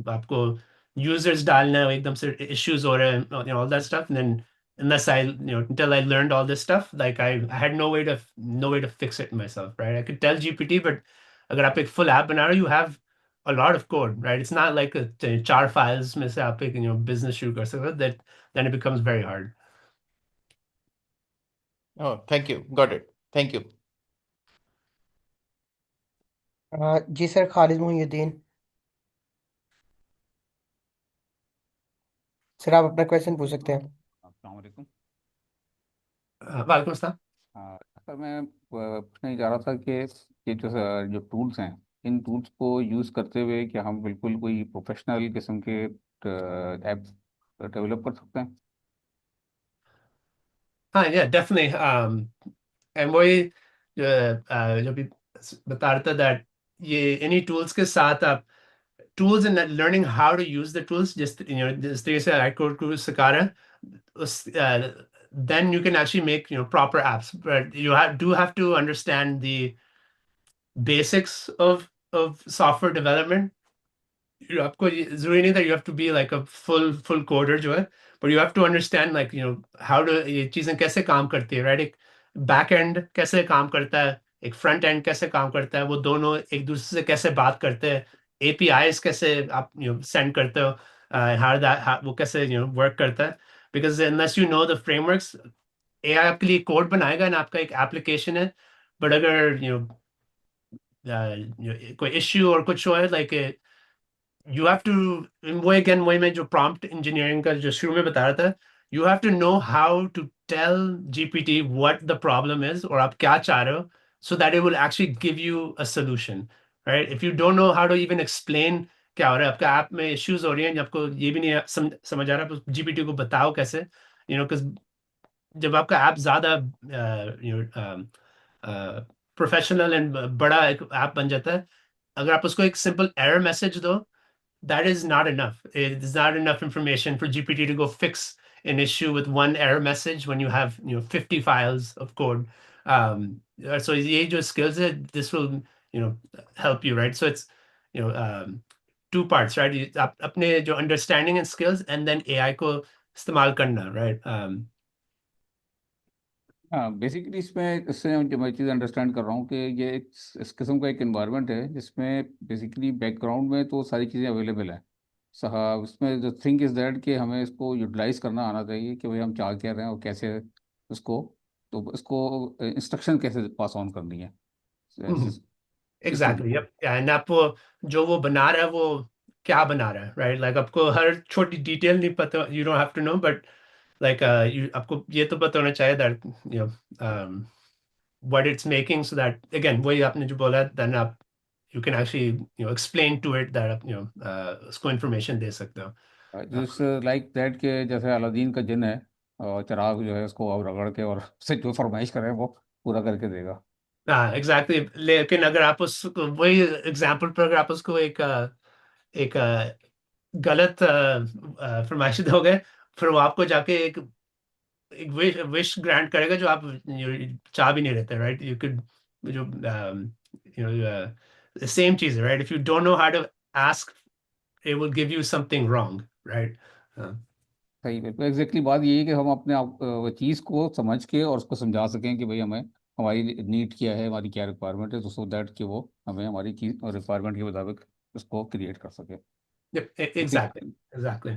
आपको यूजर्स डालना है, एकदम से इश्यूज हो रहे हैं, all that stuff. And then unless I until I learned all this stuff, like I had no way to fix it myself, right? I could tell GPT, but अगर आप एक full app बना रहे हो, you have a lot of code, right? It's not like चार files में से आप एक business शुरू कर सकते हो. That then it becomes very hard. Oh thank you, got it, thank you. जी सर, खालिद मोहिउद्दीन सर, आप अपना क्वेश्चन पूछ सकते हैं। अस्सलाम वालेकुम। वालेकुम अस्सलाम. सर मैं पूछने जा रहा था कि ये जो टूल्स हैं, इन टूल्स को यूज़ करते हुए क्या हम बिल्कुल कोई प्रोफेशनल किस्म के ऐप डेवलप कर सकते हैं? हाँ, yeah, definitely. And वही जो भी बता रहा था, that ये इन्हीं टूल्स के साथ आप tools and learning how to use the tools, just जिस तरीके से आई कोड को सिखा रहे हैं then you can actually make proper apps, but do have to understand the basics of software development. आपको जरूरी नहीं that you have to be like a full coder जो है, but you have to understand like how to ये चीजें कैसे काम करती है, right? एक बैक एंड कैसे काम करता है, एक फ्रंट एंड कैसे काम करता है, वो दोनों एक दूसरे से कैसे बात करते हैं, एपीआईज कैसे आप सेंड करते हो, वो कैसे वर्क करता है, because unless you know the frameworks, AI आपके लिए कोड बनाएगा ना, आपका एक एप्लीकेशन है, बट अगर कोई इश्यू और कुछ हो है, लाइक you have to, वो again वही मैं जो prompt engineering का जो शुरू में बता रहा था, you have to know how to tell GPT what the problem is और आप क्या चाह रहे हो, so that it will actually give you a solution, right? If you don't know how to even explain क्या हो रहा है, आपका ऐप में issues हो रही हैं, आपको ये भी नहीं समझ आ रहा, आप जीपीटी को बताओ कैसे, because जब आपका ऐप ज्यादा प्रोफेशनल एंड बड़ा एक ऐप बन जाता है, अगर आप उसको एक सिंपल एरर मैसेज दो, that is not enough. It is not enough information for GPT to go fix an issue with one error message when you have 50 files of code. So ये जो skills है, this will help you, right? So it's you know two parts, right? आप अपने जो understanding and skills and then AI को इस्तेमाल करना, right? हाँ, बेसिकली इसमें इससे जो मैं चीज़ अंडरस्टैंड कर रहा हूँ कि ये इस किस्म का एक एनवायरनमेंट है जिसमें बेसिकली बैकग्राउंड में तो सारी चीज़ें अवेलेबल हैं। साहब उसमें द थिंग इज़ दैट कि हमें इसको यूटिलाइज करना आना चाहिए कि भाई हम चाह क्या रहे हैं और कैसे उसको, तो इसको इंस्ट्रक्शन कैसे पास ऑन करनी है सिस्टम Exactly. को। Yep. And आपको जो वो बना रहा है वो क्या बना रहा है, right? Like आपको हर छोटी डिटेल नहीं पता, you don't have to know, but like आपको ये तो पता होना चाहिए that what it's making, so that again वही आपने जो बोला, then आप you can actually explain to it that आप उसको information दे सकते हो। जिस लाइक दैट के जैसे अलादीन का जिन है, और चिराग जो है उसको अब रगड़ के और उससे जो फरमाइश करें वो पूरा करके देगा। हाँ एग्जैक्टली, लेकिन अगर आप उसको वही एग्जाम्पल पर अगर आप उसको एक गलत फरमाइश दोगे, फिर वो आपको जाके एक विश ग्रांट करेगा जो आप चाह भी नहीं रहते, राइट? यू कुड जो सेम चीज है, right? If you don't know how to ask, it will give you something wrong, right? सही बिल्कुल एग्जैक्टली बात यही है कि हम अपने आप वो चीज़ को समझ के और उसको समझा सकें कि भाई हमें हमारी नीड क्या है, हमारी क्या रिक्वायरमेंट है, तो सो दैट कि वो हमें हमारी की रिक्वायरमेंट के मुताबिक उसको क्रिएट कर सके। ठीक। Exactly, exactly.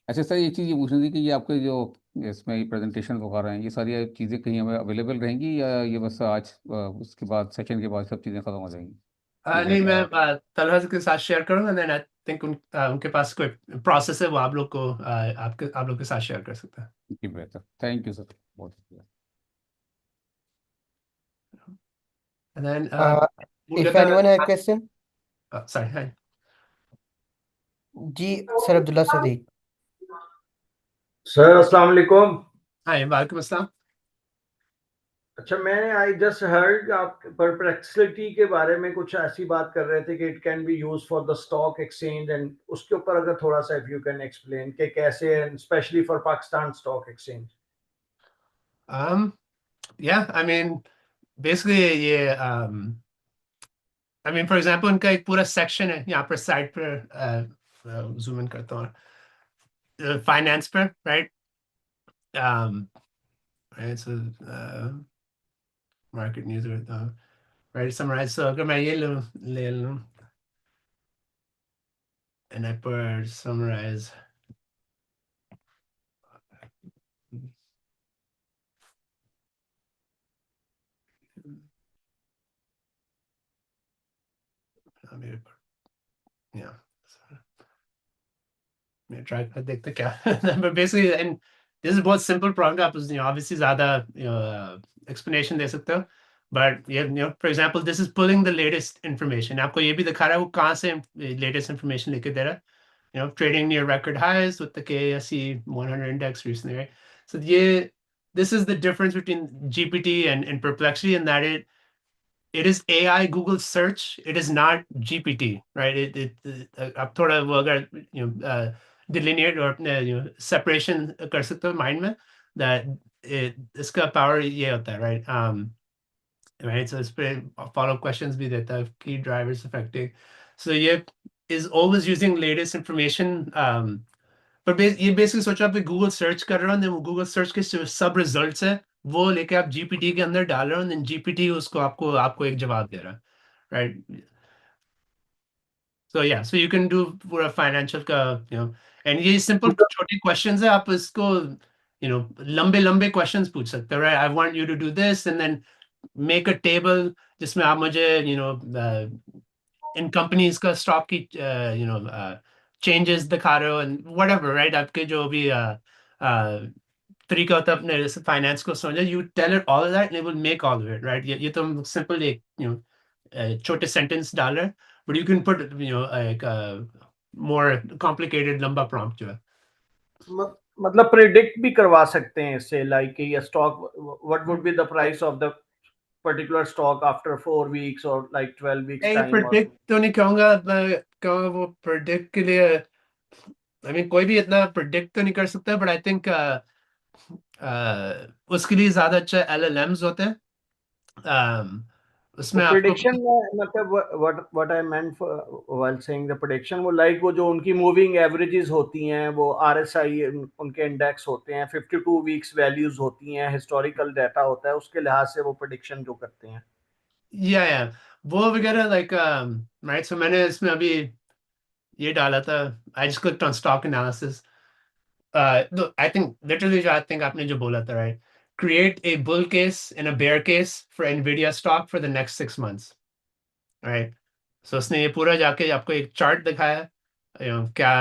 अच्छा सर, ये चीज़ ये पूछनी थी कि ये आपके जो इसमें ये प्रेजेंटेशन वगैरह हैं, ये सारी चीज़ें कहीं हमें अवेलेबल रहेंगी या ये बस आज उसके बाद सेशन के बाद सब चीज़ें खत्म हो जाएंगी? ये नहीं, डाटा। मैं तलहा के साथ शेयर करूंगा, देन आई थिंक उनके पास कोई प्रोसेस है, वो आप लोग को आप लोग के साथ शेयर कर सकते हैं। जी बेहतर, थैंक यू सर, बहुत शुक्रिया। And then भूल गया If anyone have था, question, sorry, जी सर अब्दुल्ला सदीक। सर अस्सलाम वालेकुम। हाय, वालेकुम अस्सलाम। अच्छा, मैंने आई जस्ट हर्ड आप परप्लेक्सिटी के बारे में कुछ ऐसी बात कर रहे थे कि it can be use for the stock exchange, and उसके ऊपर अगर थोड़ा सा इफ यू कैन एक्सप्लेन कि कैसे, specially for Pakistan stock exchange. Yeah, I mean, basically ये I mean, for example, उनका एक पूरा सेक्शन है यहाँ पर साइड पर, जूम इन करता हूँ, फाइनेंस पर, right? Right, so market news, right, summarize, so अगर मैं ये ले लूँ and I put summarize, maybe yeah, मैं ट्राई कर देखते क्या but basically, and this is बहुत simple problem, आप obviously ज़्यादा explanation दे सकते हो, but for example, this is pulling the latest information, आपको ये भी दिखा रहा है वो कहाँ से latest information लेके दे रहा है, trading near record highs with the KSE 100 index recently, right? So this is the difference between GPT and Perplexity, in that it is AI Google search. It is not GPT, right? आप थोड़ा वो अगर delineate or separation कर सकते हो mind में, that इसका power ये होता है, right? Right. So इस पे follow up questions भी देता है, key drivers affecting. So ये is always using latest information. पर ये बेसिकली सोचो आप गूगल सर्च कर रहे हो, देन गूगल सर्च के सब रिजल्ट्स है वो लेके आप जीपीटी के अंदर डाल रहे हो, देन जीपीटी उसको आपको आपको एक जवाब दे रहा है, राइट? सो या सो यू कैन डू पूरा फाइनेंशियल का, एंड ये सिंपल छोटे क्वेश्चंस है, आप इसको लंबे लंबे क्वेश्चंस पूछ सकते हो, right? I want you to do this and then make a table जिसमें आप मुझे इन कंपनीज का स्टॉक की चेंजेस दिखा रहे हो एंड whatever, राइट? आपके जो भी तरीका होता है अपने फाइनेंस को समझे, you tell it all that, it will make all of it, right? ये तो हम सिंपल एक छोटे सेंटेंस डाल रहे हैं, बट यू कैन पुट एक मोर कॉम्प्लिकेटेड लंबा प्रॉम्प्ट जो है। मतलब प्रिडिक्ट भी करवा सकते हैं इससे, लाइक ये stock, what would be the price of the particular stock after 4 weeks और लाइक 12 वीक्स नहीं, टाइम और। प्रिडिक्ट तो नहीं कहूंगा, मैं कहूंगा वो प्रिडिक्ट के लिए, आई मीन कोई भी इतना प्रिडिक्ट तो नहीं कर सकता, बट आई थिंक उसके लिए ज्यादा अच्छा एलएलएम्स होते हैं। वो उसमें आपको प्रिडिक्शन में मतलब what I meant while saying the prediction, वो लाइक वो जो उनकी मूविंग एवरेजेस होती हैं, वो आरएसआई उनके इंडेक्स होते हैं, 52 वीक्स वैल्यूज होती हैं, हिस्टोरिकल डाटा होता है, उसके लिहाज से वो प्रिडिक्शन जो करते हैं। या वो वगैरह लाइक, राइट? सो मैंने इसमें अभी ये डाला था, I just clicked on stock analysis. I think literally जो आई थिंक आपने जो बोला था, right? Create a bull case and a bear case for Nvidia stock for the next 6 months, right? So उसने ये पूरा जाके आपको एक चार्ट दिखाया, क्या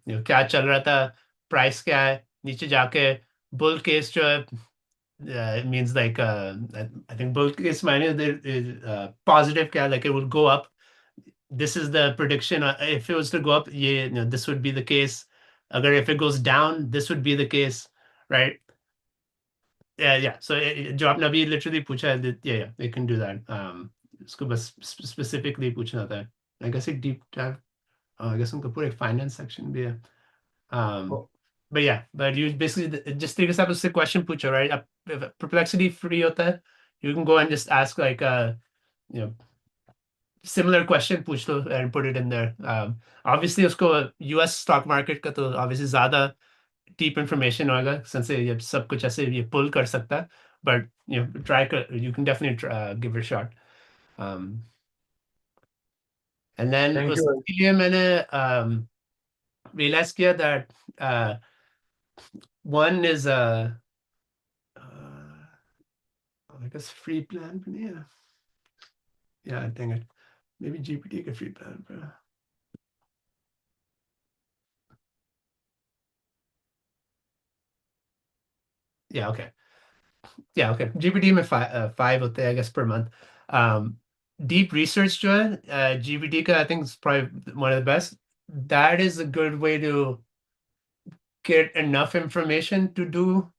क्या चल रहा था, प्राइस क्या है, नीचे जाके बुल केस जो है, it means like I think bull case मायने positive क्या, like it will go up. This is the prediction. If it was to go up, ये this would be the case. अगर if it goes down, this would be the case, right? Yeah. So जो आपने अभी literally पूछा है, yeah, it can do that. इसको बस specifically पूछना था. I guess एक deep dive. I guess उनका पूरा एक finance section भी है. Um, but yeah, but you basically just take a step of question पूछो, right? अब perplexity free होता है, you can go and just ask like you know similar question पूछ लो and put it in there. Obviously उसको US stock market का तो obviously ज़्यादा deep information होगा, since ये सब कुछ ऐसे ये pull कर सकता है, but try you can definitely give it a shot. Um, and then thank you. उसके लिए मैंने realize किया that one is I guess free plan for me. Yeah, I think it maybe GPT का free plan for. Yeah, okay. Yeah, okay. GPT में five होते हैं, I guess, per month. Deep research जो है GPT का I think is probably one of the best. That is a good way to get enough information to do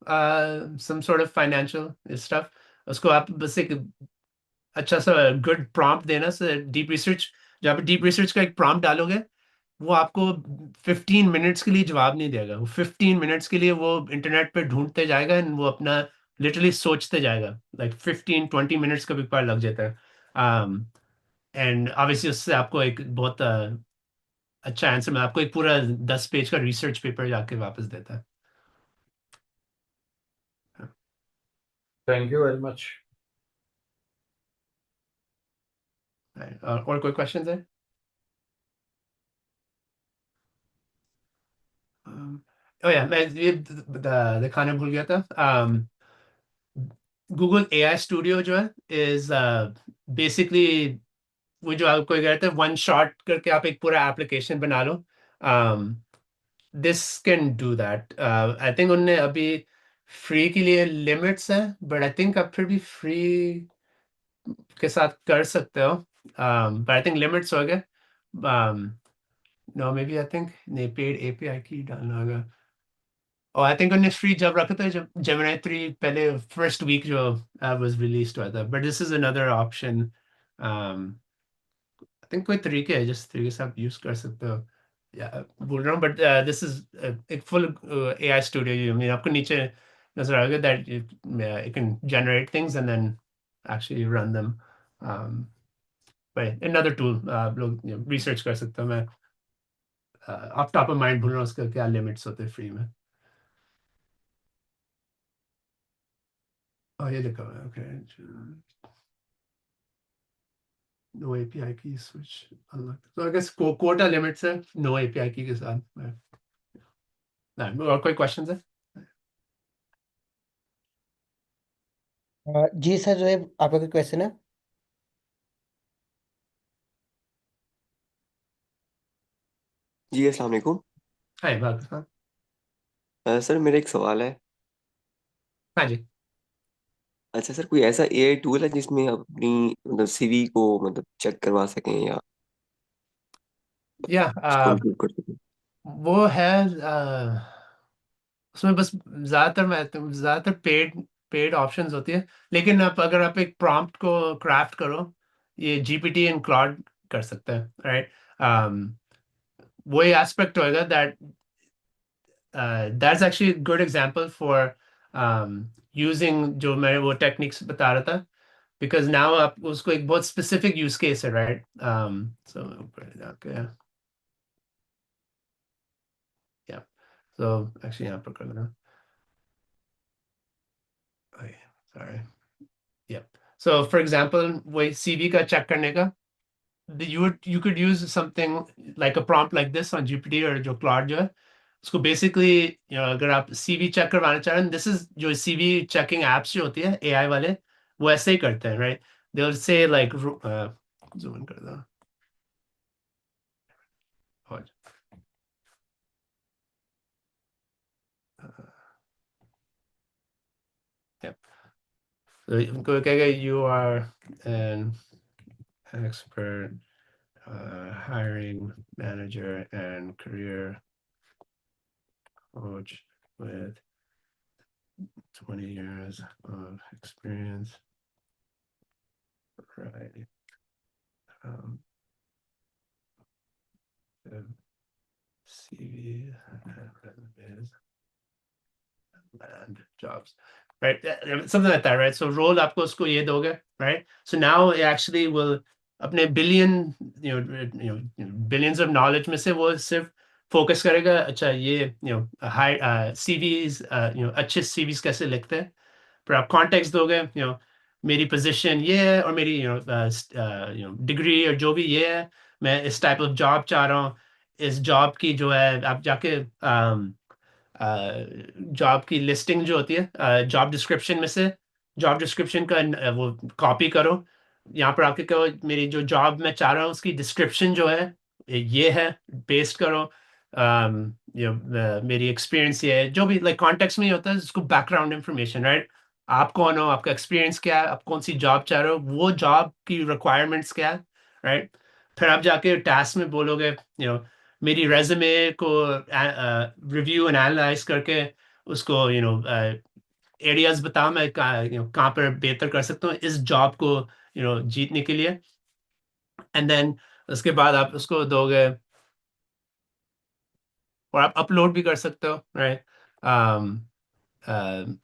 some sort of financial stuff. उसको आप बस एक अच्छा सा good prompt देना से डीप रिसर्च, जहाँ पे डीप रिसर्च का एक प्रॉम्प्ट डालोगे, वो आपको 15 मिनट्स के लिए जवाब नहीं देगा, वो 15 मिनट्स के लिए वो इंटरनेट पे ढूंढते जाएगा एंड वो अपना लिटरली सोचते जाएगा, लाइक 15-20 मिनट्स कभी कभार लग जाता है। एंड ऑब्वियसली उससे आपको एक बहुत अच्छा आंसर में आपको एक पूरा 10 पेज का रिसर्च पेपर जाके वापस देता है। Thank you very much. और कोई क्वेश्चन है? ओ या मैं ये दिखाना भूल गया था। गूगल एआई स्टूडियो जो है इज बेसिकली वो जो आपको कहते हैं वन शॉट करके आप एक पूरा एप्लीकेशन बना लो। This can do that. I think उनने अभी फ्री के लिए लिमिट्स हैं, बट आई थिंक आप फिर भी फ्री के साथ कर सकते हो, बट आई थिंक लिमिट्स हो गए। No maybe I think नहीं, पेड एपीआई की डालना होगा। और आई थिंक उन्होंने फ्री जब रखा था जब जेमिनी 3 पहले फर्स्ट वीक जो वाज रिलीज हुआ था, but this is another option. I think कोई तरीके है जिस तरीके से आप यूज कर सकते हो, या बोल रहा हूँ, बट दिस इज एक full AI studio. I mean, आपको नीचे नजर आएगा that you can generate things and then actually run them. But another tool आप लोग रिसर्च कर सकते हो। मैं ऑफ टॉप ऑफ माइंड भूल रहा हूँ उसका क्या लिमिट्स होते हैं फ्री में। ये लिखा हुआ है, ओके। नो API की स्विच अनलॉक, तो आई गेस कोटा लिमिट्स है नो API की के साथ। और कोई क्वेश्चंस है? जी सर, जो है आपका कोई क्वेश्चन है? जी अस्सलाम वालेकुम। हाय बात, हाँ। सर मेरा एक सवाल है। हाँ जी। अच्छा सर, कोई ऐसा एआई टूल है जिसमें आप अपनी मतलब सीवी को मतलब चेक करवा सकें या या उसको इम्प्रूव कर सकें? वो है उसमें बस ज्यादातर पेड पेड ऑप्शंस होती है, लेकिन आप अगर आप एक प्रॉम्प्ट को क्राफ्ट करो, ये जीपीटी एंड क्लाउड कर सकते हैं, राइट। वही एस्पेक्ट होएगा that that's actually good example for using जो मैं वो टेक्निक्स बता रहा था, बिकॉज नाउ आप उसको एक बहुत स्पेसिफिक यूज केस है, राइट। सो ऊपर जाके या सो एक्चुअली यहाँ पर कर लेना, sorry. Yeah. So for example, वही CV का चेक करने का, you could use something like a prompt like this on GPT और जो Claude जो है, उसको basically अगर आप CV चेक करवाना चाह रहे हैं, this is जो CV checking apps जो होती है AI वाले, वो ऐसे ही करते हैं, right? They'll say like zoom in कर दो। और, yeah. So उनको कहेगा you are an expert hiring manager and career coach with 20 years of experience, right? Um, CV and resumes and jobs, right? Something like that, right? So role आपको उसको ये दोगे, right? So now it actually will अपने billions of knowledge में से वो सिर्फ focus करेगा, अच्छा ये हाई CVs, अच्छे CVs कैसे लिखते हैं, पर आप कॉन्टेक्स्ट दोगे, मेरी पोजीशन ये है और मेरी डिग्री और जो भी ये है, मैं इस टाइप ऑफ जॉब चाह रहा हूँ, इस जॉब की जो है आप जाके जॉब की लिस्टिंग जो होती है जॉब डिस्क्रिप्शन में से, जॉब डिस्क्रिप्शन का वो कॉपी करो, यहाँ पर आके कहो मेरी जो जॉब मैं चाह रहा हूँ उसकी डिस्क्रिप्शन जो है ये है, पेस्ट करो। मेरी एक्सपीरियंस ये है, जो भी लाइक कॉन्टेक्स्ट में ही होता है, उसको बैकग्राउंड इंफॉर्मेशन, राइट। आप कौन हो, आपका एक्सपीरियंस क्या है, आप कौन सी जॉब चाह रहे हो, वो जॉब की रिक्वायरमेंट्स क्या है, राइट। फिर आप जाके टास्क में बोलोगे मेरी रेज्यूमे को रिव्यू एंड एनालाइज करके उसको एरियाज बताओ, मैं कहाँ पर बेहतर कर सकता हूँ इस जॉब को जीतने के लिए। एंड देन उसके बाद आप उसको दोगे और आप अपलोड भी कर सकते हो, राइट।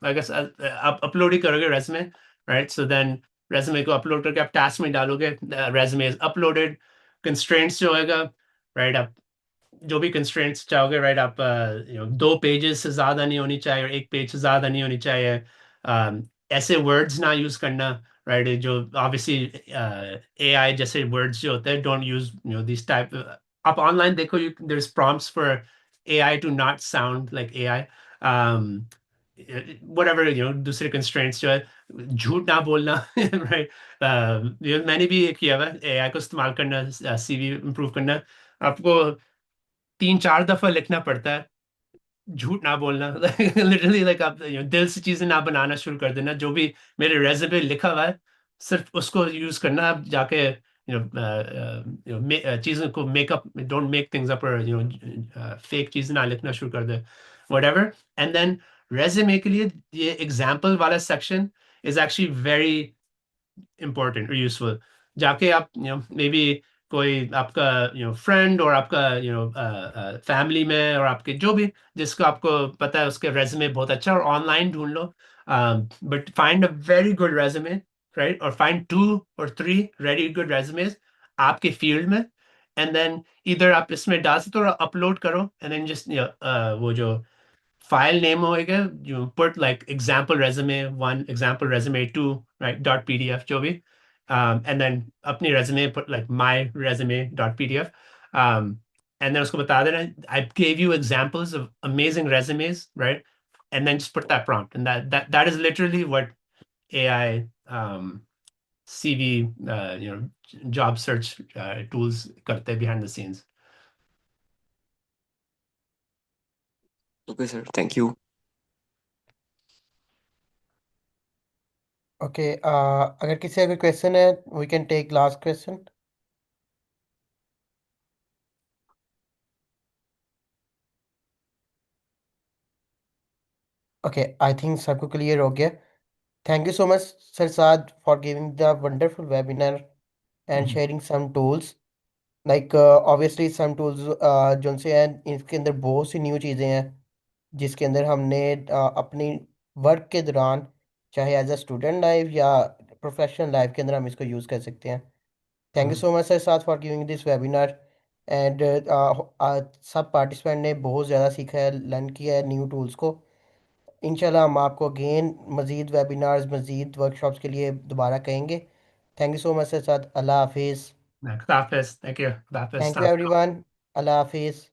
आई गेस आप अपलोड ही करोगे resume, right. So then resume को अपलोड करके आप टास्क में डालोगे, रेज्यूमे इज अपलोडेड, कंस्ट्रेंट्स जो होगा, राइट। आप जो भी कंस्ट्रेंट्स चाहोगे, राइट। आप 2 पेजेस से ज़्यादा नहीं होनी चाहिए और 1 पेज से ज़्यादा नहीं होनी चाहिए, ऐसे वर्ड्स ना यूज़ करना, राइट। जो ऑब्वियसली AI जैसे वर्ड्स जो होते हैं, डोंट यूज दिस टाइप। आप ऑनलाइन देखो, there is prompts for AI to not sound like AI, whatever, दूसरे कंस्ट्रेंट्स जो है, झूठ ना बोलना राइट। मैंने भी ये किया हुआ है, AI को इस्तेमाल करना, CV इम्प्रूव करना। आपको 3-4 दफा लिखना पड़ता है, झूठ ना बोलना लिटरली लाइक आप दिल से चीजें ना बनाना शुरू कर देना, जो भी मेरे रेज़िमे लिखा हुआ है सिर्फ उसको यूज करना। आप जाके चीजों को makeup, don't make things up, और फेक चीजें ना लिखना शुरू कर दे। whatever. And then resume के लिए ये example वाला section is actually very important or useful. जाके आप maybe कोई आपका friend और आपका family में और आपके जो भी जिसको आपको पता है उसके resume बहुत अच्छा और online ढूंढ लो. But find a very good resume, right? Or find 2 or 3 very good resumes आपके field में, and then either आप इसमें डाल सकते हो और upload करो, and then just वो जो file name होएगा, you put like example resume 1, example resume 2, right, dot pdf जो भी, and then अपनी resume put like my resume dot pdf, and then उसको बता देना I gave you examples of amazing resumes, right, and then just put that prompt, and that is literally what AI CV job search tools करते हैं behind the scenes. Okay, sir. Thank you. Okay, अगर किसी अगर question है, we can take last question. Okay, I think सबको clear हो गया. Thank you so much sir Saad for giving the wonderful webinar and sharing some tools. Like obviously some tools जो से हैं, इसके अंदर बहुत सी न्यू चीज़ें हैं जिसके अंदर हमने अपनी वर्क के दौरान, चाहे एज अ स्टूडेंट लाइफ या प्रोफेशनल लाइफ के अंदर हम इसको यूज़ कर सकते हैं. Thank you so much sir साथ for giving this webinar. And सब पार्टिसिपेंट ने बहुत ज़्यादा सीखा है, लर्न किया है न्यू टूल्स को. इंशाल्लाह हम आपको अगेन मज़ीद वेबिनार्स, मज़ीद वर्कशॉप्स के लिए दोबारा कहेंगे. Thank you so much sir साथ. अल्लाह हाफिज़. खुदा हाफिज. Thank you. खुदा हाफिज. Thank you everyone. अल्लाह हाफिज़.